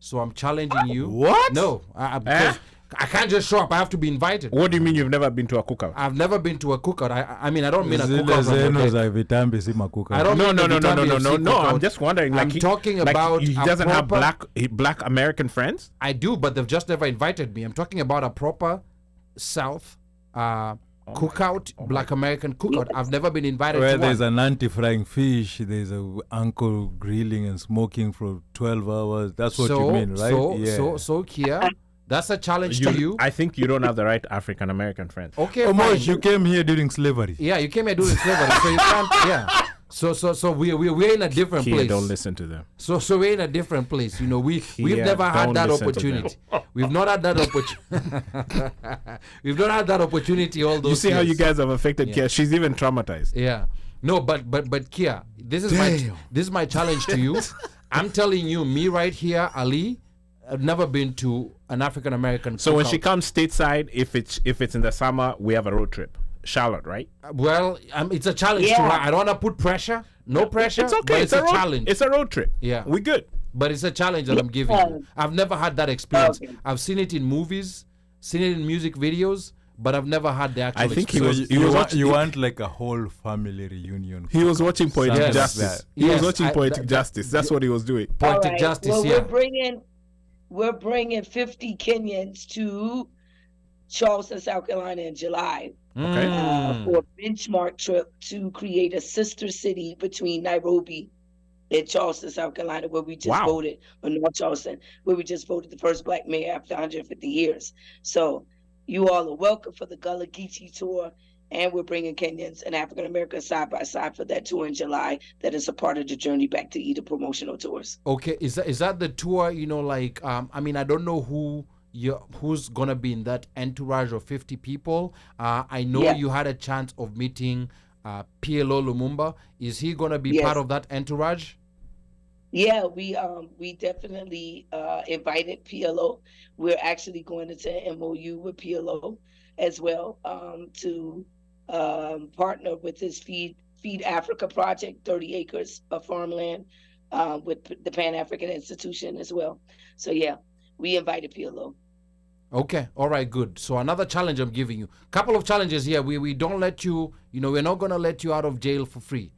So I'm challenging you. What? No, because I can't just show up. I have to be invited. What do you mean you've never been to a cookout? I've never been to a cookout. I mean, I don't mean a Zile cookout. zenu From za vitambi si makuka. I don't No, mean no, the no, no, no, Vitambi no, no, FC no. cookout. I'm just wondering. Like I'm talking about he a doesn't have proper- black American friends. I do, but they've just never invited me. I'm talking about a proper South cookout, Black American cookout. I've never been invited Where to there's one. an auntie frying fish, there's a uncle grilling and smoking for 12 hours. That's what you mean, right? So, Kea, that's a challenge to you. I think you don't have the right African American friends. Okay, Omosh, fine. you came here during slavery. Yeah, you came here doing slavery, so you can't. Yeah. So we're in a different Kea, place. don't listen to them. So we're in a different place. You know, we've Kea, never had don't that listen to them. opportunity. We've not had that opportunity. We've not had that opportunity all those You see how years. you guys have affected Kea? She's even traumatized. Yeah. No, but Kea, this is my challenge to you. I'm telling you, me right here, Ali, I've never been to an African American. So when she comes stateside, if it's in the summer, we have a road trip. Charlotte, right? Well, it's a challenge to her. I don't want to put pressure. No pressure. It's okay. But it's a road, challenge. It's a road trip. Yeah. We good. But it's a challenge that I'm giving you. I've never had that experience. I've seen it in movies, seen it in music videos, but I've never had the actual I think experience. You want like a whole family reunion. He was watching Poetic Yes. Justice. He Yes, was watching I- Poetic that- Justice. That's what he was doing. Poetic All right. justice, Well, yeah. we're bringing 50 Kenyans to Charleston, South Carolina in July Mm. for a benchmark trip to create a sister city between Nairobi and Charleston, South Carolina, where we just voted, or North Charleston, where we just voted the first Black mayor after 150 years. So you all are welcome for the Gullah Geechee tour, and we're bringing Kenyans and African Americans side by side for that tour in July. That is a part of the journey back to EDA promotional tours. Okay, is that the tour? You know, like I mean, I don't know who's gonna be in that entourage of 50 people. I know you had a chance of meeting PLO Lumumba. Is he gonna be part of that entourage? Yeah, we definitely invited PLO. We're actually going into an MOU with PLO as well to partner with his Feed Africa project, 30 acres of farmland with the Pan African Institution as well. So yeah, we invited PLO. Okay, all right, good. So another challenge I'm giving you. Couple of challenges here. We don't let you, we're not going to let you out of jail for free.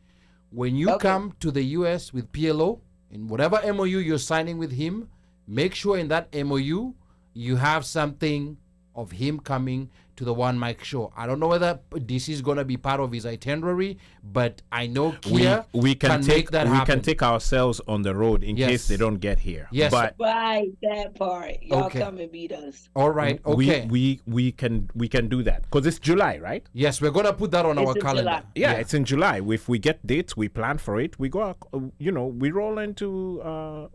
When you come to the US with PLO, in whatever MOU you're signing with him, make sure in that MOU you have something of him coming to the One Mic show. I don't know whether this is going to be part of his itinerary, but I know Kea we can make that happen. We can take ourselves on the road in case they don't get here. Yes, but Right, that part. Y'all come and meet us. all right, okay. we can do that because it's July, right? Yes, we're going to put that on our in calendar. July. Yeah, it's in July. If we get dates, we plan for it. We go, we roll into,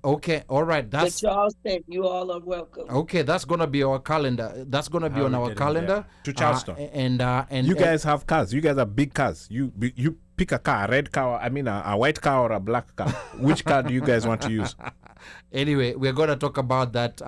Okay, all right. But Charleston, you all are welcome. Okay, that's gonna be our calendar. That's gonna be How on we our getting calendar. To Charleston. And you guys have cars. You guys are big cars. You pick a car, a red car. I mean, a white car or a black car. Which car do you guys want to use? Anyway, we're gonna talk about that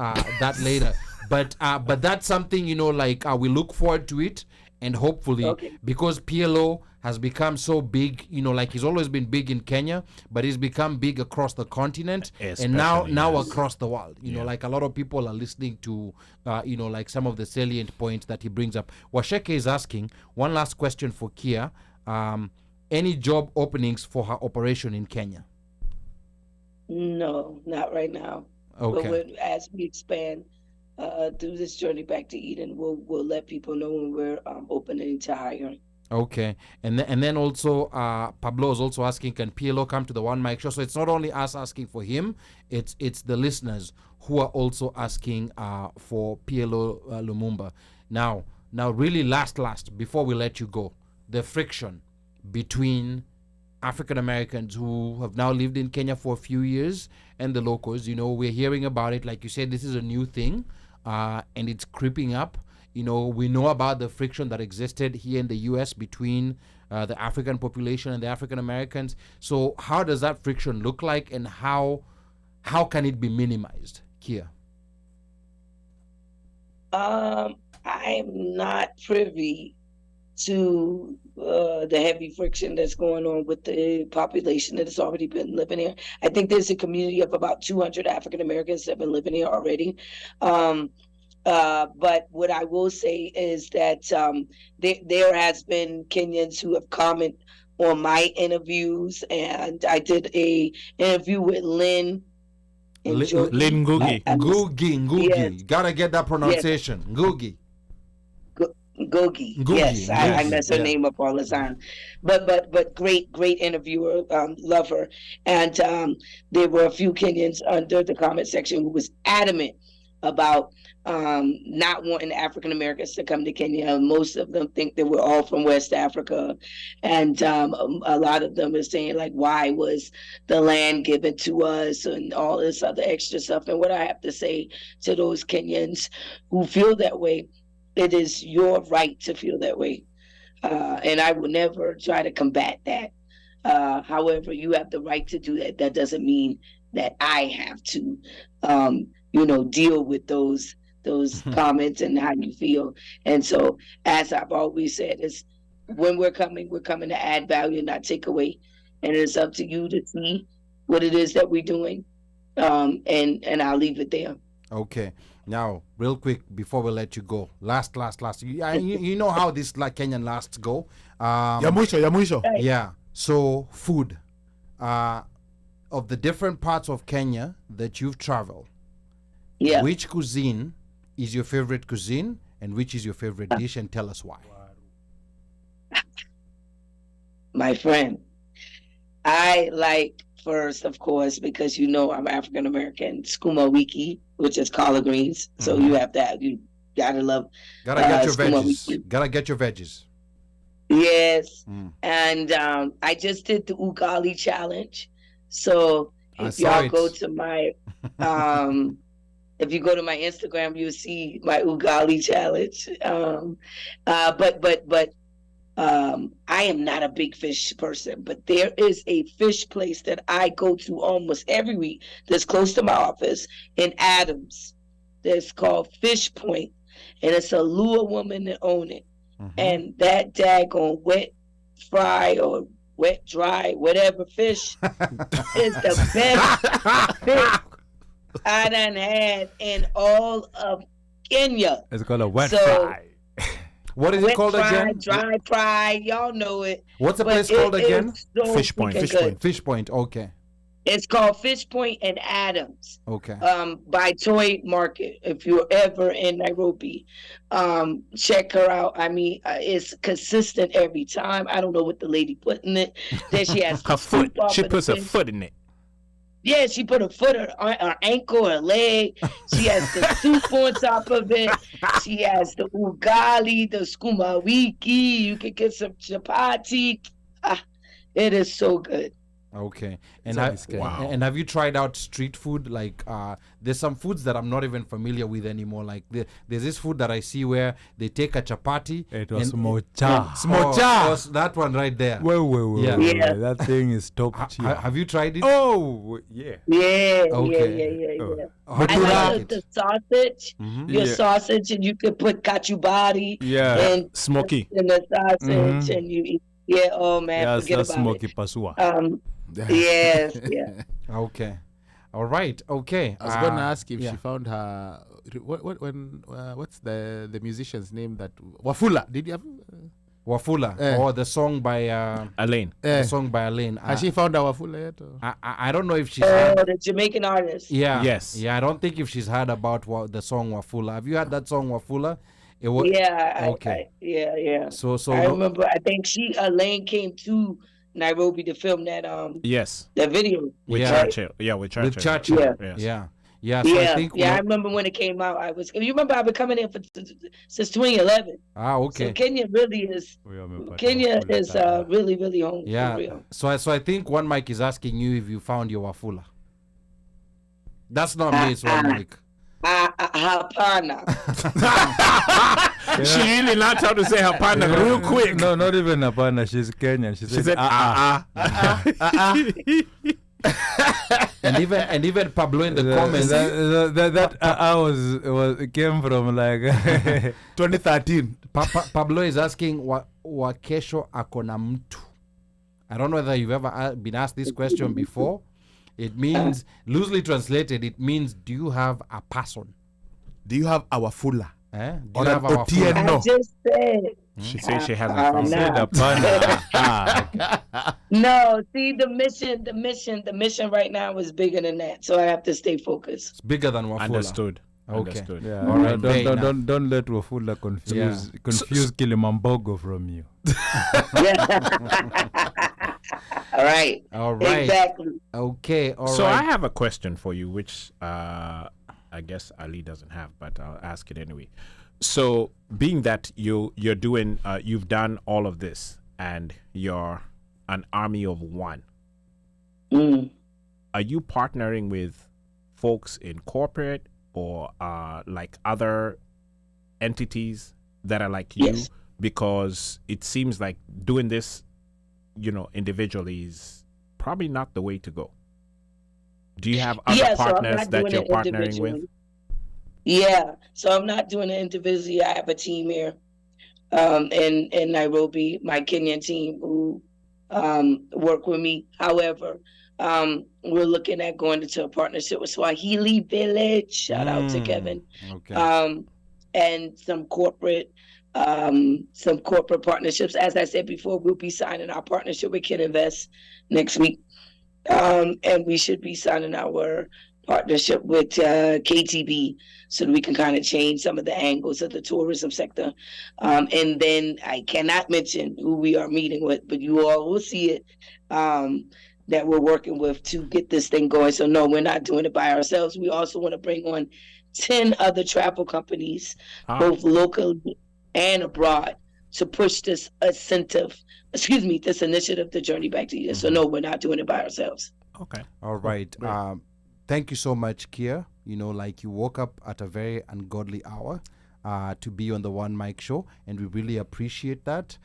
later. But that's something we look forward to it, and hopefully because PLO has become so big, he's always been big in Kenya, but he's become big across the continent and now across the world. Like a lot of people are listening to, some of the salient points that he brings up. Washeke is asking, one last question for Kea. Any job openings for her operation in Kenya? No, not right now. Okay. But as we expand through this journey back to Eden, we'll let people know when we're opening to hiring. Okay, and then also Pablo is also asking, can PLO come to the One Mic show? So it's not only us asking for him, it's the listeners who are also asking for PLO Lumumba. Now really last before we let you go, the friction between African Americans who have now lived in Kenya for a few years and the locals. We're hearing about it. Like you said, this is a new thing, and it's creeping up. We know about the friction that existed here in the U.S. between the African population and the African Americans. So how does that friction look like, and how can it be minimized, Kea? I'm not privy to the heavy friction that's going on with the population that has already been living here. I think there's a community of about 200 African Americans that have been living here already. But what I will say is that there has been Kenyans who have commented on my interviews, and I did a interview with Lynn. Lynn Ngugi. Ngugi. Yes. You gotta get that pronunciation. Ngugi. Gogi. Yes, I mess her name up all the time. But great interviewer, love her. And there were a few Kenyans under the comment section who was adamant about not wanting African Americans to come to Kenya. Most of them think that we're all from West Africa, and a lot of them are saying, like, why was the land given to us and all this other extra stuff. And what I have to say to those Kenyans who feel that way, it is your right to feel that way, and I will never try to combat that. However, you have the right to do that. That doesn't mean that I have to deal with those comments and how you feel. And so, as I've always said, is when we're coming to add value, not take away. And it's up to you to see what it is that we're doing. And I'll leave it there. Okay. Now, real quick before we let you go, last. You know how this Kenyan lasts go. Ya mwisho. Yeah. So food. Of the different parts of Kenya that you've traveled, which cuisine is your favorite cuisine, and which is your favorite dish, and tell us why. My friend, I like, first, of course, because I'm African American, skuma wiki, which is collard greens. So you have that. You gotta love. Gotta get your skuma veggies. wiki. Gotta get your veggies. Yes. And I just did the Ugali challenge. So if y'all go to my if you go to my Instagram, you'll see my Ugali challenge. But I am not a big fish person, but there is a fish place that I go to almost every week that's close to my office in Adams. That's called Fish Point, and it's a Lua woman that own it. And that daggone wet fry or wet dry, whatever fish is the best fish I done had in all of Kenya. It's called a wet So, fry. What is it Wet called fry, again? dry fry, y'all know it. What's the But place called it again? is so Fish Point. freaking Fish good. Point. Fish Point. Okay. It's called Fish Point and Adams. Okay. By Toy Market. If you're ever in Nairobi, check her out. I mean, it's consistent every time. I don't know what the lady put in it. Then she has Her the foot. soup off She of the puts her fish. foot in it. Yeah, she put her foot, her ankle, her leg. She has the soup on top of it. She has the ugali, the skuma wiki. You can get some chapati. It is so good. Okay. Wow. And have you tried out street food? Like, there's some foods that I'm not even familiar with anymore. Like, there's this food that I see where they take a chapati. It was and- mocha. Oh, that one right there. Wait. Yeah. That thing is top tier. Have you tried it? Oh, yeah. Yeah, Okay. yeah. How do I you like like the it? sausage. Mhm. Your Yeah. sausage, and you can put kachubari Yeah. and Smoky. in the sausage, Mhm. and you eat. Yeah, oh man, Yeah, forget that's about smoky it. pasua. Yes, yeah. Okay. All right. Okay. I was going to ask if yeah. she found her. What's the musician's name that Wafula? Did you have? Wafula. Or the song by Elaine. the song by Elaine. Has she found her Wafula yet? Or? I don't know if she's Oh, heard. the Jamaican artist. Yeah. Yes. Yeah. I don't think if she's heard about the song Wafula. Have you heard that song Wafula? It was Yeah, okay. yeah. So I remember. I think Elaine came to Nairobi to film that Yes. that video. With Yeah. Churchill. Yeah, with Churchill. with Churchill. Yeah. Yeah. Yeah. So I think I remember when it came out. You remember I've been coming in since 2011. okay. So Kenya really is really, really home. For Yeah. real. So I think one mic is asking you if you found your Wafula. That's not me. It's one mic. Hapana. She really learned how to say her partner real quick. No, not even Apana. She's Kenyan. She She said, and even Pablo in the comments. It came from like 2013. Pablo is asking Wakesho akona mtu. I don't know whether you've ever been asked this question before. It means, loosely translated, it means, do you have a person? Do you have our Fula? Do Or you have an our OTN? Fula? No. I just said. She says she hasn't found said it. Apana. No, see the mission right now is bigger than that. So I have to stay focused. It's bigger than Wafula. Understood. Okay. Understood. Yeah, All right, fair enough. don't let Wafula confuse Kilimambogo from you. All right. All right. Exactly. Okay. All right. So I have a question for you, which I guess Ali doesn't have, but I'll ask it anyway. So, being that you're doing, you've done all of this, and you're an army of one, are you partnering with folks in corporate or like other entities that are like you? Yes. Because it seems like doing this, individually is probably not the way to go. Do you have other partners that you're partnering with? Yeah, so I'm not doing it individually. I have a team here in Nairobi, my Kenyan team who work with me. However, we're looking at going into a partnership with Swahili Village. Shout out to Kevin. Okay. And some corporate partnerships. As I said before, we'll be signing our partnership with Ken Invest next week. And we should be signing our partnership with KTB so that we can kind of change some of the angles of the tourism sector. And then I cannot mention who we are meeting with, but you all will see it, that we're working with to get this thing going. So no, we're not doing it by ourselves. We also want to bring on 10 other travel companies, both local and abroad, to push this initiative, the Journey Back to You. So no, we're not doing it by ourselves. Okay. All right. Thank you so much, Kea. Like you woke up at a very ungodly hour to be on the One Mic Show, and we really appreciate that.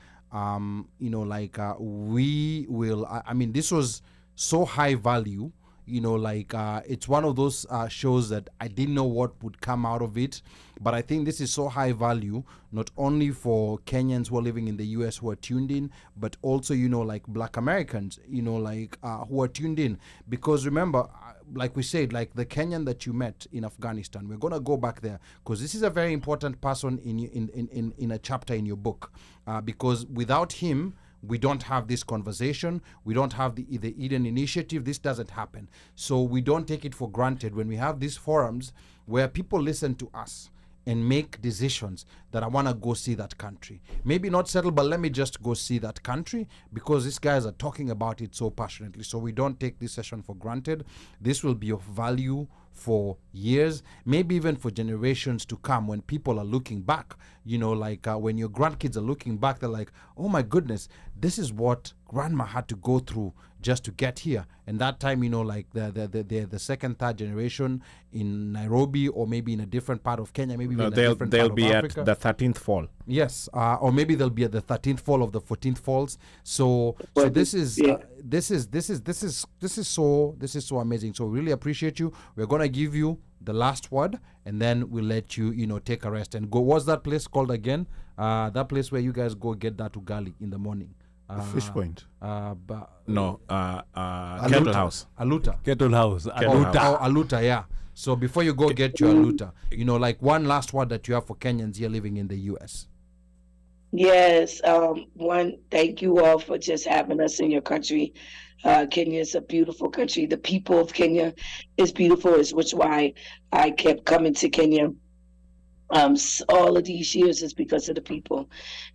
We will, I mean, this was so high value, it's one of those shows that I didn't know what would come out of it, but I think this is so high value, not only for Kenyans who are living in the US who are tuned in, but also, Black Americans, who are tuned in. Because remember, like we said, like the Kenyan that you met in Afghanistan, we're going to go back there because this is a very important person in a chapter in your book, because without him, we don't have this conversation. We don't have the Eden Initiative. This doesn't happen. So we don't take it for granted when we have these forums where people listen to us and make decisions that I want to go see that country. Maybe not settle, but let me just go see that country because these guys are talking about it so passionately. So we don't take this session for granted. This will be of value for years, maybe even for generations to come when people are looking back, when your grandkids are looking back, they're like, oh my goodness, this is what grandma had to go through just to get here. And that time, the second, third generation in Nairobi or maybe in a different part of Kenya, maybe even a different part of Africa. At the 13th fall. Yes, or maybe they'll be at the 13th fall of the 14th falls. So this is so amazing. So we really appreciate you. We're gonna give you the last word, and then we'll let you take a rest and go. What's that place called again? That place where you guys go get that ugali in the morning. Fish Point. Kettle House. Aluta. Kettle House. Aluta, yeah. So before you go get your Aluta, one last word that you have for Kenyans here living in the U.S. Yes. One, thank you all for just having us in your country. Kenya is a beautiful country. The people of Kenya is beautiful, which is why I kept coming to Kenya. All of these years is because of the people.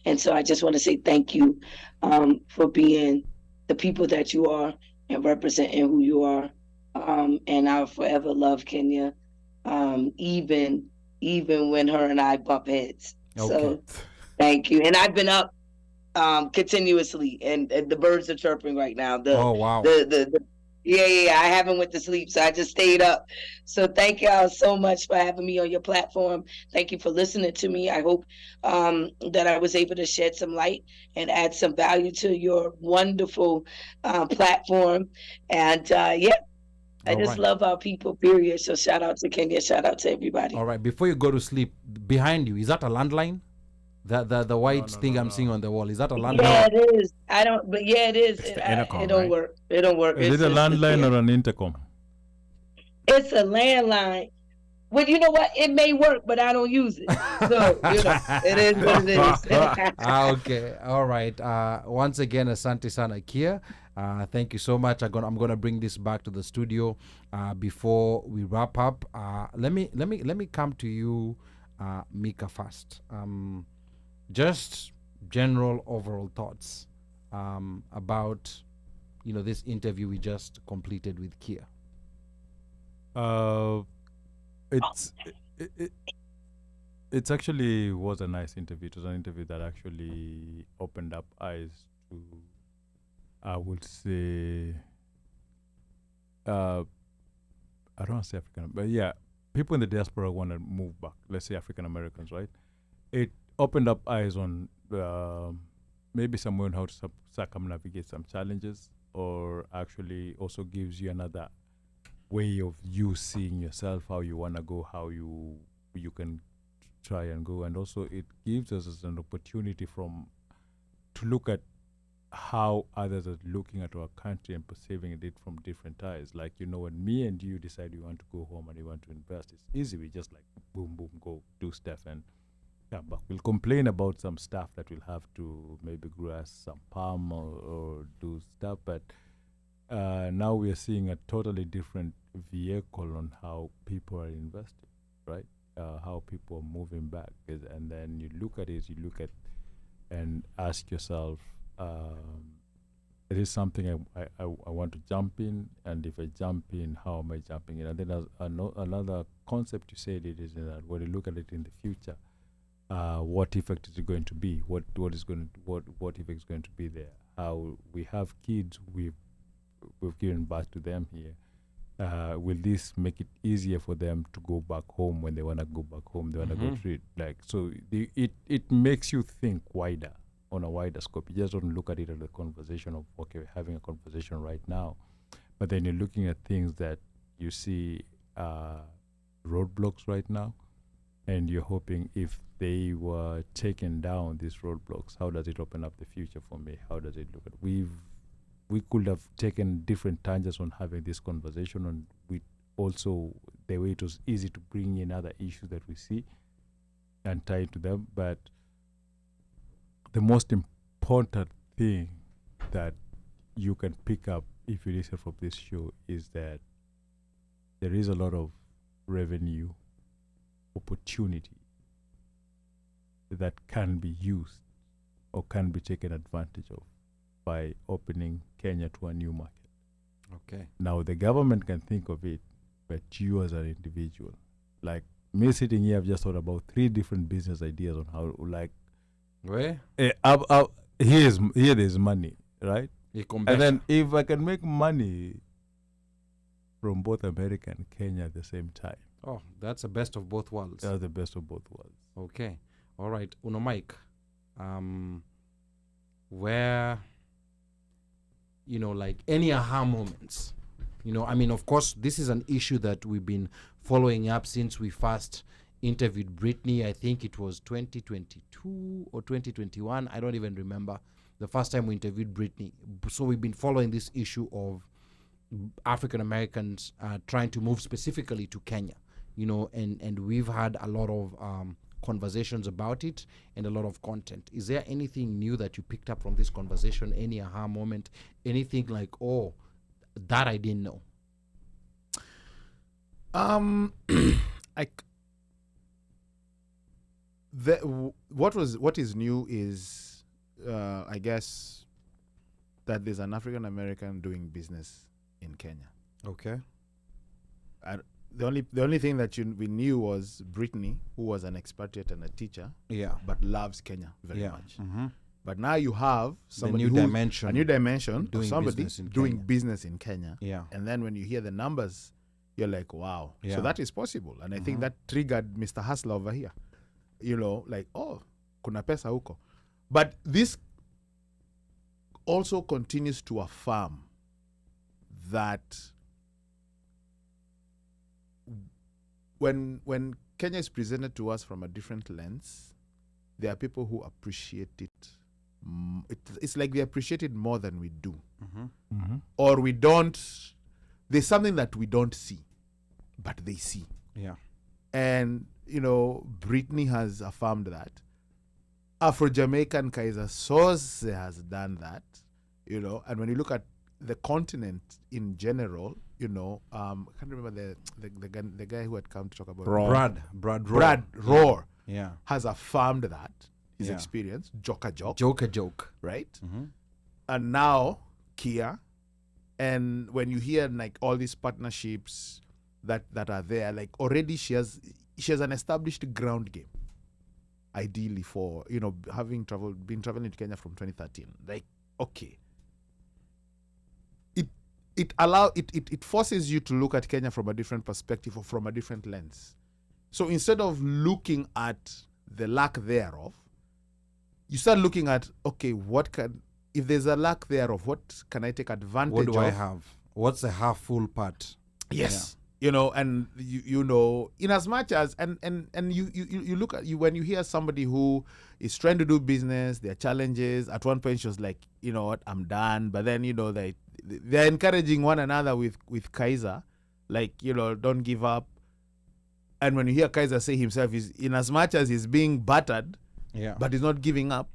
And so I just want to say thank you for being the people that you are and representing who you are. And I'll forever love Kenya, even when her and I bump heads. Okay. So thank you. And I've been up continuously, and the birds are chirping right now. Oh, wow. Yeah, I haven't went to sleep, so I just stayed up. So thank y'all so much for having me on your platform. Thank you for listening to me. I hope that I was able to shed some light and add some value to your wonderful platform. And I just love our people, period. So shout out to Kenya, shout out to everybody. All right, before you go to sleep, behind you, is that a landline? The white thing I'm seeing on the wall, is that a landline? Yeah, it is. It is. It's the intercom, it don't right? work. It don't work. Is it a landline or an intercom? It's a landline. Well, you know what? It may work, but I don't use it. So, it is what it is. Okay. All right. Once again, asante sana Kea. Thank you so much. I'm gonna bring this back to the studio before we wrap up. Let me come to you, Mika, first. Just general overall thoughts about this interview we just completed with Kea. It's actually was a nice interview. It was an interview that actually opened up eyes to, I would say, I don't want to say African, but yeah, people in the diaspora want to move back. Let's say African Americans, right? It opened up eyes on maybe somewhere on how to circumnavigate some challenges, or actually also gives you another way of you seeing yourself, how you want to go, how you can try and go. And also it gives us as an opportunity to look at how others are looking at our country and perceiving it from different eyes. Like, when me and you decide we want to go home and we want to invest, it's easy. We just boom, boom, go do stuff and come back. We'll complain about some stuff that we'll have to maybe grass some palm or do stuff, but now we are seeing a totally different vehicle on how people are investing, right? How people are moving back. And then you look at it, and ask yourself, it is something I want to jump in, and if I jump in, how am I jumping in? And then another concept you said it is that when you look at it in the future, what effect is it going to be? What effect is going to be there? How we have kids, we've given birth to them here. Will this make it easier for them to go back home when they want to go back home? They want to go treat so. It makes you think wider, on a wider scope. You just don't look at it as a conversation of, okay, we're having a conversation right now, But then you're looking at things that you see roadblocks right now, and you're hoping if they were taken down, these roadblocks, how does it open up the future for me? How does it look at? We could have taken different tangents on having this conversation, and we also the way it was easy to bring in other issues that we see and tie to them. But the most important thing that you can pick up if you listen from this show is that there is a lot of revenue opportunity that can be used or can be taken advantage of by opening Kenya to a new market. Okay. Now the government can think of it, but you as an individual, like me sitting here, I've just thought about 3 different business ideas on how, like, Where? here there's money, right? And And then if I can make money from both America and Kenya at the same time, oh, that's the best of both worlds. that's the best of both worlds. Okay. All right. Uno Mike, where, like any aha moments, I mean, of course, this is an issue that we've been following up since we first interviewed Brittany. I think it was 2022 or 2021. I don't even remember the first time we interviewed Brittany. So we've been following this issue of African Americans trying to move specifically to Kenya, and we've had a lot of conversations about it and a lot of content. Is there anything new that you picked up from this conversation? Any aha moment? Anything like, oh, that I didn't know? What is new is I guess that there's an African American doing business in Kenya. Okay. The only thing that we knew was Brittany, who was an expatriate and a teacher, Yeah. but loves Kenya very Yeah. much. Mm-hmm. But now you have somebody new who's dimension. a new dimension Doing of somebody business in doing Kenya. business in Kenya. Yeah. And then when you hear the numbers, you're like, wow. Yeah. So that is possible. And I think that triggered Mr. Hustler over here. Like, oh, kuna pesa huko. But this also continues to affirm that when Kenya is presented to us from a different lens, there are people who appreciate it. It's like they appreciate it more than we do. Or we don't. There's something that we don't see, but they see. Yeah. And, Brittany has affirmed that. Afro-Jamaican Kaiser Soze has done that, and when you look at the continent in general, I can't remember the guy who had come to talk about Brad Roar Yeah. has affirmed that, his Yeah. experience, Joker, Joke. right? Mm-hmm. And now Kea, and when you hear like all these partnerships that are there, like already she has an established ground game. Ideally, for been traveling to Kenya from 2013, like okay, it forces you to look at Kenya from a different perspective or from a different lens. So instead of looking at the lack thereof, you start looking at, okay, if there's a lack thereof, what can I take advantage of? What do I have? What's the half full part? Yes. And in as much as and you look at when you hear somebody who is trying to do business, their challenges. At one point she was like, you know what, I'm done. But then they're encouraging one another with Kaiser, like, don't give up. And when you hear Kaiser say himself, is in as much as he's being battered, but he's not giving up.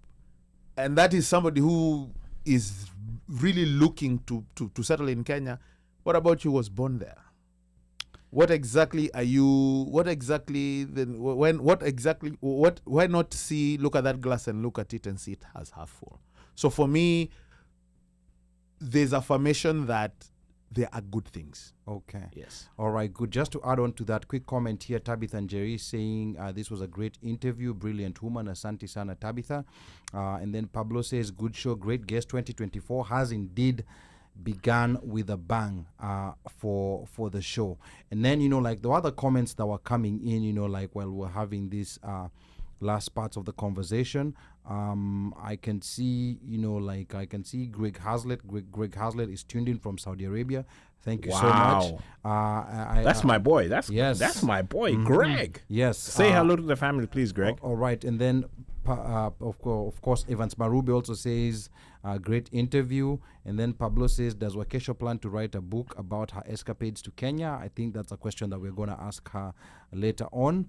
And that is somebody who is really looking to settle in Kenya. What about you was born there? What exactly are you? Why not look at that glass and look at it and see it as half full? So for me, there's affirmation that there are good things. Okay. Yes. All right, good. Just to add on to that, quick comment here, Tabitha and Jerry saying this was a great interview, brilliant woman, Asante Sana Tabitha. And then Pablo says, good show, great guest. 2024 has indeed began with a bang for the show. And then, like the other comments that were coming in, like while we're having this last parts of the conversation, I can see, I can see Greg Hazlitt. Greg Hazlitt is tuned in from Saudi Arabia. Thank you so much. That's my boy. That's my boy, Greg. Yes. Say hello to the family, please, Greg. All right. And then, of course, Evans Marubi also says, great interview. And then Pablo says, does Wakesho plan to write a book about her escapades to Kenya? I think that's a question that we're going to ask her later on.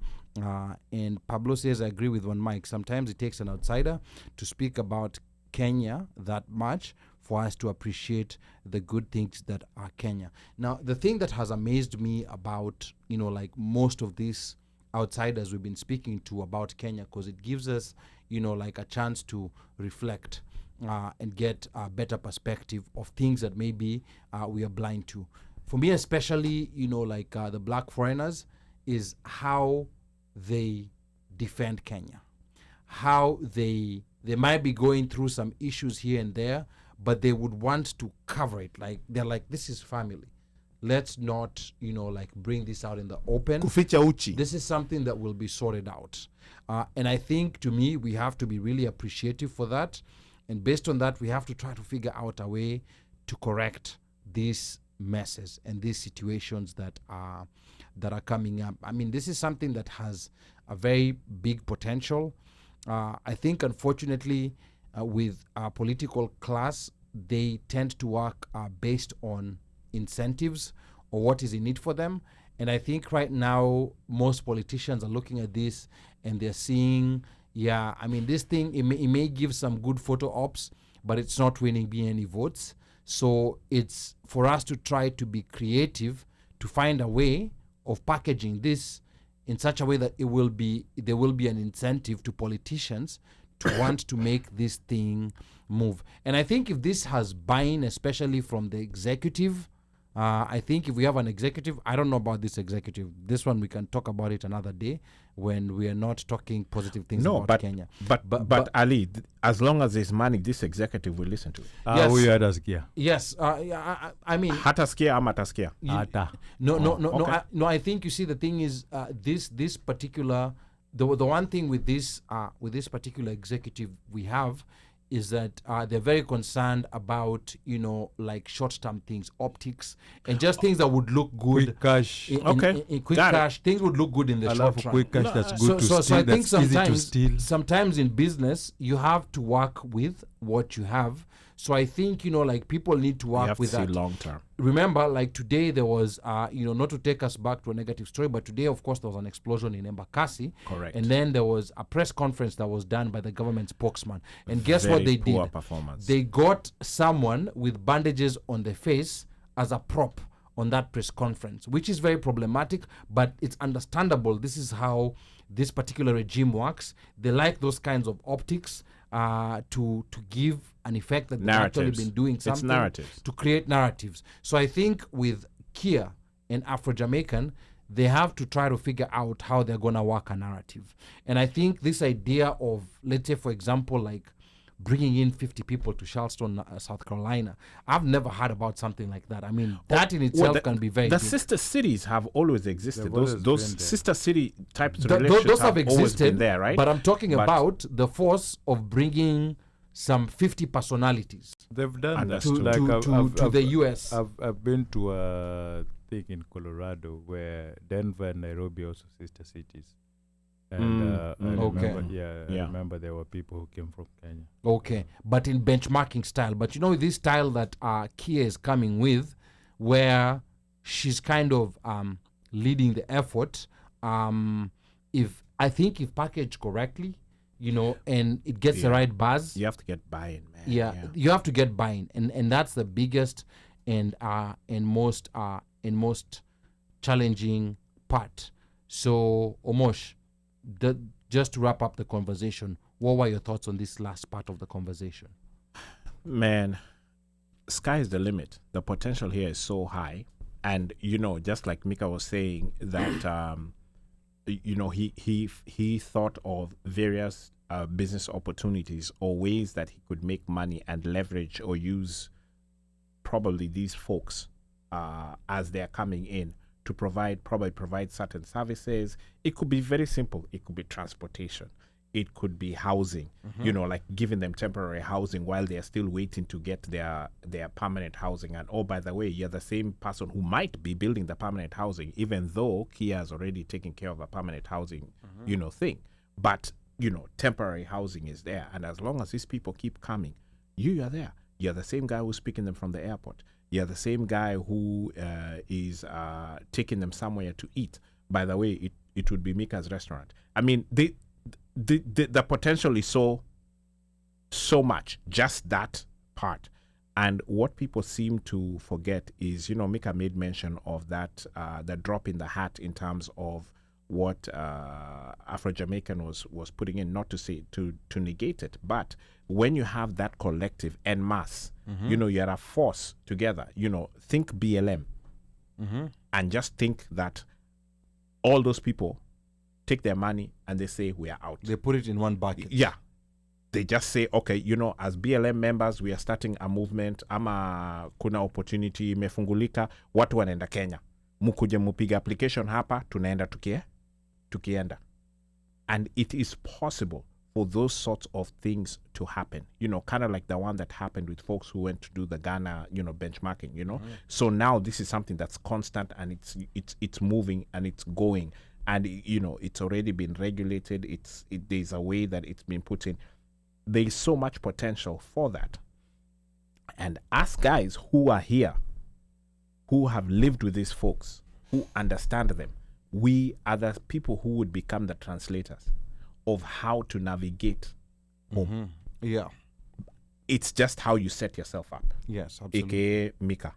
And Pablo says, I agree with one Mike. Sometimes it takes an outsider to speak about Kenya that much for us to appreciate the good things that are Kenya. Now, the thing that has amazed me about, like most of these outsiders we've been speaking to about Kenya, because it gives us, like a chance to reflect and get a better perspective of things that maybe we are blind to. For me, especially, the black foreigners, is how they defend Kenya, how they might be going through some issues here and there, but they would want to cover it. Like, they're like, this is family. Let's not, bring this out in the open. Kuficha uchi. This is something that will be sorted out. And I think, to me, we have to be really appreciative for that. And based on that, we have to try to figure out a way to correct these messes and these situations that are coming up. I mean, this is something that has a very big potential. I think, unfortunately, with our political class, they tend to work based on incentives or what is in it for them. And I think right now, most politicians are looking at this and they're seeing, this thing, it may give some good photo ops, but it's not winning me any votes. So it's for us to try to be creative to find a way of packaging this in such a way that there will be an incentive to politicians to want to make this thing move. And I think if this has buy-in, especially from the executive, I think if we have an executive, I don't know about this executive. This one we can talk about it another day when we are not talking positive things about Kenya. But Ali, as long as there's money, this executive will listen to it. Yes. Yes. I mean, Hataskia ama taskia? No. I think, you see, the thing is, this particular, the one thing with this particular executive we have is that they're very concerned about, like short-term things, optics, and just things that would look good. Quick cash. In quick cash, things would look good in the short run. Quick cash that's good to steal. So I think sometimes, sometimes in business, you have to work with what you have. So I think, like, people need to work with that. long term. Remember, like today there was, not to take us back to a negative story, but today, of course, there was an explosion in Embakasi. Correct. And then there was a press conference that was done by the government spokesman. And guess what they did? Performance. They got someone with bandages on the face as a prop on that press conference, which is very problematic, but it's understandable. This is how this particular regime works. They like those kinds of optics to give an effect that they've actually been doing something to create narratives. So I think with Kea and Afro-Jamaican, they have to try to figure out how they're going to work a narrative. And I think this idea of, let's say, for example, like bringing in 50 people to Charleston, South Carolina, I've never heard about something like that. I mean, that in itself can be very The big. sister cities have always existed. Those Sister city types of relationships those have always existed, been there, right? But I'm talking about the force of bringing some 50 personalities they've done that. to the U.S. I've been to a thing in Colorado where Denver and Nairobi are also sister cities. And I remember there were people who came from Kenya. Okay, but in benchmarking style. But this style that Kea is coming with, where she's kind of leading the effort, if packaged correctly, and it gets the right buzz. You have to get buy-in, man. Yeah, you have to get buy-in, and that's the biggest and most challenging part. So, Omosh, just to wrap up the conversation, what were your thoughts on this last part of the conversation? Man, sky is the limit. The potential here is so high, and just like Mika was saying, that he thought of various business opportunities or ways that he could make money and leverage or use probably these folks as they're coming in to provide certain services. It could be very simple. It could be transportation. It could be housing, like giving them temporary housing while they're still waiting to get their permanent housing. And oh, by the way, you're the same person who might be building the permanent housing, even though Kea has already taken care of a permanent housing, thing. But, temporary housing is there. And as long as these people keep coming, you are there. You're the same guy who's picking them from the airport. You're the same guy who is taking them somewhere to eat. By the way, it would be Mika's restaurant. I mean, the potential is so much, just that part. And what people seem to forget is, Mika made mention of that, the drop in the hat in terms of what Afro-Jamaican was putting in, not to say to negate it, but when you have that collective en masse, you're a force together, think BLM and just think that all those people take their money and they say we are out. They put it in one bucket. Yeah. They just say, okay, as BLM members, we are starting a movement. Ama kuna opportunity imefungulika, watu wanaenda Kenya. Mukuje mupiga application hapa, tunaenda tukienda. And it is possible for those sorts of things to happen. Kind of like the one that happened with folks who went to do the Ghana, benchmarking, So now this is something that's constant and it's moving and it's going. And, it's already been regulated. There's a way that it's been put in. There's so much potential for that. And us guys who are here, who have lived with these folks, who understand them, we are the people who would become the translators of how to navigate home. Yeah. It's just how you set yourself up. Yes, absolutely. AKA Mika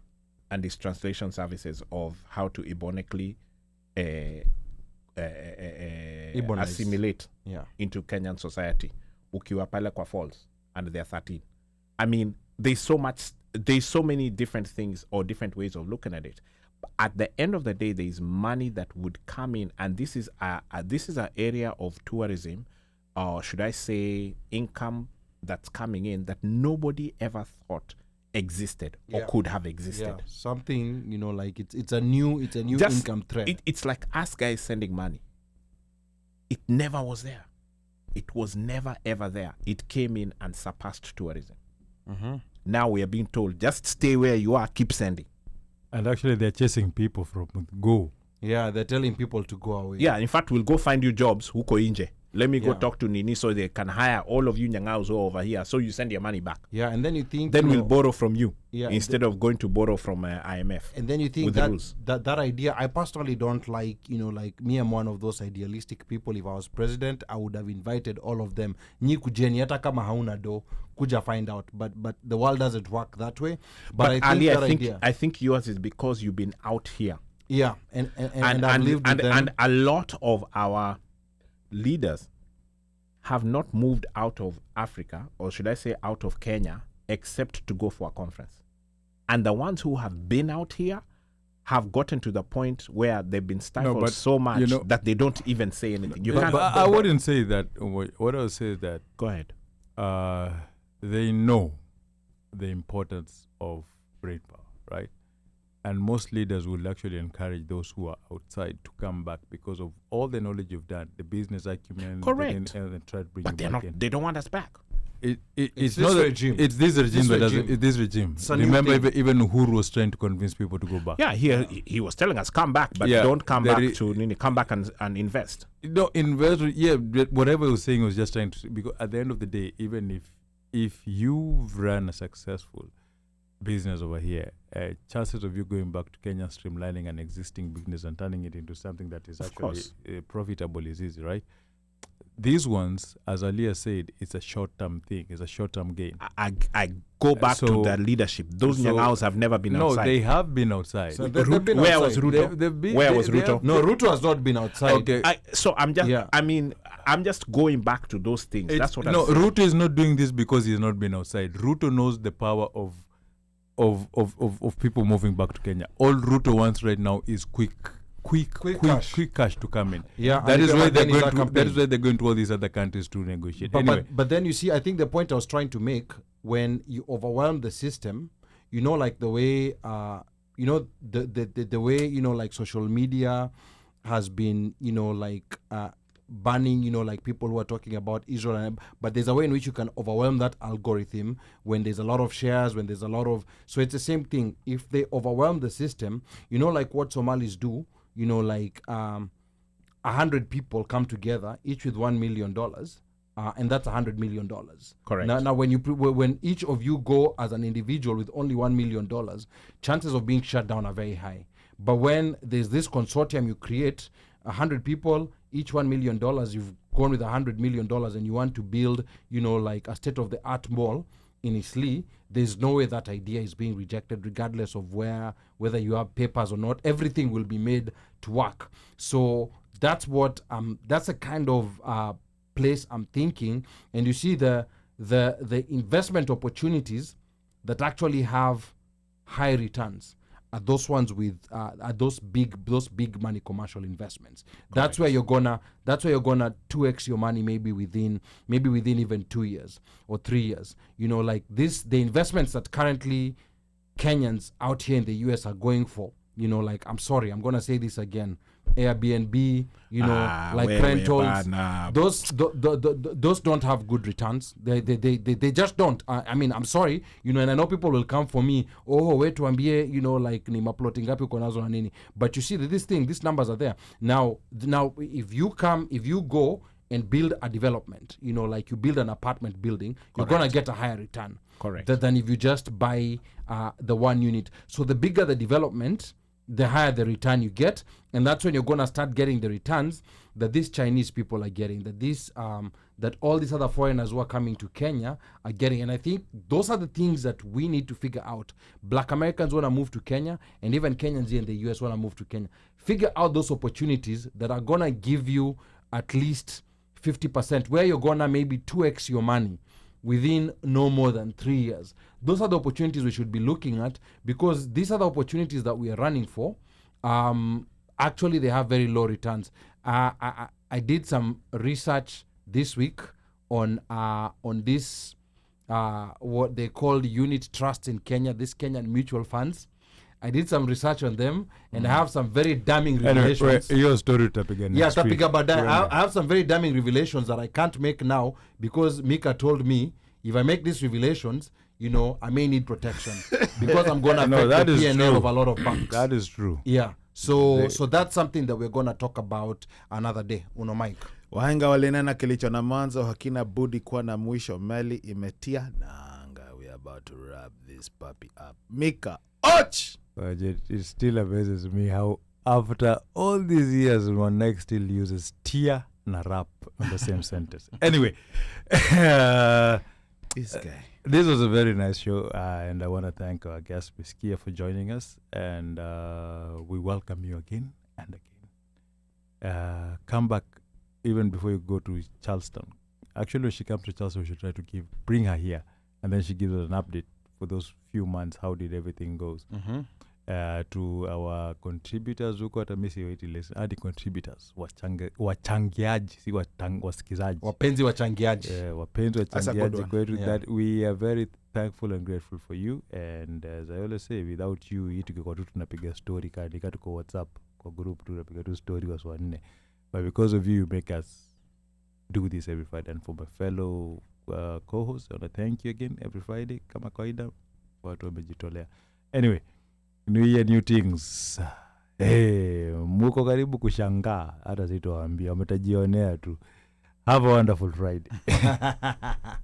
and his translation services of how to ebonically assimilate into Kenyan society. Ukiwa pale kwa falls and they're 13. I mean, there's so many different things or different ways of looking at it. But at the end of the day, there is money that would come in, and this is an area of tourism, or should I say income that's coming in that nobody ever thought existed or could have existed. Yeah. Something, like it's a new just income thread. It's like us guys sending money. It never was there. It was never ever there. It came in and surpassed tourism. Now we are being told, just stay where you are, keep sending. And actually they're chasing people from go. Yeah, they're telling people to go away. Yeah, in fact, we'll go find you jobs, huko inje. Let me go talk to Nini so they can hire all of you Nyangaos who are over here, so you send your money back. Yeah, and then you think... Then we'll borrow from you instead of going to borrow from IMF. And then you think that idea, I personally don't like, like me, I'm one of those idealistic people. If I was president, I would have invited all of them. Nyi kujeni, hata kama hauna do, kuja find out. But the world doesn't work that way. But I think Ali, that idea... I think yours is because you've been out here. Yeah, and I've lived with them. And a lot of our leaders have not moved out of Africa, or should I say out of Kenya, except to go for a conference. And the ones who have been out here have gotten to the point where they've been stifled so much that they don't even say anything. I wouldn't say that. What I would say is that... Go ahead. They know the importance of brain power, right? And most leaders will actually encourage those who are outside to come back because of all the knowledge you've done, the business acumen. Correct. And try to bring but you back in. They don't want us back. It's not this regime. It's this regime that doesn't. It's this regime. Remember, even Uhuru was trying to convince people to go back. Yeah, he was telling us come back, but don't come back come back and invest. No, invest. Yeah, whatever he was saying was just trying to. Because at the end of the day, even if you've run a successful business over here, chances of you going back to Kenya, streamlining an existing business and turning it into something that is actually profitable is easy, right? These ones, as Aliyah said, it's a short-term thing. It's a short-term gain. I go back to the leadership. Those Nyangaos have never been outside. No, they have been outside. So they've been where outside. was Ruto? Where was Ruto? No, Ruto has not been outside. Okay. So I'm just, I'm just going back to those things. That's what I'm saying. Ruto is not doing this because he's not been outside. Ruto knows the power of people moving back to Kenya. All Ruto wants right now is quick cash to come in. Yeah, that is why they're going to all these other countries to negotiate. But then you see, I think the point I was trying to make, when you overwhelm the system, like the way the way like social media has been, banning, like people who are talking about Israel, but there's a way in which you can overwhelm that algorithm when there's a lot of shares, when there's a lot of, so it's the same thing. If they overwhelm the system, like what Somalis do, like 100 people come together, each with $1 million, and that's $100 million. Correct. Now when each of you go as an individual with only $1 million, chances of being shut down are very high. But when there's this consortium you create, 100 people, each $1 million, you've gone with $100 million, and you want to build, like a state-of-the-art mall in Isli, there's no way that idea is being rejected, regardless of whether you have papers or not. Everything will be made to work. So that's a kind of place I'm thinking. And you see the investment opportunities that actually have high returns are those ones with those big money commercial investments. Correct. That's where you're gonna 2x your money maybe within even 2 years or 3 years. Like this, the investments that currently Kenyans out here in the US are going for. Like, I'm sorry, I'm gonna say this again. Airbnb, rentals. Those don't have good returns. They just don't. I mean, I'm sorry, and I know people will come for me. Oh, wait to ambie, like ni maploti ngapi uko nazo na nini. But you see that these numbers are there. Now, if you go and build a development, like you build an apartment building, you're gonna get a higher return. Correct. Than if you just buy the one unit. So the bigger the development, the higher the return you get, and that's when you're gonna start getting the returns that these Chinese people are getting, that all these other foreigners who are coming to Kenya are getting. And I think those are the things that we need to figure out. Black Americans want to move to Kenya, and even Kenyans here in the US want to move to Kenya. Figure out those opportunities that are gonna give you at least 50%, where you're gonna maybe 2x your money within no more than 3 years. Those are the opportunities we should be looking at, because these are the opportunities that we are running for. Actually, they have very low returns. I did some research this week on this what they call unit trusts in Kenya, these Kenyan mutual funds. I did some research on them, and I have some very damning revelations. Your story topic again. Yes, I have some very damning revelations that I can't make now, because Mika told me if I make these revelations, I may need protection because I'm going to affect the P&L of a lot of banks. That is true. Yeah. So that's something that we're going to talk about another day. Mike. Wahenga walinena kilicho na mwanzo hakina budi kuwa na mwisho. Meli imetia nanga. We are about to wrap this puppy up. Mika, ouch! But it still amazes me how after all these years, one next still uses tia na rap in the same sentence. Anyway, this guy. This was a very nice show, and I want to thank our guest, Ms. Kea, for joining us, and we welcome you again and again. Come back even before you go to Charleston. Actually, when she comes to Charleston, we should try to bring her here, and then she gives us an update for those few months. How did everything goes? Mm-hmm. To our contributors who got a missing list, the contributors wachangiaji, si wasikizaji, wapenzi wachangiaji, wapenzi wachangiaji. That we are very thankful and grateful for you. And as I always say, without you, hii tukikuwa tu tunapiga story kadi kwa WhatsApp kwa group tu tunapiga tu story kwa wanne. But because of you make us do this every Friday. And for my fellow co-hosts, I want to thank you again every Friday. Kama kawaida, watu wamejitolea. Anyway, New Year, new things. Hey, muko karibu kushangaa. Hata sitowaambia, mtajionea tu. Have a wonderful Friday.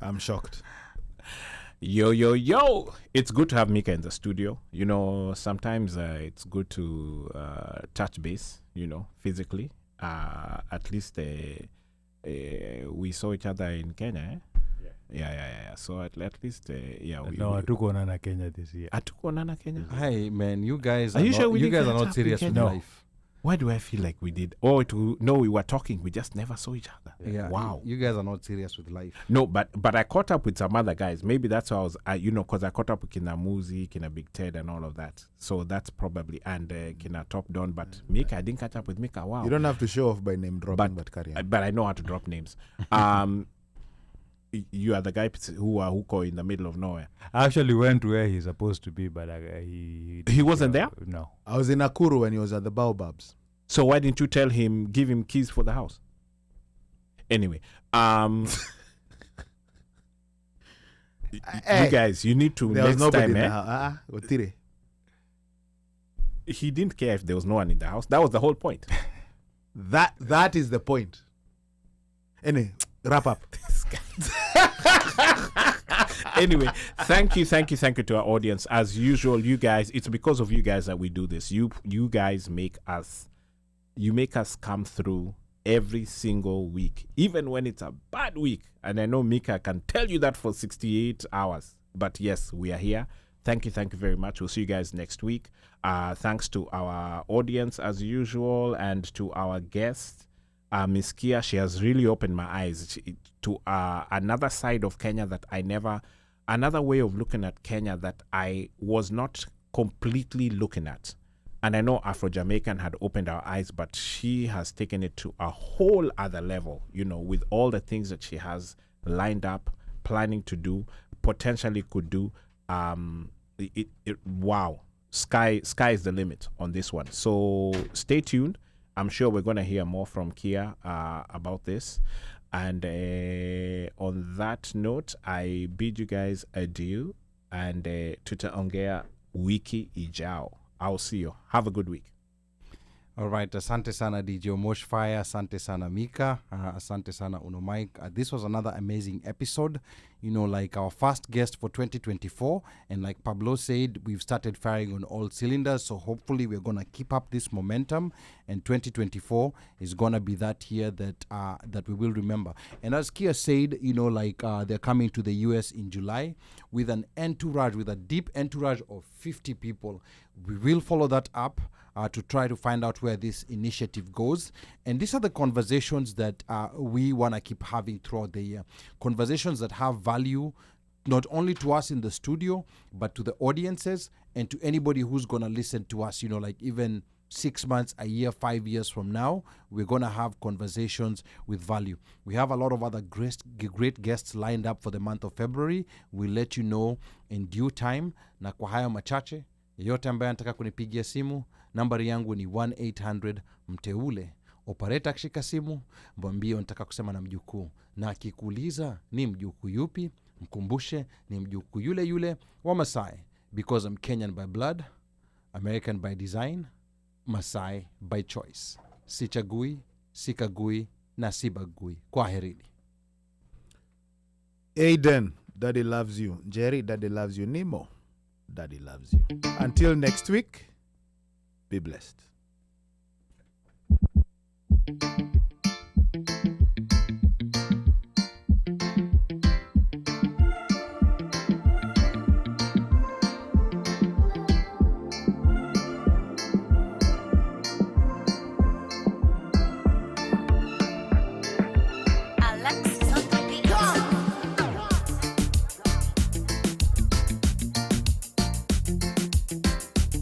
I'm shocked. Yo. It's good to have Mika in the studio. Sometimes it's good to touch base, physically. At least we saw each other in Kenya, eh? Yeah. So at least, hatukuonana Kenya this year. Hatukuonana Kenya. Hey man, you guys. Are you sure you guys are not serious with life? Why do I feel like we did? No, we were talking. We just never saw each other. Yeah. Wow. You guys are not serious with life. No, but I caught up with some other guys. Maybe that's why because I caught up with Kina Muzi, Kina Big Ted, and all of that. So that's probably and Kina Top Don. But Mika, I didn't catch up with Mika. Wow. You don't have to show off by name dropping, but carry on. But I know how to drop names. You are the guy who go in the middle of nowhere. I actually went to where he's supposed to be, but he wasn't there? No. I was in Nakuru when he was at the Baobabs. So why didn't you tell him, give him keys for the house? Anyway, Hey, you guys, you need to there was next nobody time. in the house. Otire. He didn't care if there was no one in the house. That was the whole point. That is the point. Anyway, wrap up. Anyway, thank you to our audience. As usual, you guys, it's because of you guys that we do this. You guys make us come through every single week, even when it's a bad week. And I know Mika can tell you that for 68 hours. But yes, we are here. Thank you very much. We'll see you guys next week. Thanks to our audience as usual, and to our guest, Miss Kea. She has really opened my eyes to another side of Kenya that another way of looking at Kenya that I was not completely looking at. And I know Afro-Jamaican had opened our eyes, but she has taken it to a whole other level, with all the things that she has lined up, planning to do, potentially could do. Wow. Sky is the limit on this one. So stay tuned. I'm sure we're going to hear more from Kea about this. And on that note, I bid you guys adieu. And tutaongea wiki ijao. I'll see you. Have a good week. All right, asante sana DJ Moshfire, asante sana Mika, asante sana Uno Mike. This was another amazing episode, like our first guest for 2024. And like Pablo said, we've started firing on all cylinders. So hopefully we're going to keep up this momentum. And 2024 is going to be that year that we will remember. And as Kea said, they're coming to the US in July with an entourage, with a deep entourage of 50 people. We will follow that up. To try to find out where this initiative goes. And these are the conversations that we want to keep having throughout the year. Conversations that have value, not only to us in the studio, but to the audiences and to anybody who's going to listen to us, even 6 months, a year, 5 years from now, we're going to have conversations with value. We have a lot of other great guests lined up for the month of February. We'll let you know in due time. Na kwa haya machache, yeyote ambaye anataka kunipigia simu, nambari yangu ni 1-800 mteule. Operator akishika simu, mwambie unataka kusema na mjukuu. Na akikuuliza ni mjukuu yupi, mkumbushe ni mjukuu yule wa Masai. Because I'm Kenyan by blood, American by design, Masai by choice. Sichagui, sikagui, na sibagui. Kwaherini. Aiden, Daddy loves you. Jerry, Daddy loves you. Nemo, Daddy loves you. Until next week, be blessed.